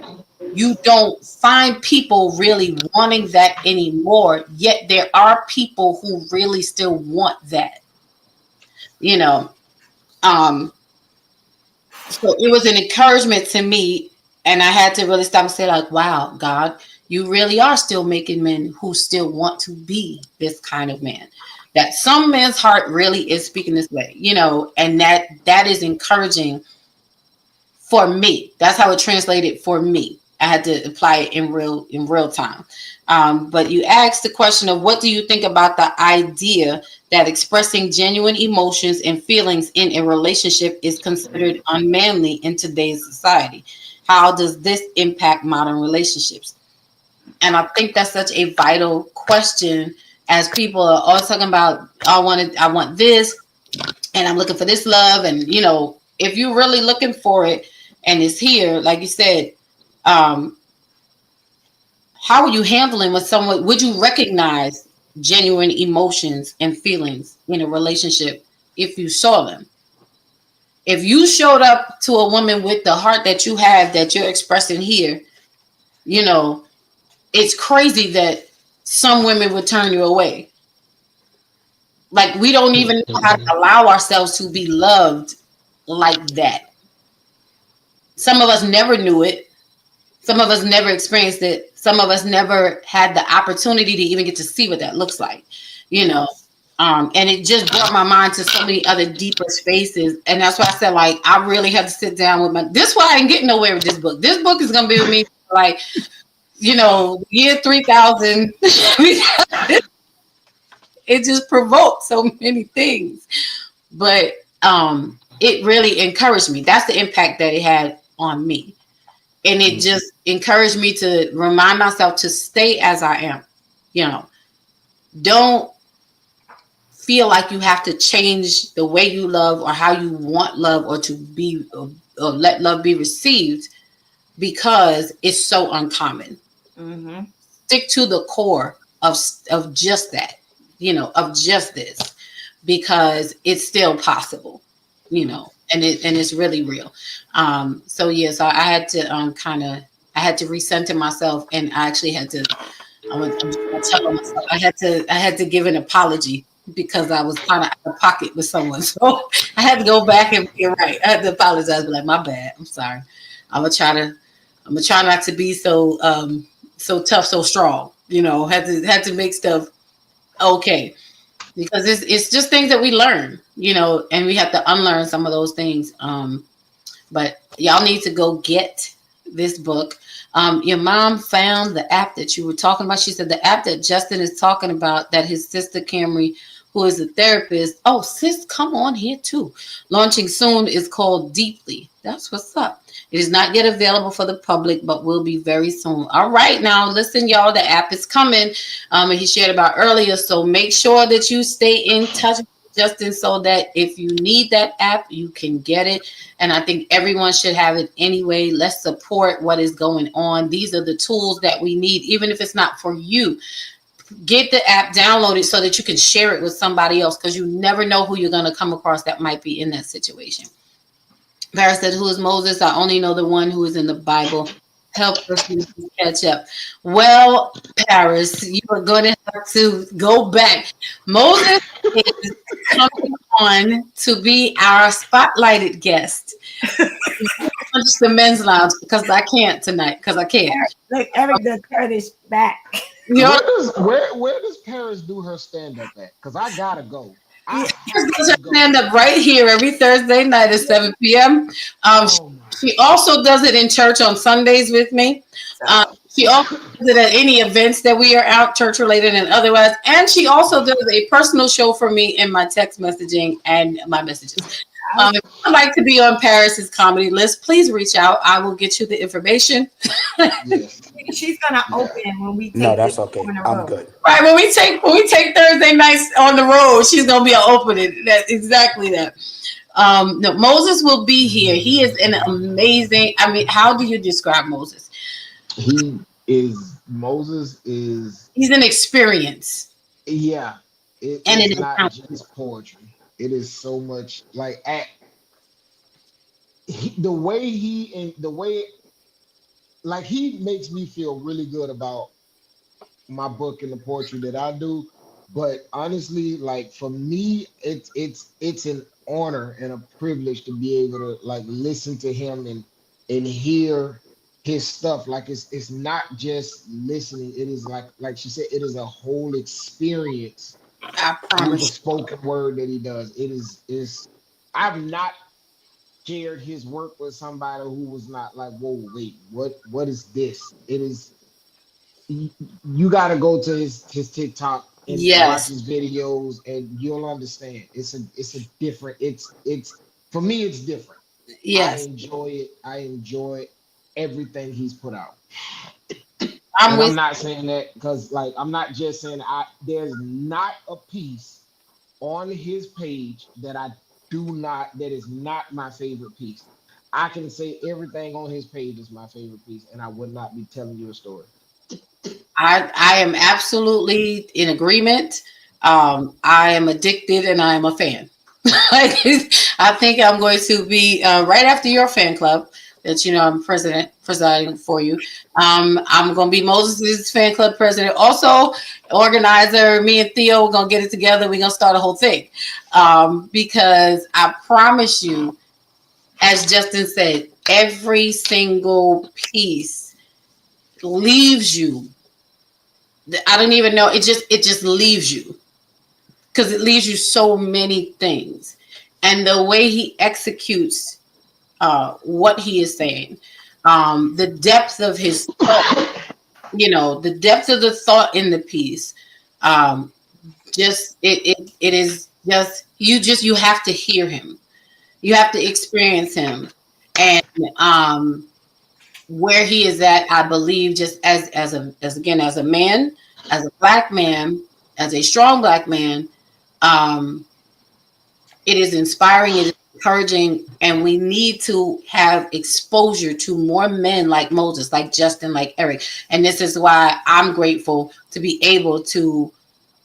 you don't find people really wanting that anymore, yet there are people who really still want that, you know. So it was an encouragement to me. And I had to really stop and say, like, wow, God, you really are still making men who still want to be this kind of man. That some men's heart really is speaking this way, you know, and that is encouraging for me. That's how it translated for me. I had to apply it in real time. But you asked the question of what do you think about the idea that expressing genuine emotions and feelings in a relationship is considered unmanly in today's society? How does this impact modern relationships? And I think that's such a vital question, as people are always talking about, I want this, and I'm looking for this love. And, you know, if you're really looking for it and it's here, like you said, how are you handling with someone? Would you recognize genuine emotions and feelings in a relationship if you saw them? If you showed up to a woman with the heart that you have, that you're expressing here, you know, it's crazy that some women would turn you away. Like we don't even know how to allow ourselves to be loved like that. Some of us never knew it. Some of us never experienced it. Some of us never had the opportunity to even get to see what that looks like, you know. And it just brought my mind to so many other deeper spaces. And that's why I said, like, I really had to sit down with this is why I didn't get nowhere with this book. This book is going to be with me for like, you know, year 3000. It just provoked so many things. But it really encouraged me. That's the impact that it had on me. And it just encouraged me to remind myself to stay as I am. You know, don't feel like you have to change the way you love or how you want love or to be or let love be received because it's so uncommon. Mm-hmm. Stick to the core of just that, you know, of just this, because it's still possible, you know, and it's really real. So yes, I had to I had to recenter myself, and I actually had to I'm telling myself I had to give an apology because I was kind of out of pocket with someone. So I had to go back and be right. I had to apologize, be like, my bad. I'm sorry. I'm gonna try not to be so tough, so strong. You know, had to make stuff okay. Because it's just things that we learn, you know, and we have to unlearn some of those things. But y'all need to go get this book. Your mom found the app that you were talking about. She said the app that Justin is talking about, that his sister Camry, who is a therapist. Oh, sis, come on here too. Launching soon, is called Deeply. That's what's up. It is not yet available for the public, but will be very soon. All right, now listen, y'all. The app is coming. And he shared about earlier. So make sure that you stay in touch with Justin so that if you need that app, you can get it. And I think everyone should have it anyway. Let's support what is going on. These are the tools that we need, even if it's not for you. Get the app, download it so that you can share it with somebody else, because you never know who you're going to come across that might be in that situation. Paris said, who is Moses? I only know the one who is in the Bible. Help us catch up. Well, Paris, you are going to have to go back. Moses is coming on to be our spotlighted guest. Just the men's lounge, because I can't tonight, because I can't. Look, Eric the Kurdish back. You know, where does Paris do her stand-up at? Because I gotta go. Stand up right here every Thursday night at 7 p.m. She also does it in church on Sundays with me. She also does it at any events that we are out, church related and otherwise. And she also does a personal show for me in my text messaging and my messages. If you would like to be on Paris's comedy list, please reach out. I will get you the information. She's gonna open when we take No, that's okay. I'm good. Right, when we take Thursday nights on the road, she's gonna be opening. That's exactly that. No, Moses will be here. He is an amazing. I mean, how do you describe Moses? Moses is. He's an experience. Yeah, it's not just poetry. It is so much like the way he makes me feel really good about my book and the poetry that I do. But honestly, like for me, it's an honor and a privilege to be able to like listen to him and hear his stuff. Like it's not just listening. It is like she said, it is a whole experience. I promise. The spoken word that he does. It is I've not shared his work with somebody who was not like, whoa, wait, what is this? It is, you got to go to his TikTok and watch his videos, and you'll understand. It's a different. It's for me, it's different. Yes, I enjoy it. I enjoy everything he's put out. I'm not saying that because, like, I'm not just saying there's not a piece on his page that is not my favorite piece. I can say everything on his page is my favorite piece, and I would not be telling you a story. I am absolutely in agreement. I am addicted, and I am a fan. I think I'm going to be right after your fan club. that you know I'm presiding for you. I'm gonna be Moses' fan club president, also organizer. Me and Theo are gonna get it together. We're gonna start a whole thing, because I promise you, as Justin said, every single piece leaves you. I don't even know. It just leaves you, because it leaves you so many things, and the way he executes what he is saying, the depth of his thought, the depth of the thought in the piece, it is just you have to hear him, you have to experience him, and where he is at, I believe, just as a man, as a black man, as a strong black man, it is inspiring, it is encouraging, and we need to have exposure to more men like Moses, like Justin, like Eric. And this is why I'm grateful to be able to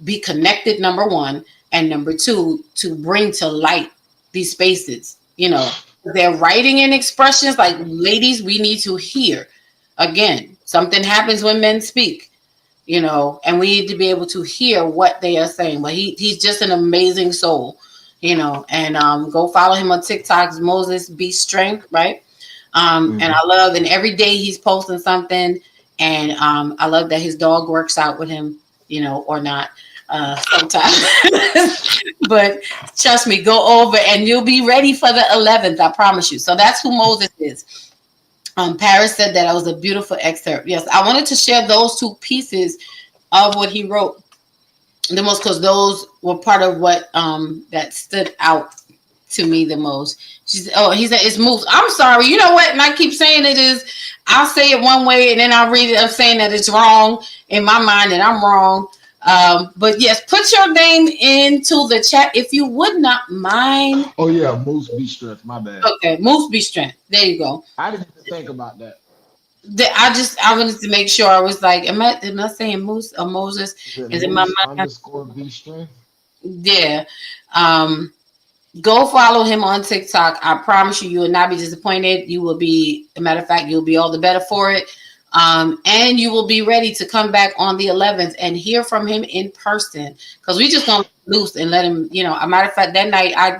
be connected, number one, and number two, to bring to light these spaces. They're writing in expressions like, ladies, we need to hear. Again, something happens when men speak, and we need to be able to hear what they are saying. But he's just an amazing soul, and go follow him on TikTok, Moses Be Strength, right? And I love, and every day he's posting something, and I love that his dog works out with him, or not sometimes. But trust me, go over and you'll be ready for the 11th, I promise you. So that's who Moses is. Paris said that it was a beautiful excerpt. Yes, I wanted to share those two pieces of what he wrote the most, because those were part of what that stood out to me the most. He said it's moves. I'm sorry, you know what? And I keep saying it is. I'll say it one way and then I'll read it. I'm saying that it's wrong in my mind, and I'm wrong. But yes, put your name into the chat if you would not mind. Oh yeah, Moose Be Strength. My bad. Okay, Moose Be Strength. There you go. I didn't even think about that. I wanted to make sure. I was like, am I saying Moose or Moses? Is it my mind? _ Be Strength? Yeah. Go follow him on TikTok. I promise you will not be disappointed. You will be, as a matter of fact, you'll be all the better for it. And you will be ready to come back on the 11th and hear from him in person, because we just gonna loose and let him, a matter of fact, that night, I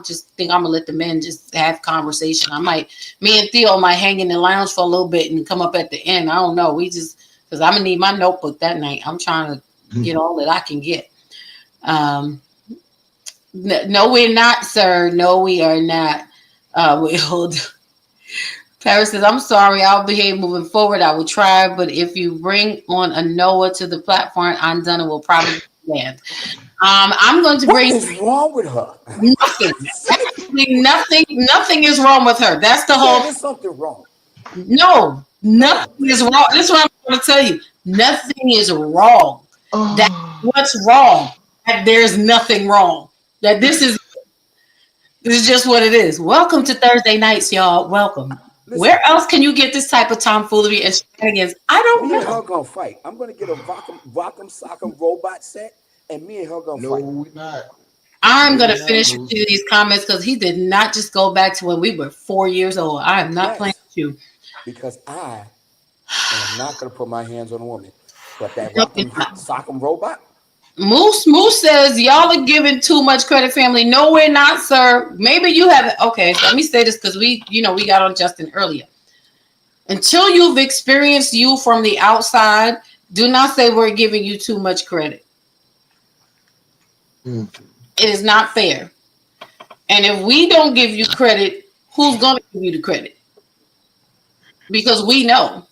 just think I'm gonna let the men just have conversation. Me and Theo might hang in the lounge for a little bit and come up at the end. I don't know. Because I'm gonna need my notebook that night. I'm trying to get all that I can get. No, we're not, sir. No, we are not. Hold. Paris says, I'm sorry, I'll behave moving forward. I will try, but if you bring on a Noah to the platform, I'm done and will probably land. I'm going to bring. What is wrong with her? Nothing is wrong with her. That's the whole. There's something wrong. No, nothing is wrong. That's what I'm going to tell you. Nothing is wrong. That's what's wrong. That there's nothing wrong. That this is just what it is. Welcome to Thursday nights, y'all. Welcome. Listen, where else can you get this type of tomfoolery and shenanigans? I don't know. Me and her gonna fight. I'm gonna get a Rock'em Sock'em robot set, and me and her gonna fight. No, we're not. I'm gonna finish with these comments, because he did not just go back to when we were 4 years old. I am not playing with you. Because I am not gonna put my hands on a woman. But that Rock'em Sock'em robot. Moose says y'all are giving too much credit, family. No, we're not, sir. Maybe you haven't. Okay, so let me say this, because we got on Justin earlier. Until you've experienced you from the outside, do not say we're giving you too much credit. It is not fair. And if we don't give you credit, who's going to give you the credit? Because we know.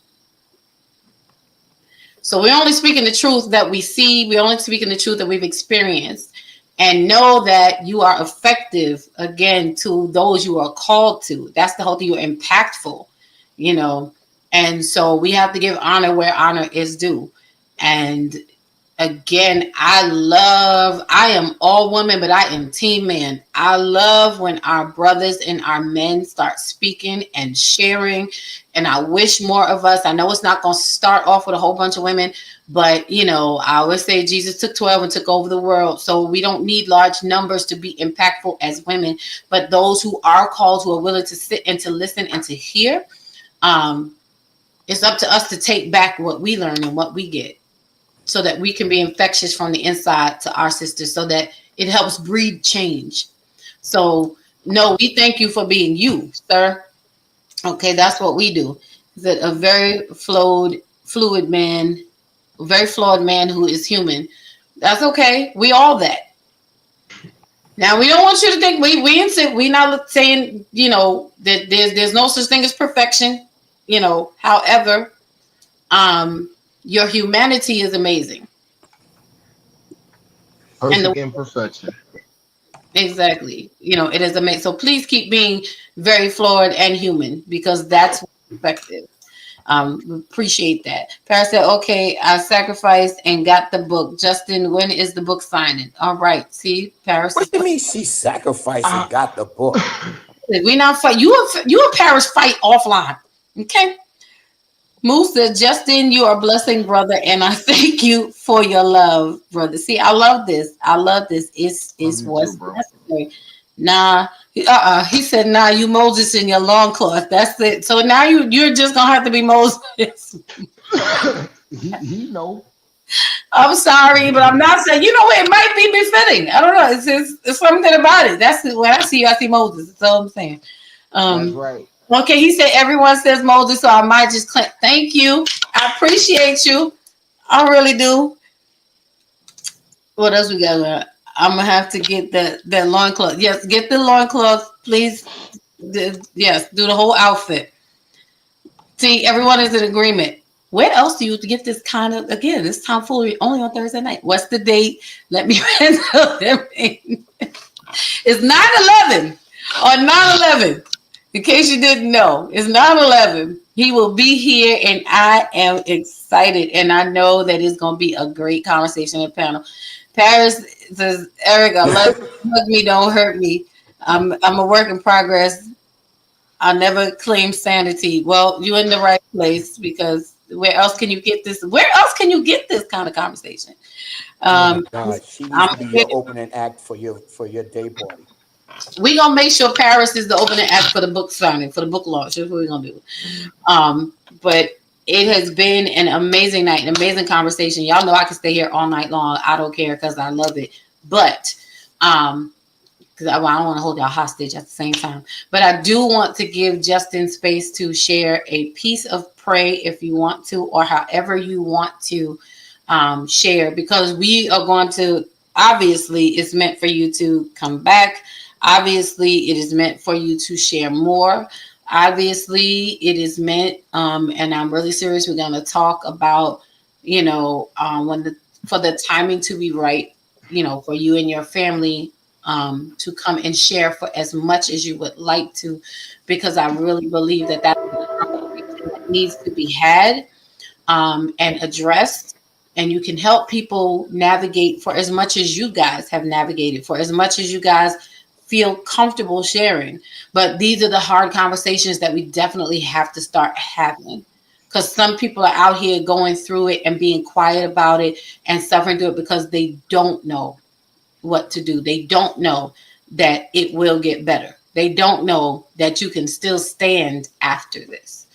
So we're only speaking the truth that we see. We're only speaking the truth that we've experienced. And know that you are effective, again, to those you are called to. That's the whole thing. You're impactful, And so we have to give honor where honor is due. And again, I am all woman, but I am team man. I love when our brothers and our men start speaking and sharing. And I wish more of us. I know it's not going to start off with a whole bunch of women, but I always say Jesus took 12 and took over the world. So we don't need large numbers to be impactful as women, but those who are called, who are willing to sit and to listen and to hear, it's up to us to take back what we learn and what we get, so that we can be infectious from the inside to our sisters, so that it helps breed change. So, no, we thank you for being you, sir. Okay, that's what we do. That a very fluid man, a very flawed man who is human. That's okay. We all that. Now we don't want you to think we not saying that there's no such thing as perfection. However, your humanity is amazing. Perfect imperfection. Exactly. It is amazing. So please keep being very flawed and human, because that's effective. Appreciate that. Paris said, okay, I sacrificed and got the book. Justin, when is the book signing? All right. See, Paris. What do you mean she sacrificed and got the book? We not fight. You and Paris fight offline. Okay. Moose said, Justin, you are a blessing, brother, and I thank you for your love, brother. See, I love this. It's what's necessary. Nah, he said, nah, you Moses in your long cloth. That's it. So now you're just gonna have to be Moses. he know. I'm sorry, but I'm not saying. It might be befitting. I don't know. It's something about it. That's when I see you. I see Moses. That's all I'm saying. That's right. Okay, he said everyone says Moses, so I might just click. Thank you. I appreciate you. I really do. What else we got? I'm gonna have to get that loincloth. Yes, get the loincloth, please. Yes, do the whole outfit. See, everyone is in agreement. Where else do you get this kind of, again, this tomfoolery only on Thursday night? What's the date? Let me tell them. It's 9/11 on 9/11. In case you didn't know, it's 9/11. He will be here, and I am excited. And I know that it's going to be a great conversation at the panel. Paris says, Eric, I love me, don't hurt me. I'm a work in progress. I'll never claim sanity. Well, you're in the right place, because where else can you get this? Where else can you get this kind of conversation? God, she needs to be your opening act for your day party. We're gonna make sure Paris is the opening act for the book signing, for the book launch. That's what we're gonna do. But it has been an amazing night, an amazing conversation. Y'all know I can stay here all night long. I don't care, because I love it. But because I don't want to hold y'all hostage at the same time. But I do want to give Justin space to share a piece of pray if you want to, or however you want to share, because we are going to, obviously, it's meant for you to come back. Obviously, it is meant for you to share more. Obviously, it is meant, and I'm really serious. We're going to talk about, for the timing to be right, for you and your family to come and share for as much as you would like to, because I really believe that that's a conversation that needs to be had and addressed. And you can help people navigate for as much as you guys have navigated, for as much as you guys feel comfortable sharing. But these are the hard conversations that we definitely have to start having, because some people are out here going through it and being quiet about it and suffering through it because they don't know what to do. They don't know that it will get better. They don't know that you can still stand after this,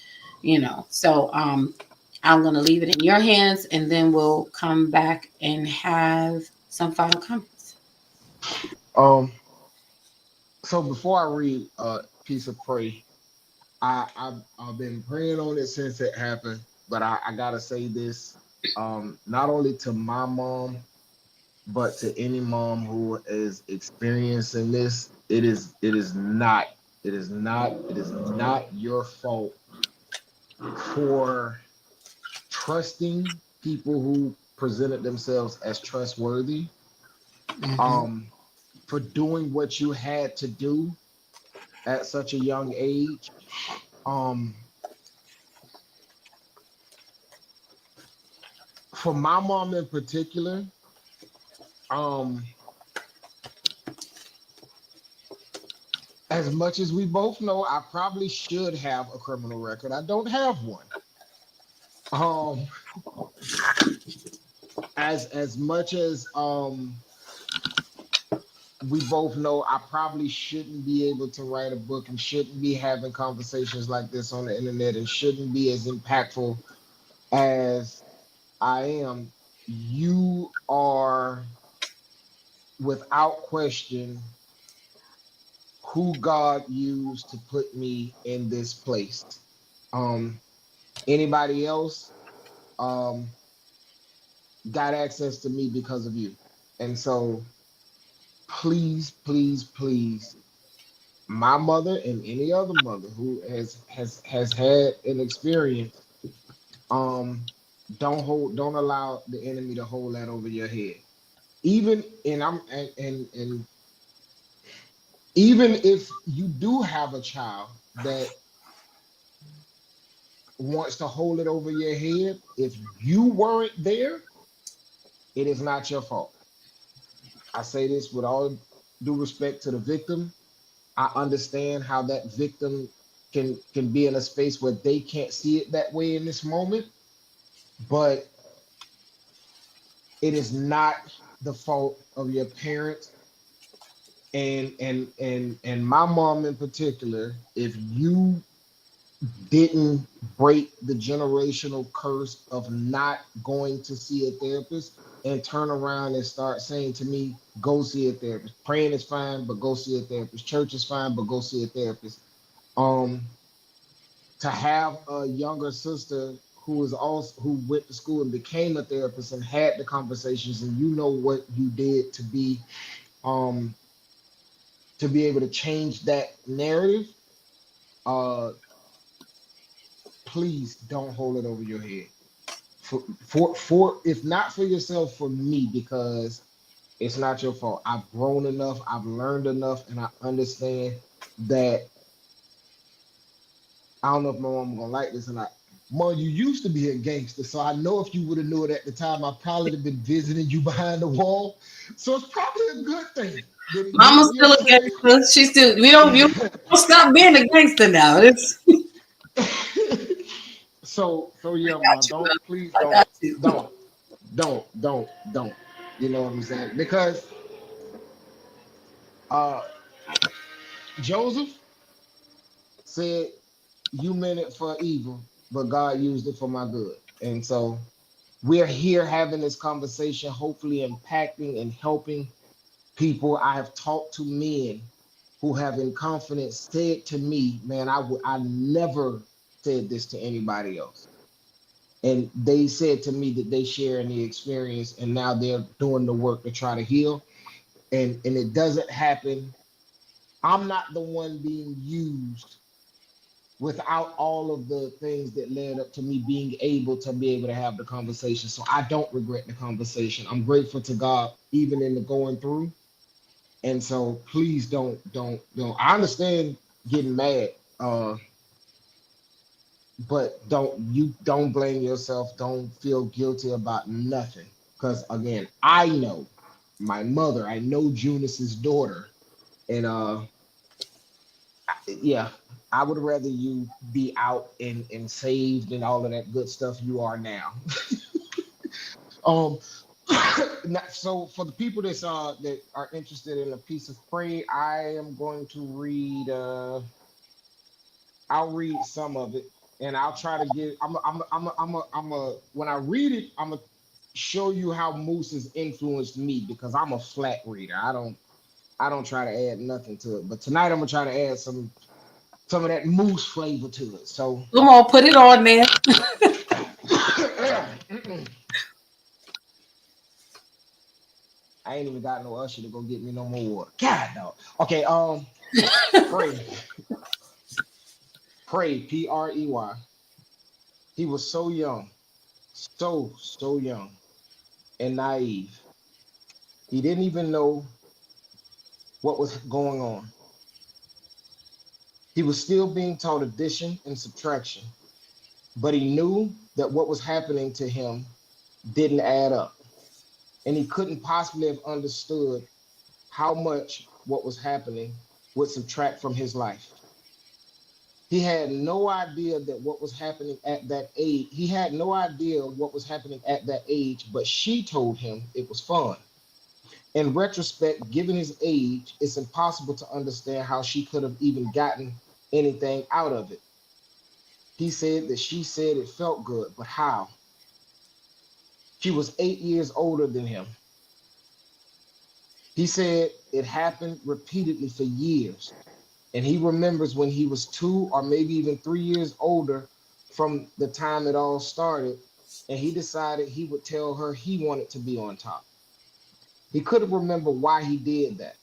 So I'm going to leave it in your hands, and then we'll come back and have some final comments. So before I read a piece of pray, I've been praying on it since it happened, but I gotta say this, not only to my mom, but to any mom who is experiencing this. It is not your fault for trusting people who presented themselves as trustworthy. For doing what you had to do at such a young age. for my mom in particular, as much as we both know, I probably should have a criminal record. I don't have one. As much as we both know, I probably shouldn't be able to write a book and shouldn't be having conversations like this on the internet and shouldn't be as impactful as I am. You are, without question, who God used to put me in this place. Anybody else got access to me because of you. And so please, please, please, my mother and any other mother who has had an experience, don't allow the enemy to hold that over your head. Even and even if you do have a child that wants to hold it over your head, if you weren't there, it is not your fault. I say this with all due respect to the victim. I understand how that victim can be in a space where they can't see it that way in this moment, but it is not the fault of your parents and my mom in particular. If you didn't break the generational curse of not going to see a therapist and turn around and start saying to me, go see a therapist. Praying is fine, but go see a therapist. Church is fine, but go see a therapist. To have a younger sister who went to school and became a therapist and had the conversations, and you know what you did to be able to change that narrative, please don't hold it over your head. For if not for yourself, for me, because it's not your fault. I've grown enough, I've learned enough, and I understand that. I don't know if my mom gonna like this or not. Mom, you used to be a gangster, so I know if you would have knew it at the time, I probably have been visiting you behind the wall. So it's probably a good thing. Mama's still a gangster. She's still. You don't stop being a gangster now. It's so yeah, Mom. Please don't. You know what I'm saying? Because Joseph said, you meant it for evil, but God used it for my good. And so we're here having this conversation, hopefully impacting and helping people. I have talked to men who have in confidence said to me, man, I never said this to anybody else. And they said to me that they share in the experience and now they're doing the work to try to heal. And it doesn't happen. I'm not the one being used without all of the things that led up to me being able to have the conversation. So I don't regret the conversation. I'm grateful to God, even in the going through. And so please don't. I understand getting mad, but don't blame yourself. Don't feel guilty about nothing. Because again, I know my mother, I know Junus's daughter, and yeah, I would rather you be out and saved and all of that good stuff you are now. So for the people that are interested in a piece of prey, I am going to read. I'll read some of it, and I'll try to get. When I read it, I'm gonna show you how Moose has influenced me because I'm a flat reader. I don't try to add nothing to it. But tonight I'm gonna try to add some of that Moose flavor to it. So come on, put it on there. I ain't even got no usher to go get me no more water. God no. Okay, Prey, Prey. He was so young, so young and naive. He didn't even know what was going on. He was still being taught addition and subtraction, but he knew that what was happening to him didn't add up. And he couldn't possibly have understood how much what was happening would subtract from his life. He had no idea that what was happening at that age. He had no idea what was happening at that age, but she told him it was fun. In retrospect, given his age, it's impossible to understand how she could have even gotten anything out of it. He said that she said it felt good, but how? She was 8 years older than him. He said it happened repeatedly for years. And he remembers when he was 2 or maybe even 3 years older from the time it all started. And he decided he would tell her he wanted to be on top. He couldn't remember why he did that.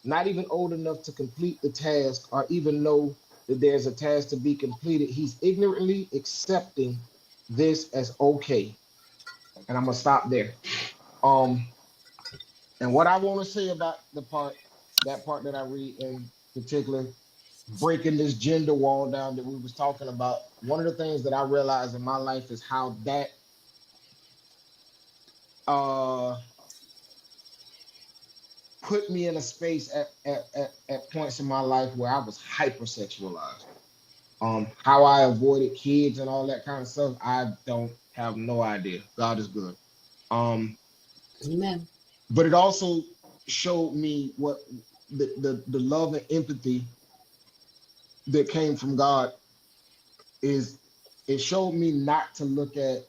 Not even old enough to complete the task or even know that there's a task to be completed. He's ignorantly accepting this as okay. And I'm gonna stop there. And what I want to say about that part that I read in particular, breaking this gender wall down that we was talking about, one of the things that I realized in my life is how that put me in a space at points in my life where I was hypersexualized. How I avoided kids and all that kind of stuff, I don't have no idea. God is good. Amen. But it also showed me what the love and empathy that came from God is. It showed me not to look at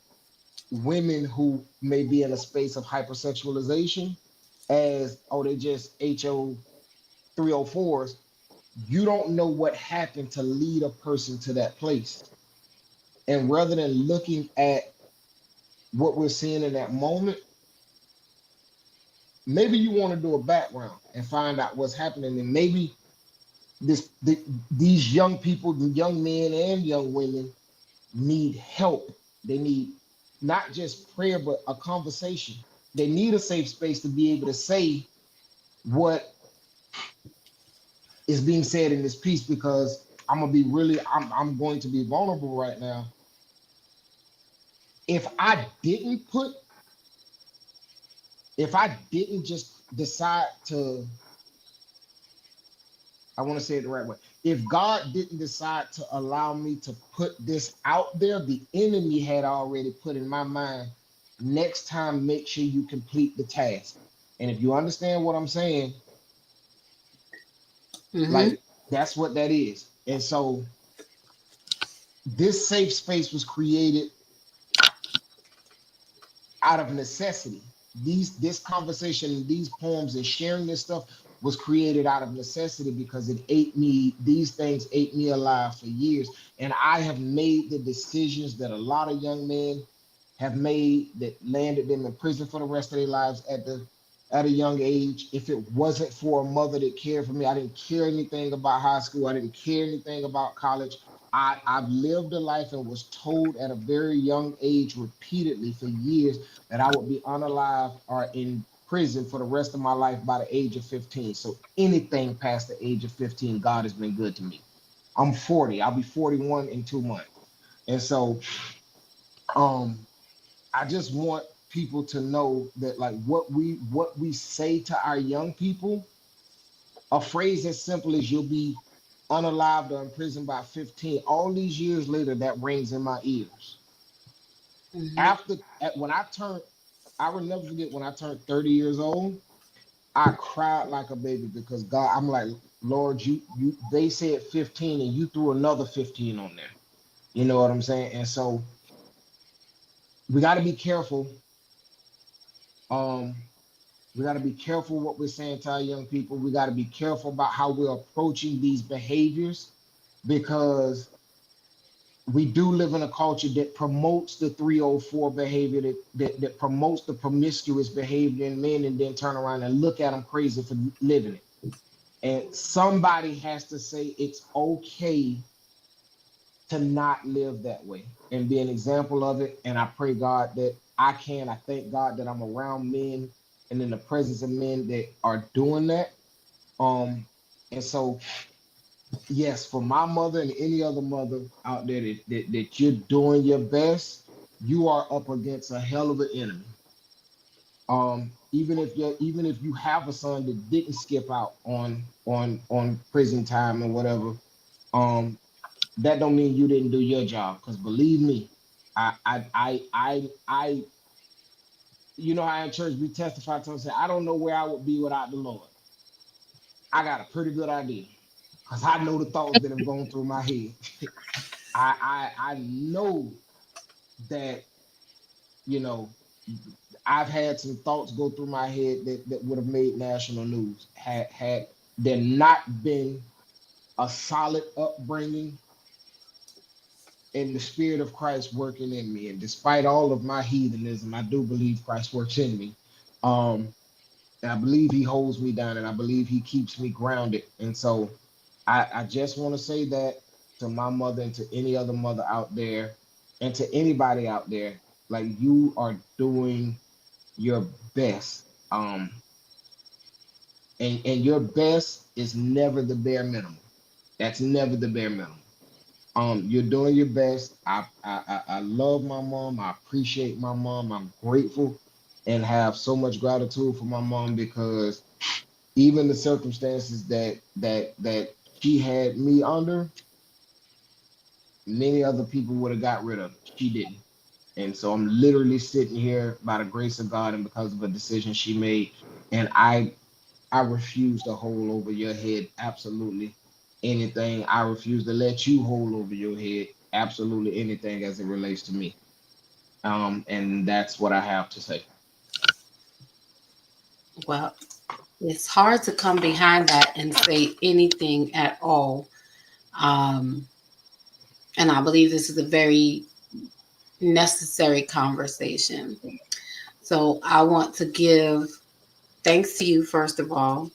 women who may be in a space of hypersexualization as, oh, they just HO 304s. You don't know what happened to lead a person to that place. And rather than looking at what we're seeing in that moment, maybe you want to do a background and find out what's happening. And maybe these young people, the young men and young women, need help. They need not just prayer, but a conversation. They need a safe space to be able to say what is being said in this piece, because I'm going to be vulnerable right now. If I didn't just decide to, I want to say it the right way. If God didn't decide to allow me to put this out there, the enemy had already put in my mind, next time, make sure you complete the task. And if you understand what I'm saying, like, that's what that is. And so this safe space was created out of necessity. This conversation, these poems, and sharing this stuff was created out of necessity because these things ate me alive for years. And I have made the decisions that a lot of young men have made that landed them in prison for the rest of their lives at a young age. If it wasn't for a mother that cared for me, I didn't care anything about high school. I didn't care anything about college. I've lived a life and was told at a very young age repeatedly for years that I would be unalive or in prison for the rest of my life by the age of 15. So anything past the age of 15, God has been good to me. I'm 40. I'll be 41 in 2 months. And so I just want people to know that, like, what we say to our young people, a phrase as simple as "you'll be unalived or in prison by 15," all these years later, that rings in my ears. I will never forget when I turned 30 years old, I cried like a baby because God, I'm like, Lord, they said 15 and you threw another 15 on there. You know what I'm saying? And so we got to be careful. We got to be careful what we're saying to our young people. We got to be careful about how we're approaching these behaviors, because we do live in a culture that promotes the 304 behavior, that promotes the promiscuous behavior in men, and then turn around and look at them crazy for living it. And somebody has to say it's okay to not live that way and be an example of it. And I pray God that I thank God that I'm around men and in the presence of men that are doing that. And so, yes, for my mother and any other mother out there that you're doing your best, you are up against a hell of an enemy. Even if you have a son that didn't skip out on prison time or whatever, that don't mean you didn't do your job. Because believe me, I you know how in church we testify to and say, I don't know where I would be without the Lord. I got a pretty good idea because I know the thoughts that have gone through my head. I know that, you know, I've had some thoughts go through my head that would have made national news had there not been a solid upbringing and the spirit of Christ working in me. And despite all of my heathenism, I do believe Christ works in me. And I believe he holds me down, and I believe he keeps me grounded. And so I just want to say that to my mother and to any other mother out there and to anybody out there, like, you are doing your best. And your best is never the bare minimum. That's never the bare minimum. You're doing your best. I love my mom. I appreciate my mom. I'm grateful and have so much gratitude for my mom, because even the circumstances that she had me under, many other people would have got rid of it. She didn't. And so I'm literally sitting here by the grace of God and because of a decision she made. And I refuse to hold over your head absolutely anything. I refuse to let you hold over your head absolutely anything as it relates to me. And that's what I have to say. Well, it's hard to come behind that and say anything at all. And I believe this is a very necessary conversation. So I want to give thanks to you, first of all.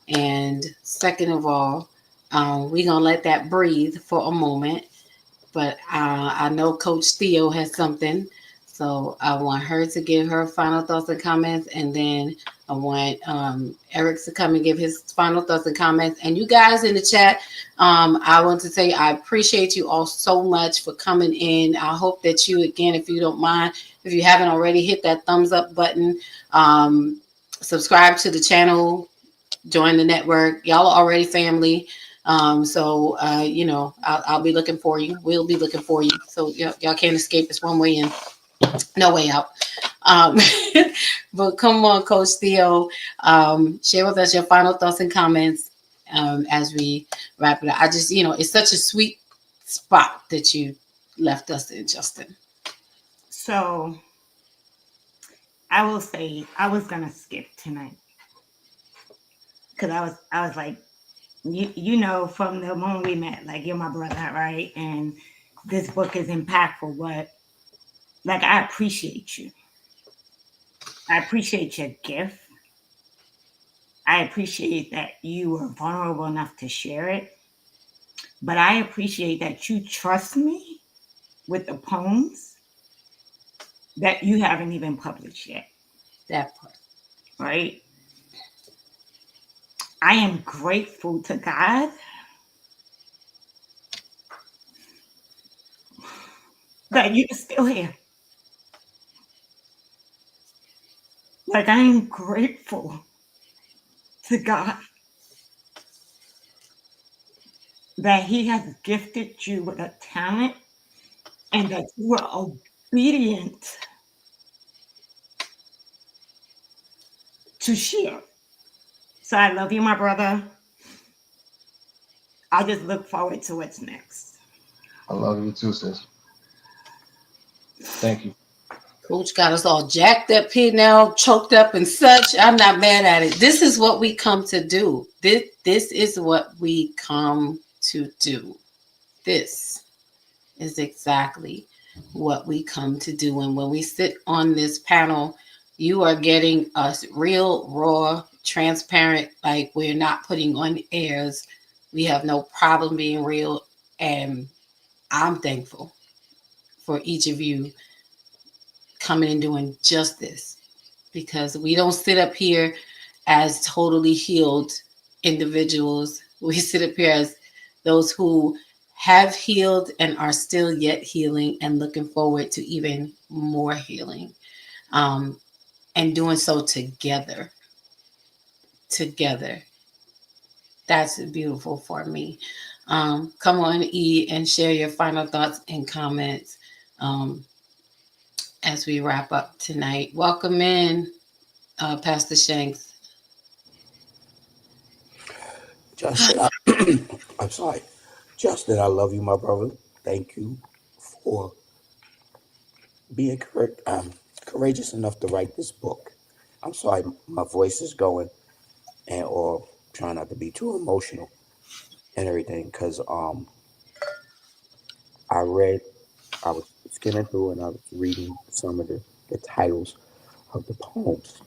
And second of all, we're going to let that breathe for a moment. But I know Coach Theo has something. So I want her to give her final thoughts and comments. And then I want Eric to come and give his final thoughts and comments. And you guys in the chat, I want to say I appreciate you all so much for coming in. I hope that you, again, if you don't mind, if you haven't already, hit that thumbs up button. Subscribe to the channel. Join the network. Y'all are already family. So you know, I'll be looking for you. We'll be looking for you. So y'all can't escape. It's one way in, no way out. But come on, Coach Theo, share with us your final thoughts and comments as we wrap it up. I just, you know, it's such a sweet spot that you left us in, Justin. So I will say I was gonna skip tonight because I was like, you know, from the moment we met, like, you're my brother, right? And this book is impactful, but like, I appreciate you. I appreciate your gift. I appreciate that you were vulnerable enough to share it. But I appreciate that you trust me with the poems that you haven't even published yet. That part. Right? I am grateful to God that you're still here. Like, I am grateful to God that He has gifted you with a talent and that you were obedient to share. So I love you, my brother. I just look forward to what's next. I love you too, sis. Thank you. Coach got us all jacked up here now, choked up and such. I'm not mad at it. This is what we come to do. This is what we come to do. This is exactly what we come to do. And when we sit on this panel, you are getting us real, raw, transparent, like we're not putting on airs. We have no problem being real. And I'm thankful for each of you coming and doing just this, because we don't sit up here as totally healed individuals. We sit up here as those who have healed and are still yet healing and looking forward to even more healing, and doing so together. That's beautiful for me. Come on, E, and share your final thoughts and comments as we wrap up tonight. Welcome in, Pastor Shanks. Justin, I'm sorry. Justin, I love you, my brother. Thank you for being courageous enough to write this book. I'm sorry, my voice is going, or trying not to be too emotional and everything, because I was skimming through and I was reading some of the titles of the poems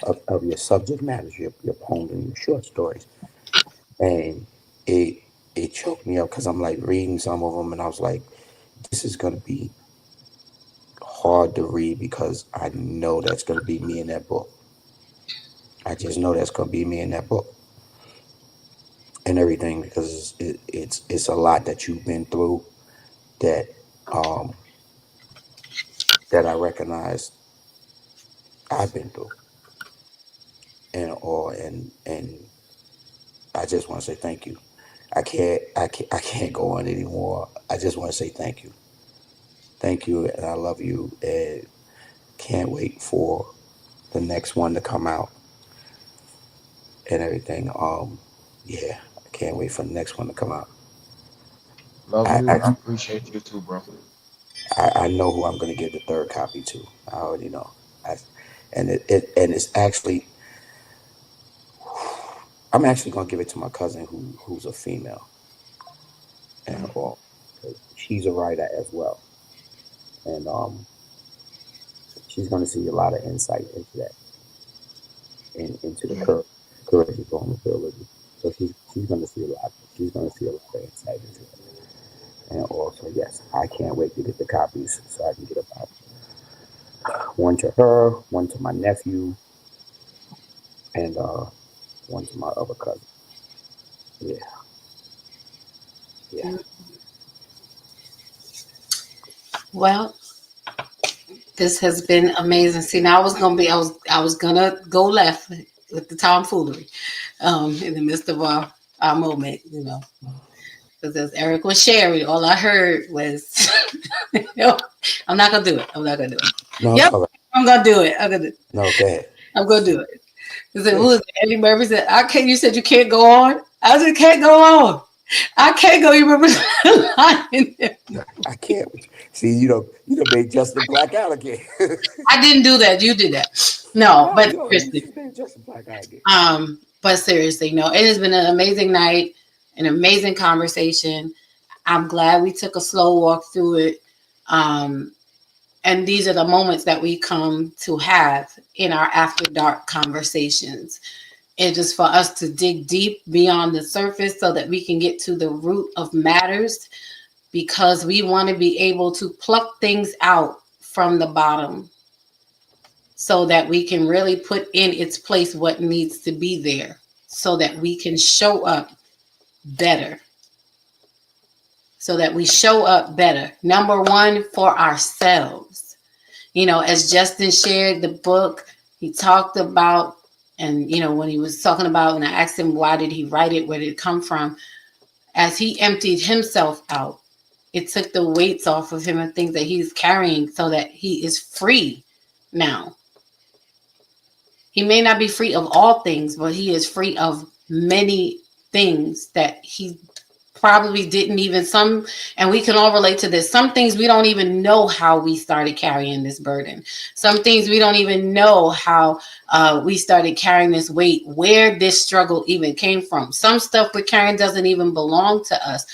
of your subject matters, your poems and your short stories, and it choked me up because I'm like reading some of them and I was like, this is gonna be hard to read because I know that's gonna be me in that book. I just know that's gonna be me in that book and everything, because it's a lot that you've been through that that I recognize I've been through, and I just want to say thank you. I can't go on anymore. I just want to say thank you. Thank you, and I love you, and can't wait for the next one to come out and everything. Yeah, I can't wait for the next one to come out. Love you. I appreciate you too, bro. I know who I'm going to give the third copy to. I already know. And it's actually, I'm actually going to give it to my cousin who's a female, and she's a writer as well, and she's going to see a lot of insight into that, into the courage of vulnerability. So she's going to see a lot. She's going to see a lot of insight into it. And also, yes, I can't wait to get the copies so I can get about one to her, one to my nephew, and one to my other cousin. Yeah. Well, this has been amazing. See, now I was gonna go left with the tomfoolery in the midst of our moment, because as Eric was sharing, all I heard was, I'm not gonna do it. No, yep, right. I'm gonna do it. No, go ahead. I'm gonna do it. He said, "Who is it?" Eddie Murphy said, "I can't." You said you can't go on. I said, "Can't go on. I can't go." You remember the line in there? I can't. See, you don't make Justin black out again. I didn't do that. You did that. No, but seriously. Justin black out again. But seriously, no, it has been an amazing night, an amazing conversation. I'm glad we took a slow walk through it. And these are the moments that we come to have in our after dark conversations. It is for us to dig deep beyond the surface so that we can get to the root of matters, because we want to be able to pluck things out from the bottom so that we can really put in its place what needs to be there so that we can show up better. So that we show up better. Number one, for ourselves. As Justin shared the book, he talked about, and when he was talking about, when I asked him why did he write it, where did it come from, as he emptied himself out, it took the weights off of him and things that he's carrying so that he is free now. He may not be free of all things, but he is free of many things that he probably didn't even and we can all relate to this. Some things we don't even know how we started carrying this burden. Some things we don't even know how we started carrying this weight, where this struggle even came from. Some stuff we're carrying doesn't even belong to us.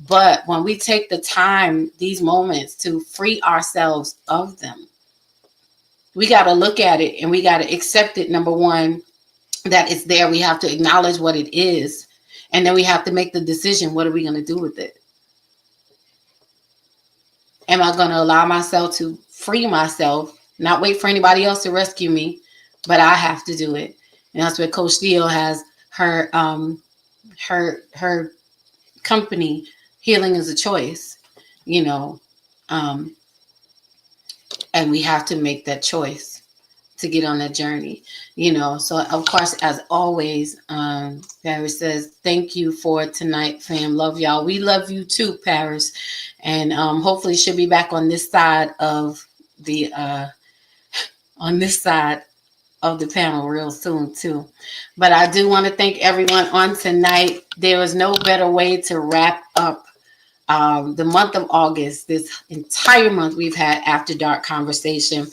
But when we take the time, these moments, to free ourselves of them, we got to look at it and we got to accept it. Number one, that it's there. We have to acknowledge what it is. And then we have to make the decision, what are we going to do with it? Am I going to allow myself to free myself, not wait for anybody else to rescue me, but I have to do it? And that's where Coach Theo has her company healing is a choice, you know, and we have to make that choice to get on that journey, you know. So of course, as always, Paris says, thank you for tonight, fam. Love y'all. We love you too, Paris. And hopefully she'll be back on this side of the panel real soon too. But I do want to thank everyone on tonight. There was no better way to wrap up the month of August. This entire month we've had After Dark conversation.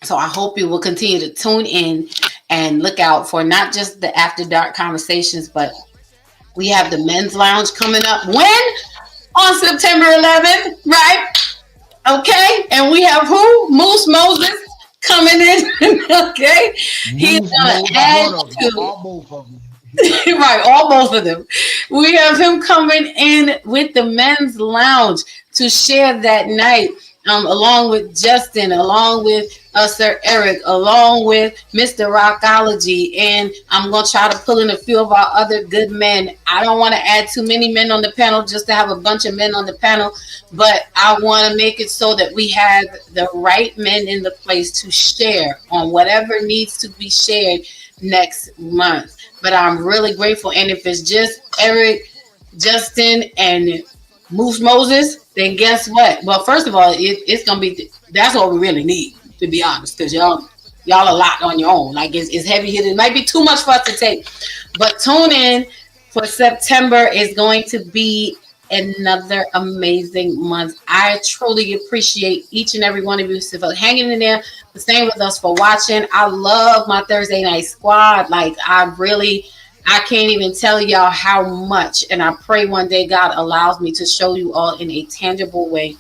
So I hope you will continue to tune in and look out for not just the After Dark conversations, but we have the Men's Lounge coming up. When? On September 11th, right? Okay. And we have who? Moose Moses coming in. Okay. He's going to add to all both of them. right, all both of them. We have him coming in with the Men's Lounge to share that night, along with Justin, along with Sir Eric, along with Mr. Rockology, and I'm going to try to pull in a few of our other good men. I don't want to add too many men on the panel just to have a bunch of men on the panel, but I want to make it so that we have the right men in the place to share on whatever needs to be shared next month. But I'm really grateful. And if it's just Eric, Justin, and Moose Moses, then guess what? Well, first of all, it's going to be, that's what we really need, to be honest, because y'all a lot on your own. Like it's heavy hitting. It might be too much for us to take. But tune in for September. Is going to be another amazing month. I truly appreciate each and every one of you for hanging in there, for staying with us, for watching. I love my Thursday night squad. Like I can't even tell y'all how much. And I pray one day God allows me to show you all in a tangible way,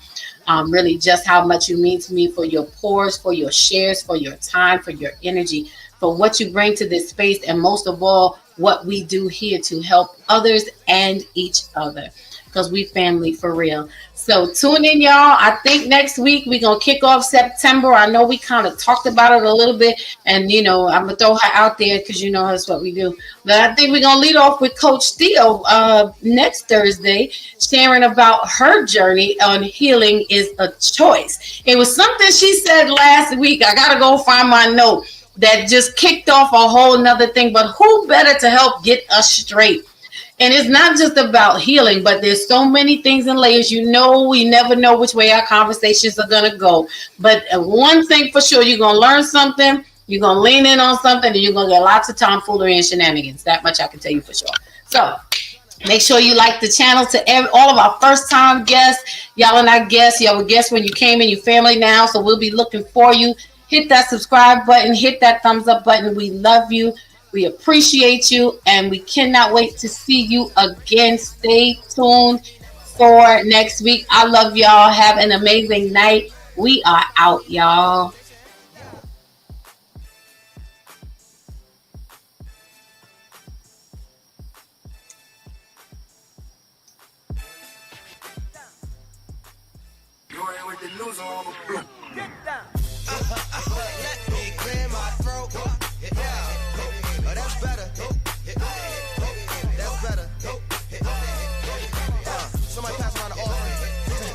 really just how much you mean to me, for your pours, for your shares, for your time, for your energy, for what you bring to this space, and most of all, what we do here to help others and each other. Because we family for real. So tune in, y'all. I think next week we're going to kick off September. I know we kind of talked about it a little bit. And, you know, I'm going to throw her out there because, you know, that's what we do. But I think we're going to lead off with Coach Theo next Thursday, sharing about her journey on healing is a choice. It was something she said last week. I got to go find my note that just kicked off a whole nother thing. But who better to help get us straight? And it's not just about healing, but there's so many things and layers. You know, we never know which way our conversations are going to go. But one thing for sure, you're going to learn something, you're going to lean in on something, and you're going to get lots of tomfoolery and shenanigans. That much I can tell you for sure. So make sure you like the channel. To all of our first-time guests, y'all are not guests. Y'all were guests when you came in, your family now. So we'll be looking for you. Hit that subscribe button. Hit that thumbs up button. We love you. We appreciate you, and we cannot wait to see you again. Stay tuned for next week. I love y'all. Have an amazing night. We are out, y'all. You ain't with the news on. Get down.